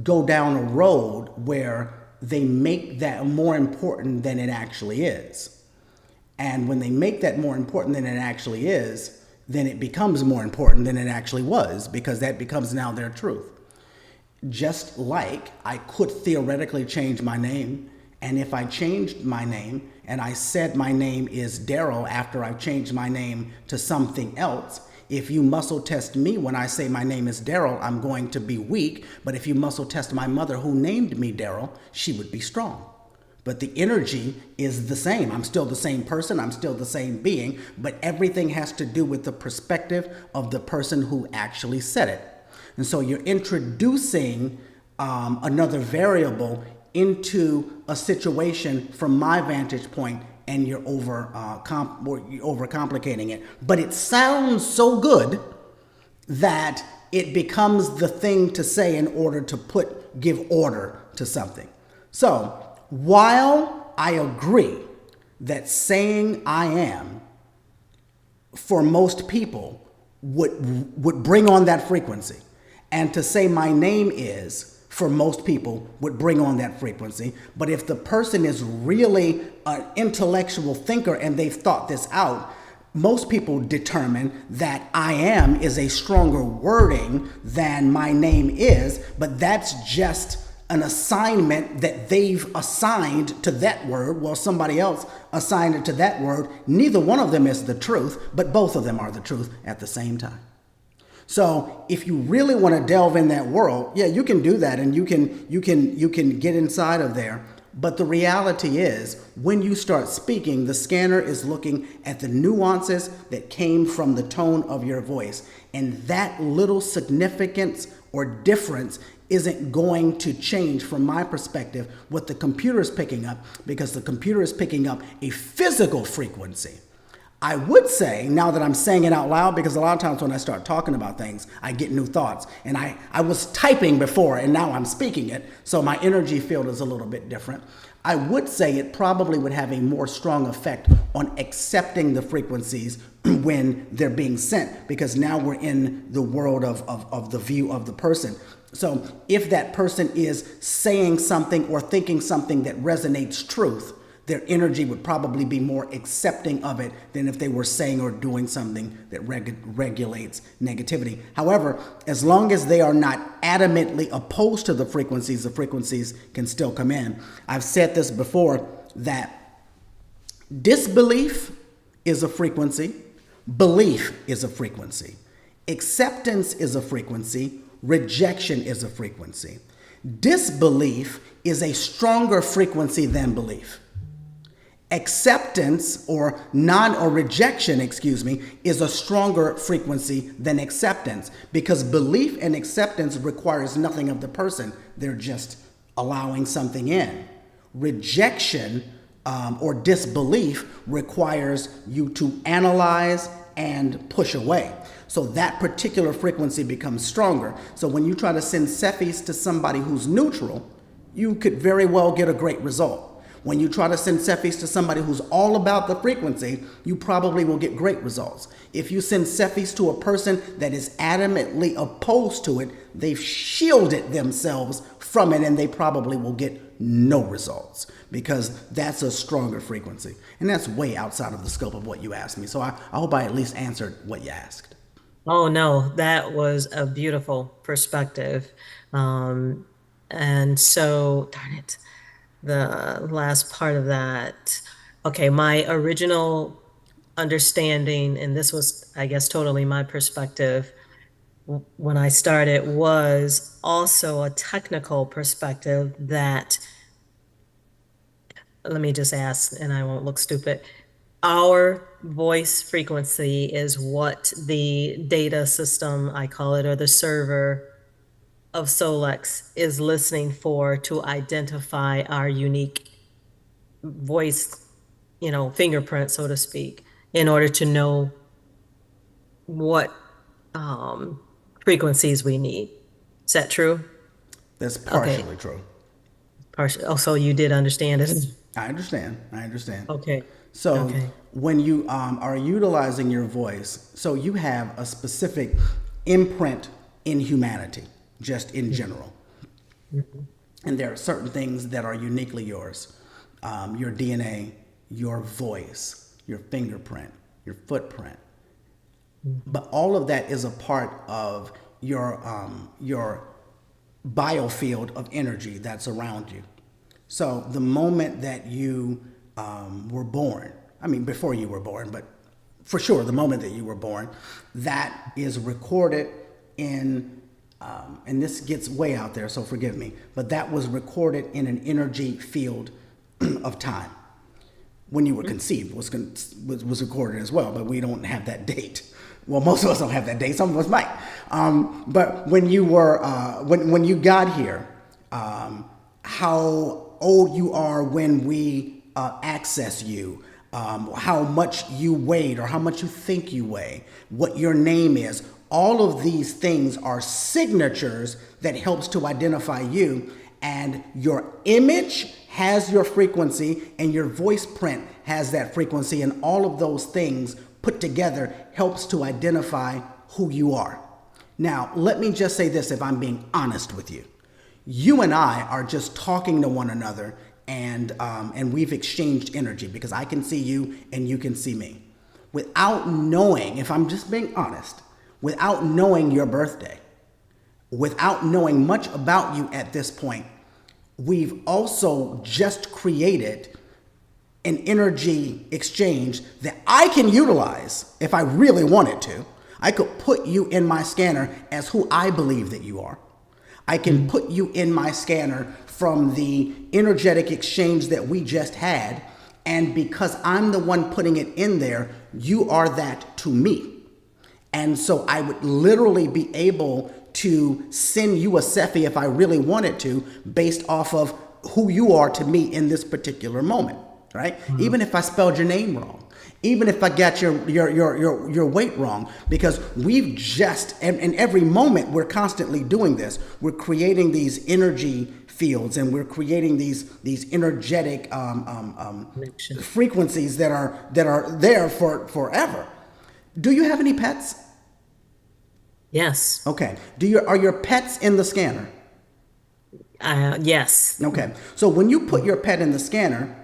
go down a road where they make that more important than it actually is. And when they make that more important than it actually is, then it becomes more important than it actually was, because that becomes now their truth. Just like I could theoretically change my name, and if I changed my name and I said my name is Daryl after I've changed my name to something else, if you muscle test me when I say my name is Daryl, I'm going to be weak. But if you muscle test my mother who named me Daryl, she would be strong. But the energy is the same. I'm still the same person. I'm still the same being. But everything has to do with the perspective of the person who actually said it. And so you're introducing another variable into a situation from my vantage point, and you're overcomplicating it. But it sounds so good that it becomes the thing to say in order to give order to something. So while I agree that saying I am for most people would bring on that frequency, and to say my name is for most people would bring on that frequency. But if the person is really an intellectual thinker and they've thought this out, most people determine that I am is a stronger wording than my name is, but that's just an assignment that they've assigned to that word, while somebody else assigned it to that word. Neither one of them is the truth, but both of them are the truth at the same time. So if you really want to delve in that world, yeah, you can do that, and you can get inside of there. But the reality is, when you start speaking, the scanner is looking at the nuances that came from the tone of your voice. And that little significance or difference isn't going to change, from my perspective, what the computer is picking up, because the computer is picking up a physical frequency. I would say, now that I'm saying it out loud, because a lot of times when I start talking about things, I get new thoughts. And I was typing before, and now I'm speaking it, so my energy field is a little bit different. I would say it probably would have a more strong effect on accepting the frequencies when they're being sent, because now we're in the world of the view of the person. So if that person is saying something or thinking something that resonates truth, their energy would probably be more accepting of it than if they were saying or doing something that regulates negativity. However, as long as they are not adamantly opposed to the frequencies can still come in. I've said this before, that disbelief is a frequency, belief is a frequency, acceptance is a frequency, rejection is a frequency. Disbelief is a stronger frequency than belief. Acceptance or rejection, is a stronger frequency than acceptance, because belief and acceptance requires nothing of the person. They're just allowing something in. Rejection or disbelief requires you to analyze and push away. So that particular frequency becomes stronger. So when you try to send Cephis to somebody who's neutral, you could very well get a great result. When you try to send Cephis to somebody who's all about the frequency, you probably will get great results. If you send Cephis to a person that is adamantly opposed to it, they've shielded themselves from it, and they probably will get no results, because that's a stronger frequency. And that's way outside of the scope of what you asked me. So I hope I at least answered what you asked. Oh, no, that was a beautiful perspective. And so, darn it, the last part of that. Okay, my original understanding, and this was, I guess, totally my perspective when I started, was also a technical perspective that, let me just ask, and I won't look stupid. Our voice frequency is what the data system, I call it, or the server of Solex is listening for to identify our unique voice, fingerprint, so to speak, in order to know what frequencies we need. Is that true? That's partially true. Partially. Oh, so you did understand it? I understand. Okay. So when you are utilizing your voice, so you have a specific imprint in humanity, just in general. Mm-hmm. And there are certain things that are uniquely yours. Your DNA, your voice, your fingerprint, your footprint. Mm-hmm. But all of that is a part of your biofield of energy that's around you. So the moment that you were born, before you were born, but for sure the moment that you were born, that is recorded in, and this gets way out there, so forgive me, but that was recorded in an energy field of time. when you were conceived was recorded as well, but we don't have that date. Well, most of us don't have that date. Some of us might. But when you were when you got here, how old you are when we access you, how much you weighed or how much you think you weigh, what your name is. All of these things are signatures that helps to identify you, and your image has your frequency and your voice print has that frequency, and all of those things put together helps to identify who you are. Now, let me just say this, if I'm being honest with you. You and I are just talking to one another, and we've exchanged energy because I can see you and you can see me. Without knowing, if I'm just being honest, without knowing your birthday, without knowing much about you at this point, we've also just created an energy exchange that I can utilize if I really wanted to. I could put you in my scanner as who I believe that you are. I can put you in my scanner from the energetic exchange that we just had. And because I'm the one putting it in there, you are that to me. And so I would literally be able to send you a Cephi if I really wanted to, based off of who you are to me in this particular moment, right? Mm-hmm. Even if I spelled your name wrong, even if I got your weight wrong, because we've just, and every moment we're constantly doing this. We're creating these energy fields, and we're creating these energetic frequencies that are there for forever. Do you have any pets? Yes. Okay. Are your pets in the scanner? Yes. Okay. So when you put your pet in the scanner,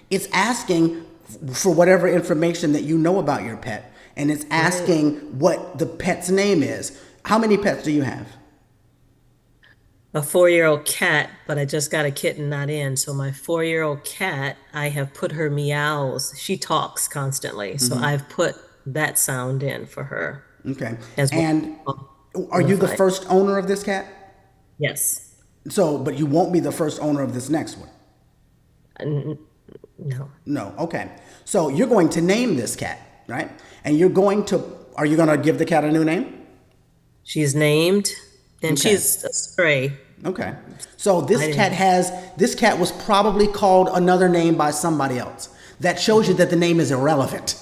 it's asking for whatever information that you know about your pet, and it's asking what the pet's name is. How many pets do you have? A 4-year-old cat, but I just got a kitten not in. So my 4-year-old cat, I have put her meows. She talks constantly. So I've put that sound in for her. Okay. As well. And are you the first owner of this cat? Yes. So, but you won't be the first owner of this next one? No. No. Okay. So you're going to name this cat, right? And are you going to give the cat a new name? She's named, and Okay. she's a stray. Okay. So this cat was probably called another name by somebody else. That shows you that the name is irrelevant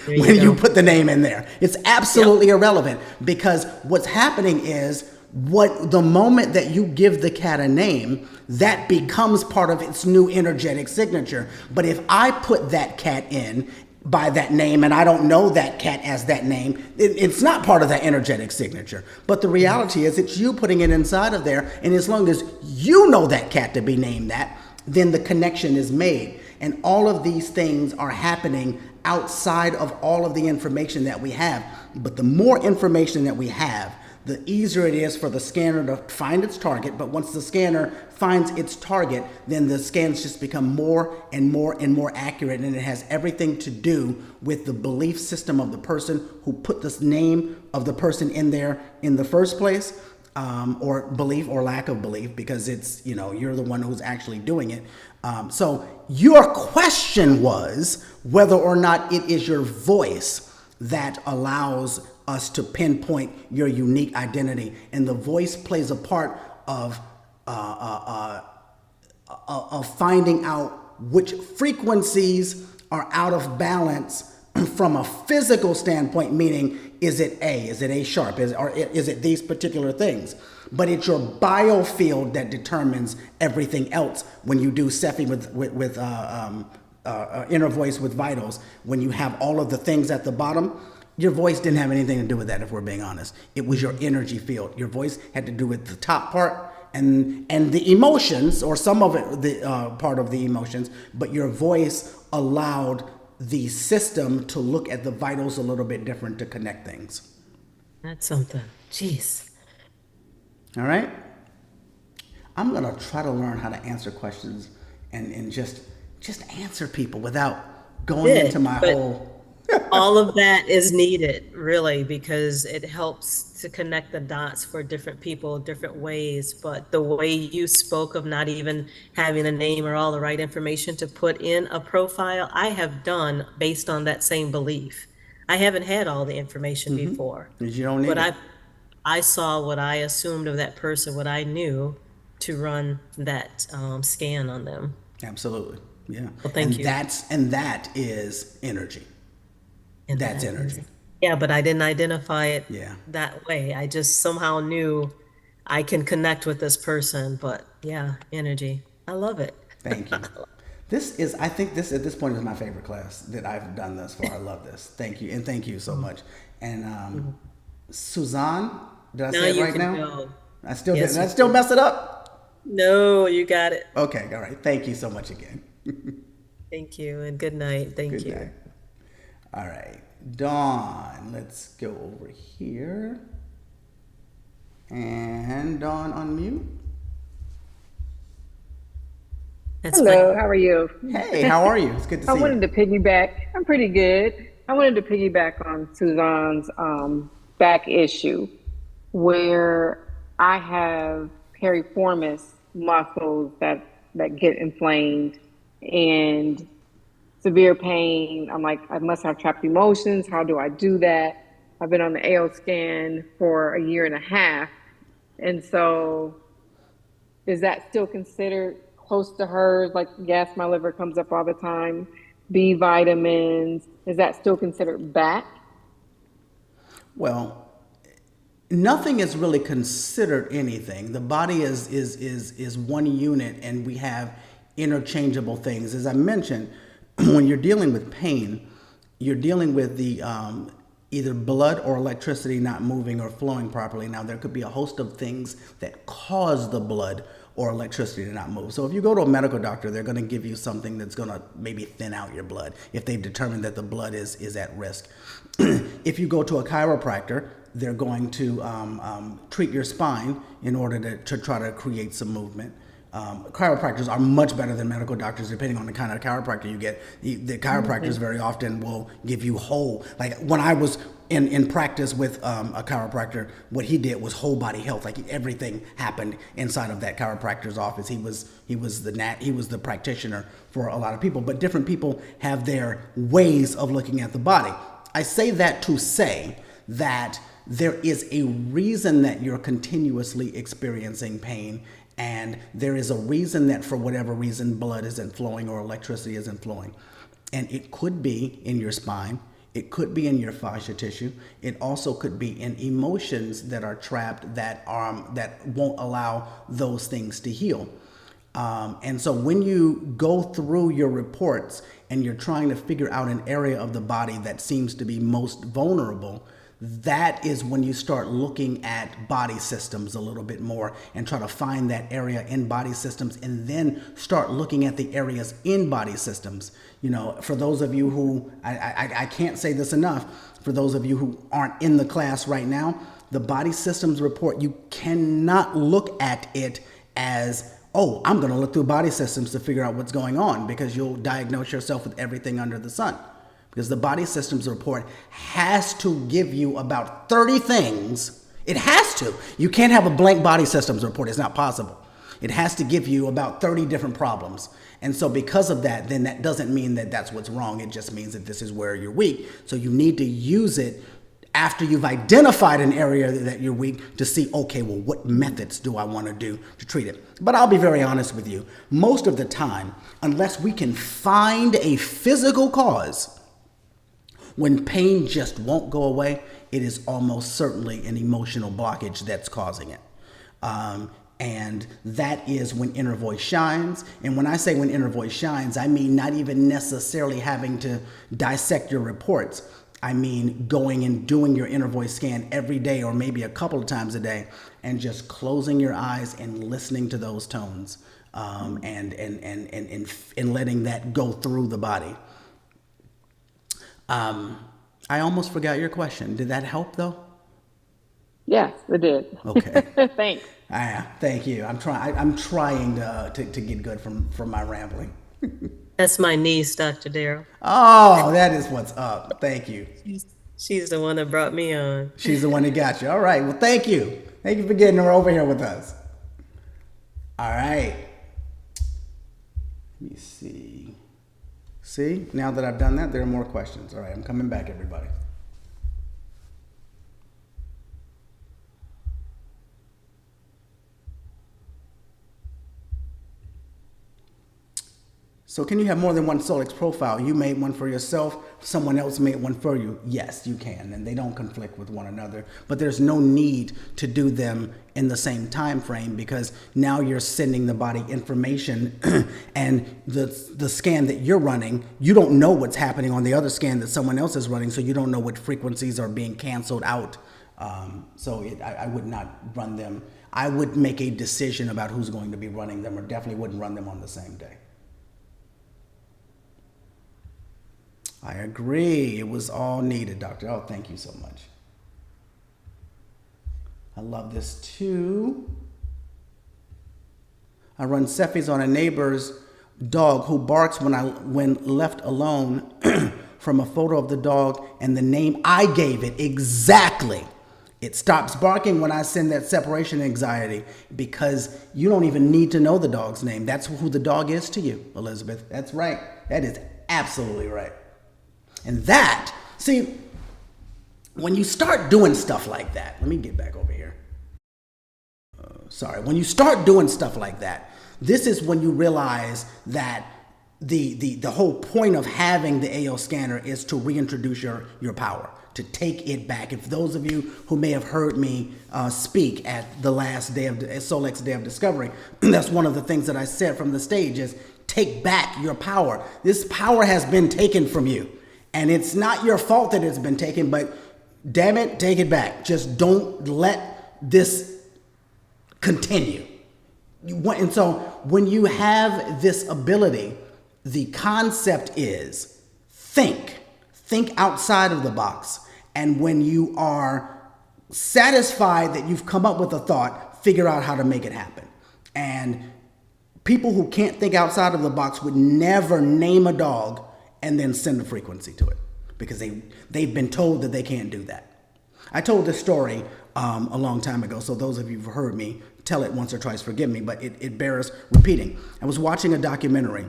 when you put the name in there. It's absolutely irrelevant, because what's happening is the moment that you give the cat a name, that becomes part of its new energetic signature. But if I put that cat in by that name and I don't know that cat as that name, it's not part of that energetic signature. But the reality is it's you putting it inside of there, and as long as you know that cat to be named that, then the connection is made. And all of these things are happening outside of all of the information that we have. But the more information that we have, the easier it is for the scanner to find its target. But once the scanner finds its target, then the scans just become more and more and more accurate. And it has everything to do with the belief system of the person who put this name of the person in there in the first place, or belief or lack of belief, because it's, you're the one who's actually doing it. So your question was whether or not it is your voice that allows us to pinpoint your unique identity, and the voice plays a part of finding out which frequencies are out of balance from a physical standpoint, meaning is it A sharp, or is it these particular things? But it's your biofield that determines everything else when you do Cephi with inner voice with vitals. When you have all of the things at the bottom, your voice didn't have anything to do with that, if we're being honest. It was your energy field. Your voice had to do with the top part and the emotions, or some of it, the part of the emotions, but your voice allowed the system to look at the vitals a little bit different to connect things. That's something. Jeez. All right? I'm going to try to learn how to answer questions and just answer people without going into my whole... all of that is needed, really, because it helps to connect the dots for different people, different ways. But the way you spoke of not even having a name or all the right information to put in a profile, I have done based on that same belief. I haven't had all the information before, Because you don't need but it. I saw what I assumed of that person, what I knew to run that scan on them. Absolutely. Yeah. Well, thank you. And that is energy. And That's that energy. is- Yeah, but I didn't identify it Yeah. that way. I just somehow knew I can connect with this person. But yeah, energy. I love it. Thank you. I think this at this point is my favorite class that I've done thus far. I love this. Thank you. And thank you so much. And Suzanne, did I Now say it you right can now? go. I still Yes, did. I you still mess it up? No, you got it. Okay. All right. Thank you so much again. Thank you and good night. Thank Good you. night. All right. Dawn, let's go over here. And Dawn, unmute. That's Hello, fine. how are you? Hey, how are you? It's good to I see wanted you. to piggyback. I'm pretty good. I wanted to piggyback on Suzanne's back issue, where I have piriformis muscles that get inflamed and severe pain. I'm like, I must have trapped emotions. How do I do that? I've been on the AO scan for a year and a half, and so is that still considered close to hers? Like, yes, my liver comes up all the time. B vitamins, is that still considered back? Well, nothing is really considered anything. The body is one unit, and we have interchangeable things. As I mentioned, when you're dealing with pain, you're dealing with the either blood or electricity not moving or flowing properly. Now, there could be a host of things that cause the blood or electricity to not move. So if you go to a medical doctor, they're going to give you something that's going to maybe thin out your blood if they've determined that the blood is at risk. If you go to a chiropractor, they're going to treat your spine in order to try to create some movement. Chiropractors are much better than medical doctors, depending on the kind of chiropractor you get. The chiropractors very often will give you whole. Like when I was in practice with a chiropractor, what he did was whole body health. Like everything happened inside of that chiropractor's office. He was the practitioner for a lot of people. But different people have their ways of looking at the body. I say that to say that there is a reason that you're continuously experiencing pain, and there is a reason that for whatever reason blood isn't flowing or electricity isn't flowing. And it could be in your spine, it could be in your fascia tissue, it also could be in emotions that are trapped that won't allow those things to heal. And so when you go through your reports and you're trying to figure out an area of the body that seems to be most vulnerable, that is when you start looking at body systems a little bit more and try to find that area in body systems, and then start looking at the areas in body systems. You know, for those of you who, I can't say this enough, for those of you who aren't in the class right now, the body systems report, you cannot look at it as, oh, I'm going to look through body systems to figure out what's going on, because you'll diagnose yourself with everything under the sun. Because the body systems report has to give you about 30 things. It has to. You can't have a blank body systems report. It's not possible. It has to give you about 30 different problems. And so because of that, then that doesn't mean that that's what's wrong. It just means that this is where you're weak. So you need to use it after you've identified an area that you're weak to see, okay, well, what methods do I want to do to treat it? But I'll be very honest with you. Most of the time, unless we can find a physical cause, when pain just won't go away, it is almost certainly an emotional blockage that's causing it. And that is when inner voice shines. And when I say when inner voice shines, I mean not even necessarily having to dissect your reports. I mean going and doing your inner voice scan every day, or maybe a couple of times a day, and just closing your eyes and listening to those tones, and letting that go through the body. I almost forgot your question. Did that help though? Yes, it did. Okay. Thanks. Thank you. I'm trying to get good from my rambling. That's my niece, Dr. Darrell. Oh, that is what's up. Thank you. She's the one that brought me on. She's the one that got you. All right. Well, thank you. Thank you for getting her over here with us. All right. Let me see. See, now that I've done that, there are more questions. All right, I'm coming back, everybody. So can you have more than one Solex profile? You made one for yourself, someone else made one for you. Yes, you can, and they don't conflict with one another. But there's no need to do them in the same time frame, because now you're sending the body information and the scan that you're running, you don't know what's happening on the other scan that someone else is running, so you don't know what frequencies are being canceled out. I would not run them. I would make a decision about who's going to be running them, or definitely wouldn't run them on the same day. I agree. It was all needed, Doctor. Oh, thank you so much. I love this too. I run Cephis on a neighbor's dog who barks when left alone from a photo of the dog and the name I gave it. Exactly. It stops barking when I send that separation anxiety, because you don't even need to know the dog's name. That's who the dog is to you, Elizabeth. That's right. That is absolutely right. And that, see, when you start doing stuff like that, let me get back over here. When you start doing stuff like that, this is when you realize that the whole point of having the AO scanner is to reintroduce your power, to take it back. If those of you who may have heard me speak at the last day of Solex Day of Discovery, that's one of the things that I said from the stage is take back your power. This power has been taken from you. And it's not your fault that it's been taken, but damn it, take it back. Just don't let this continue. And so when you have this ability, the concept is think outside of the box. And when you are satisfied that you've come up with a thought, figure out how to make it happen. And people who can't think outside of the box would never name a dog and then send a frequency to it, because they've been told that they can't do that. I told this story a long time ago, so those of you who've heard me tell it once or twice, forgive me, but it bears repeating. I was watching a documentary,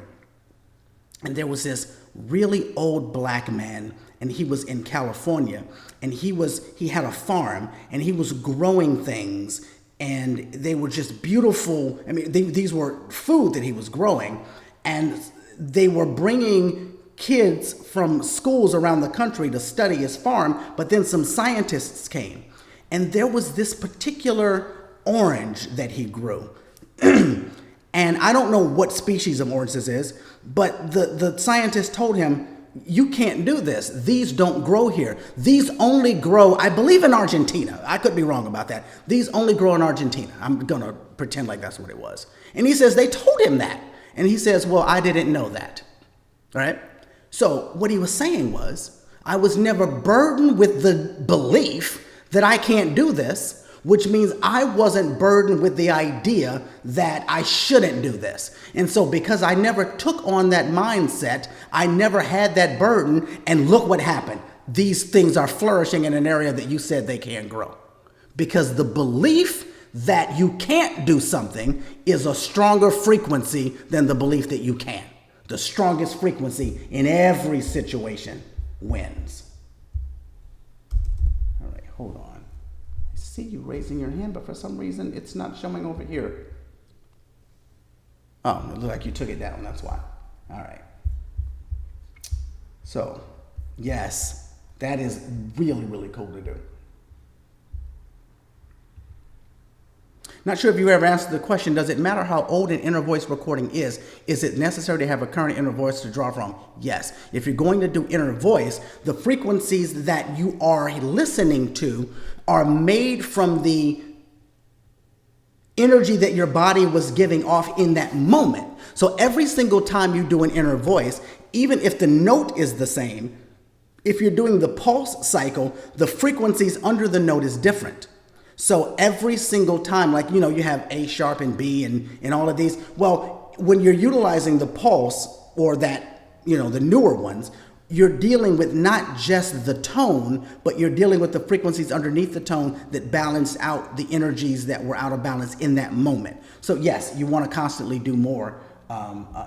and there was this really old black man, and he was in California, and he had a farm, and he was growing things, and they were just beautiful. I mean, these were food that he was growing, and they were bringing kids from schools around the country to study his farm, but then some scientists came. And there was this particular orange that he grew. And I don't know what species of orange this is, but the scientist told him, you can't do this. These don't grow here. These only grow, I believe, in Argentina. I could be wrong about that. These only grow in Argentina. I'm going to pretend like that's what it was. And he says, they told him that. And he says, well, I didn't know that. All right? So what he was saying was, I was never burdened with the belief that I can't do this, which means I wasn't burdened with the idea that I shouldn't do this. And so because I never took on that mindset, I never had that burden, and look what happened. These things are flourishing in an area that you said they can't grow. Because the belief that you can't do something is a stronger frequency than the belief that you can. The strongest frequency in every situation wins. All right, hold on. I see you raising your hand, but for some reason it's not showing over here. Oh, it looks like you took it down, that's why. All right. So, yes, that is really, really cool to do. Not sure if you ever answered the question, does it matter how old an inner voice recording is? Is it necessary to have a current inner voice to draw from? Yes. If you're going to do inner voice, the frequencies that you are listening to are made from the energy that your body was giving off in that moment. So every single time you do an inner voice, even if the note is the same, if you're doing the pulse cycle, the frequencies under the note is different. So every single time, you have A sharp and B and all of these. Well, when you're utilizing the pulse, or that, the newer ones, you're dealing with not just the tone, but you're dealing with the frequencies underneath the tone that balance out the energies that were out of balance in that moment. So yes, you want to constantly do more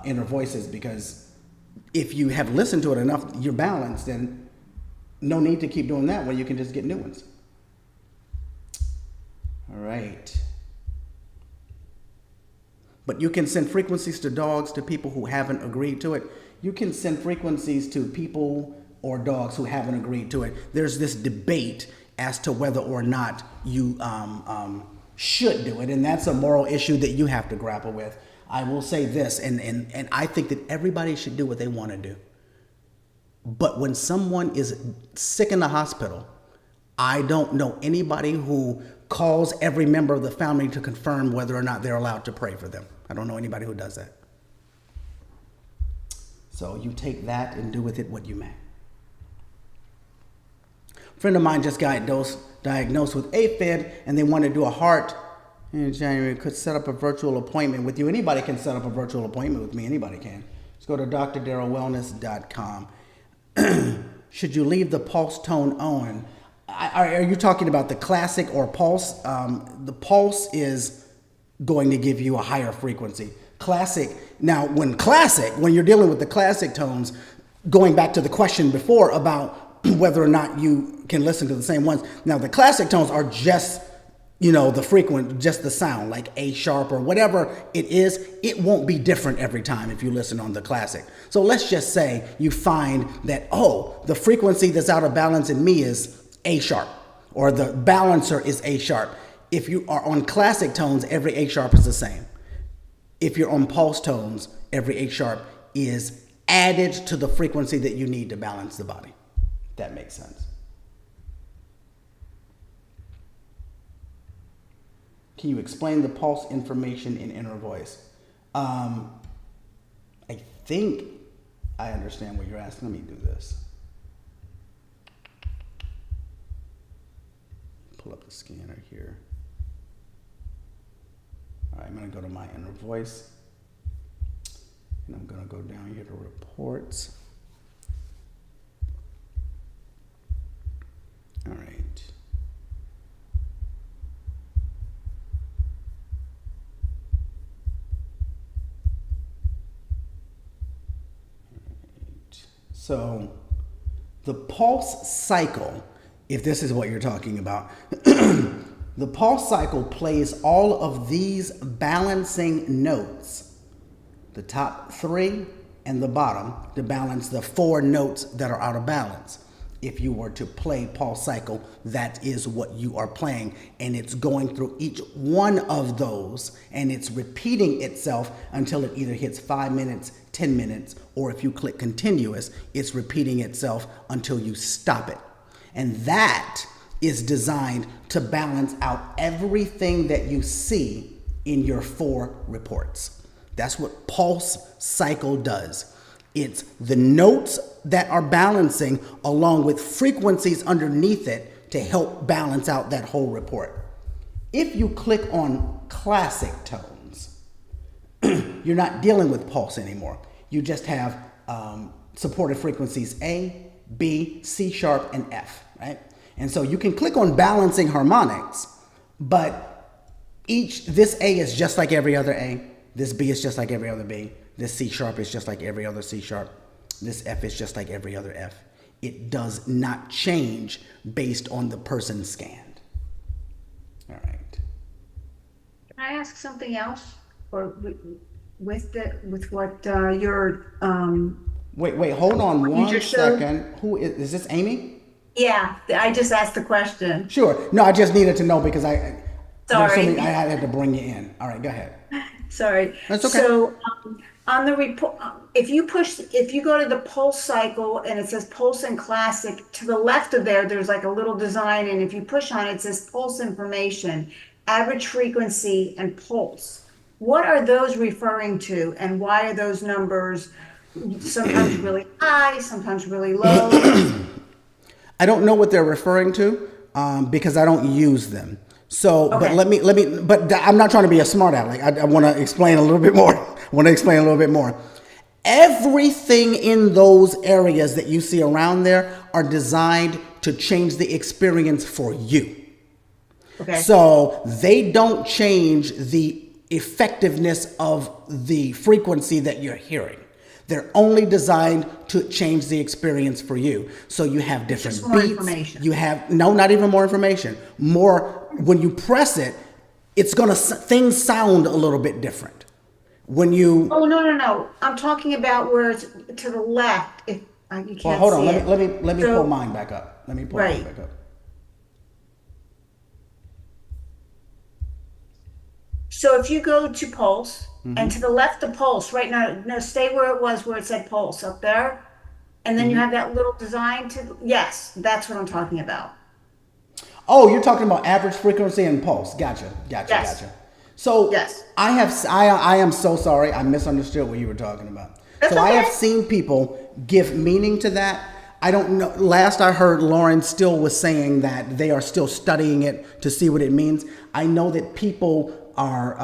inner voices, because if you have listened to it enough, you're balanced, and no need to keep doing that when you can just get new ones. All right. But you can send frequencies to dogs to people who haven't agreed to it. You can send frequencies to people or dogs who haven't agreed to it. There's this debate as to whether or not you should do it, and that's a moral issue that you have to grapple with. I will say this, and I think that everybody should do what they want to do. But when someone is sick in the hospital, I don't know anybody who calls every member of the family to confirm whether or not they're allowed to pray for them. I don't know anybody who does that. So you take that and do with it what you may. A friend of mine just got diagnosed with AFib, and they want to do a heart in January. Could set up a virtual appointment with you. Anybody can set up a virtual appointment with me. Anybody can. Just go to drdarylwellness.com. Should you leave the pulse tone on? Are you talking about the classic or pulse? The pulse is going to give you a higher frequency. Classic. Now, when you're dealing with the classic tones, going back to the question before about whether or not you can listen to the same ones. Now, the classic tones are just, just the sound, like A sharp or whatever it is. It won't be different every time if you listen on the classic. So let's just say you find that, the frequency that's out of balance in me is A sharp, or the balancer is A sharp. If you are on classic tones, every A sharp is the same. If you're on pulse tones, every A sharp is added to the frequency that you need to balance the body. That makes sense. Can you explain the pulse information in inner voice? I think I understand what you're asking. Let me do this. Pull up the scanner here. All right, I'm going to go to my inner voice, and I'm going to go down here to reports. All right. So the pulse cycle, if this is what you're talking about, the pulse cycle plays all of these balancing notes, the top 3 and the bottom, to balance the 4 notes that are out of balance. If you were to play pulse cycle, that is what you are playing, and it's going through each one of those, and it's repeating itself until it either hits 5 minutes, 10 minutes, or if you click continuous, it's repeating itself until you stop it. And that is designed to balance out everything that you see in your 4 reports. That's what pulse cycle does. It's the notes that are balancing along with frequencies underneath it to help balance out that whole report. If you click on classic tones, you're not dealing with pulse anymore. You just have supported frequencies A, B, C sharp, and F, right? And so you can click on balancing harmonics, but this A is just like every other A, this B is just like every other B, this C sharp is just like every other C sharp, this F is just like every other F. It does not change based on the person scanned. All right. Can I ask something else, or with what your Wait, hold on you one just showed? second. Who is this? Amy? Yeah, I just asked the question. Sure. No, I just needed to know because Sorry. I had to bring you in. All right, go ahead. Sorry. That's okay. So on the report, if you go to the pulse cycle and it says pulse and classic, to the left of there's like a little design, and if you push on it, it says pulse information, average frequency, and pulse. What are those referring to, and why are those numbers sometimes really high, sometimes really low? I don't know what they're referring to because I don't use them. So, Okay. but I'm not trying to be a smart aleck. I want to explain a little bit more. Everything in those areas that you see around there are designed to change the experience for you. Okay. So they don't change the effectiveness of the frequency that you're hearing. They're only designed to change the experience for you. So you have different just more beats. information. You have, no, not even more information. More, when you press it, it's gonna, things sound a little bit different. When you, Oh, no. I'm talking about where it's to the left. If you can't well, hold on, see let me it. pull So- mine back up. Let me pull mine Right. back up. So if you go to Pulse and to the left of Pulse, right now, no, stay where it was, where it said Pulse up there. And then you have that little design to, yes, that's what I'm talking about. Oh, you're talking about average frequency and pulse. Gotcha. Yes. So Yes. I am so sorry. I misunderstood what you were talking about. That's so I okay. have seen people give meaning to that. I don't know. Last I heard, Lauren still was saying that they are still studying it to see what it means. I know that people are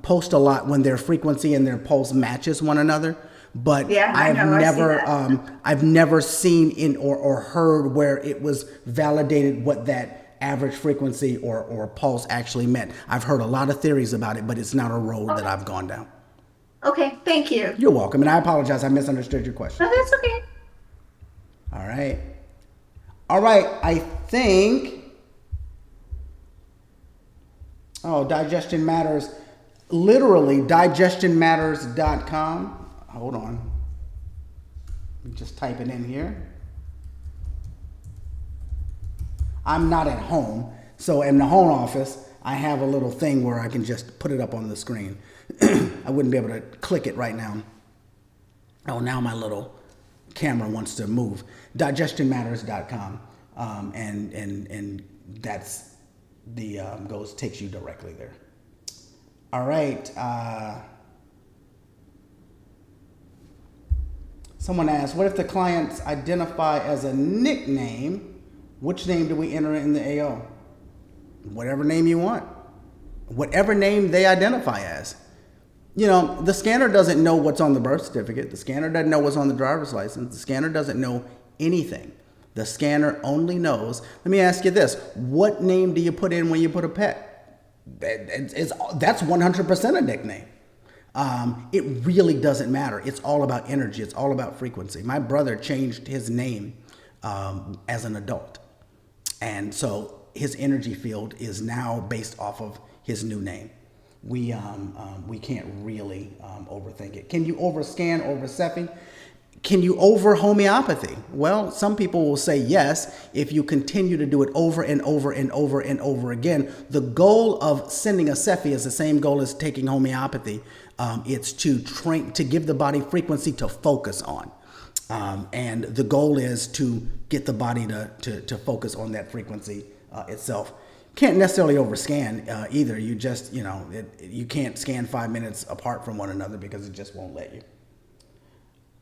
post a lot when their frequency and their pulse matches one another. But Yeah, I know, I see that. I've never seen in or heard where it was validated what that average frequency or pulse actually meant. I've heard a lot of theories about it, but it's not a road that I've gone down. Okay, thank you. You're welcome, and I apologize. I misunderstood your question. No, that's okay. All right. I think. Oh, Digestion Matters. Literally, digestionmatters.com. Hold on. Let me just type it in here. I'm not at home, so in the home office, I have a little thing where I can just put it up on the screen. I wouldn't be able to click it right now. Oh, now my little camera wants to move. Digestionmatters.com, and that's the takes you directly there. All right. Someone asked, what if the clients identify as a nickname? Which name do we enter in the AO? Whatever name you want. Whatever name they identify as. You know, the scanner doesn't know what's on the birth certificate. The scanner doesn't know what's on the driver's license. The scanner doesn't know anything. The scanner only knows. Let me ask you this. What name do you put in when you put a pet? That's 100% a nickname. It really doesn't matter. It's all about energy. It's all about frequency. My brother changed his name as an adult. And so his energy field is now based off of his new name. We can't really overthink it. Can you overscan over Cephi? Can you over homeopathy? Well, some people will say yes if you continue to do it over and over and over and over again. The goal of sending a Cephi is the same goal as taking homeopathy. It's to train, to give the body frequency to focus on. And the goal is to get the body to focus on that frequency itself. Can't necessarily overscan either. You just, you can't scan 5 minutes apart from one another because it just won't let you.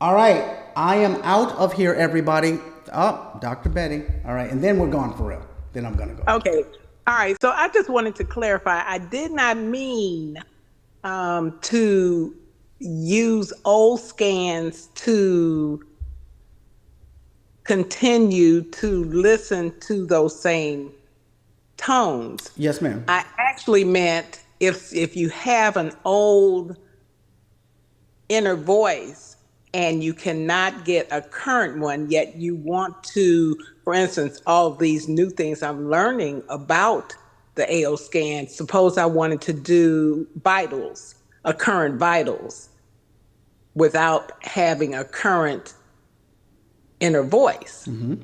All right, I am out of here, everybody. Oh, Dr. Betty. All right, and then we're gone for real. Then I'm gonna go. Okay. All right. So I just wanted to clarify. I did not mean to use old scans to continue to listen to those same tones. Yes, ma'am. I actually meant if you have an old inner voice and you cannot get a current one, yet you want to, for instance, all these new things I'm learning about the AO scan. Suppose I wanted to do vitals, a current vitals, without having a current inner voice. Mm-hmm.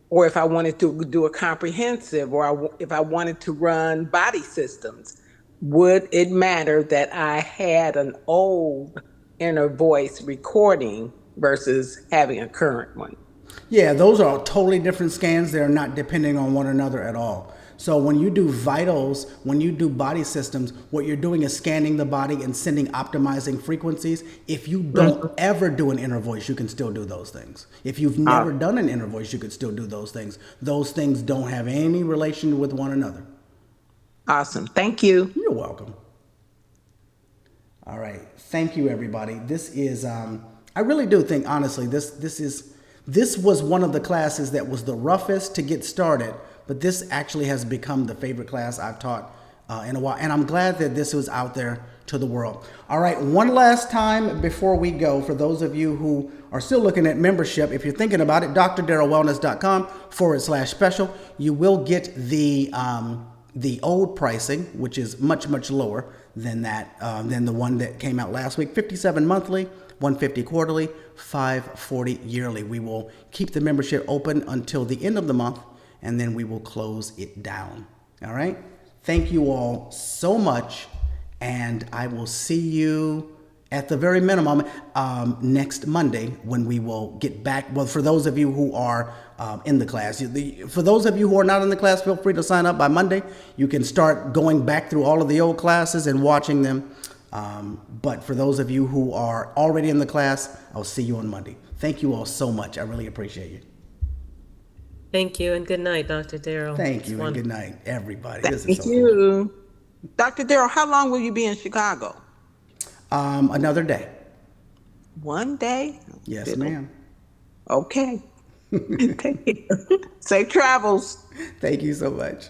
Or if I wanted to do a comprehensive, or if I wanted to run body systems, would it matter that I had an old inner voice recording versus having a current one? Yeah, those are totally different scans. They're not depending on one another at all. So when you do vitals, when you do body systems, what you're doing is scanning the body and sending optimizing frequencies. If you don't ever do an inner voice, you can still do those things. If you've never done an inner voice, you could still do those things. Those things don't have any relation with one another. Awesome. Thank you. You're welcome. All right. Thank you, everybody. This is I really do think, honestly, this was one of the classes that was the roughest to get started, but this actually has become the favorite class I've taught in a while, and I'm glad that this was out there to the world. All right, one last time before we go, for those of you who are still looking at membership, if you're thinking about it, drdarrellwellness.com/special, you will get the old pricing, which is much, much lower than that, than the one that came out last week. $57 monthly, $150 quarterly, $540 yearly. We will keep the membership open until the end of the month, and then we will close it down. All right? Thank you all so much, and I will see you at the very minimum next Monday when we will get back. Well, for those of you who are in the class, for those of you who are not in the class, feel free to sign up by Monday. You can start going back through all of the old classes and watching them. But for those of you who are already in the class, I'll see you on Monday. Thank you all so much. I really appreciate you. Thank you, and good night, Dr. Darrell. Thank you, and good night, everybody. This is Thank so cool. you. Dr. Darrell, how long will you be in Chicago? Another day. One day? Yes, ma'am. Okay. Safe travels. Thank you so much.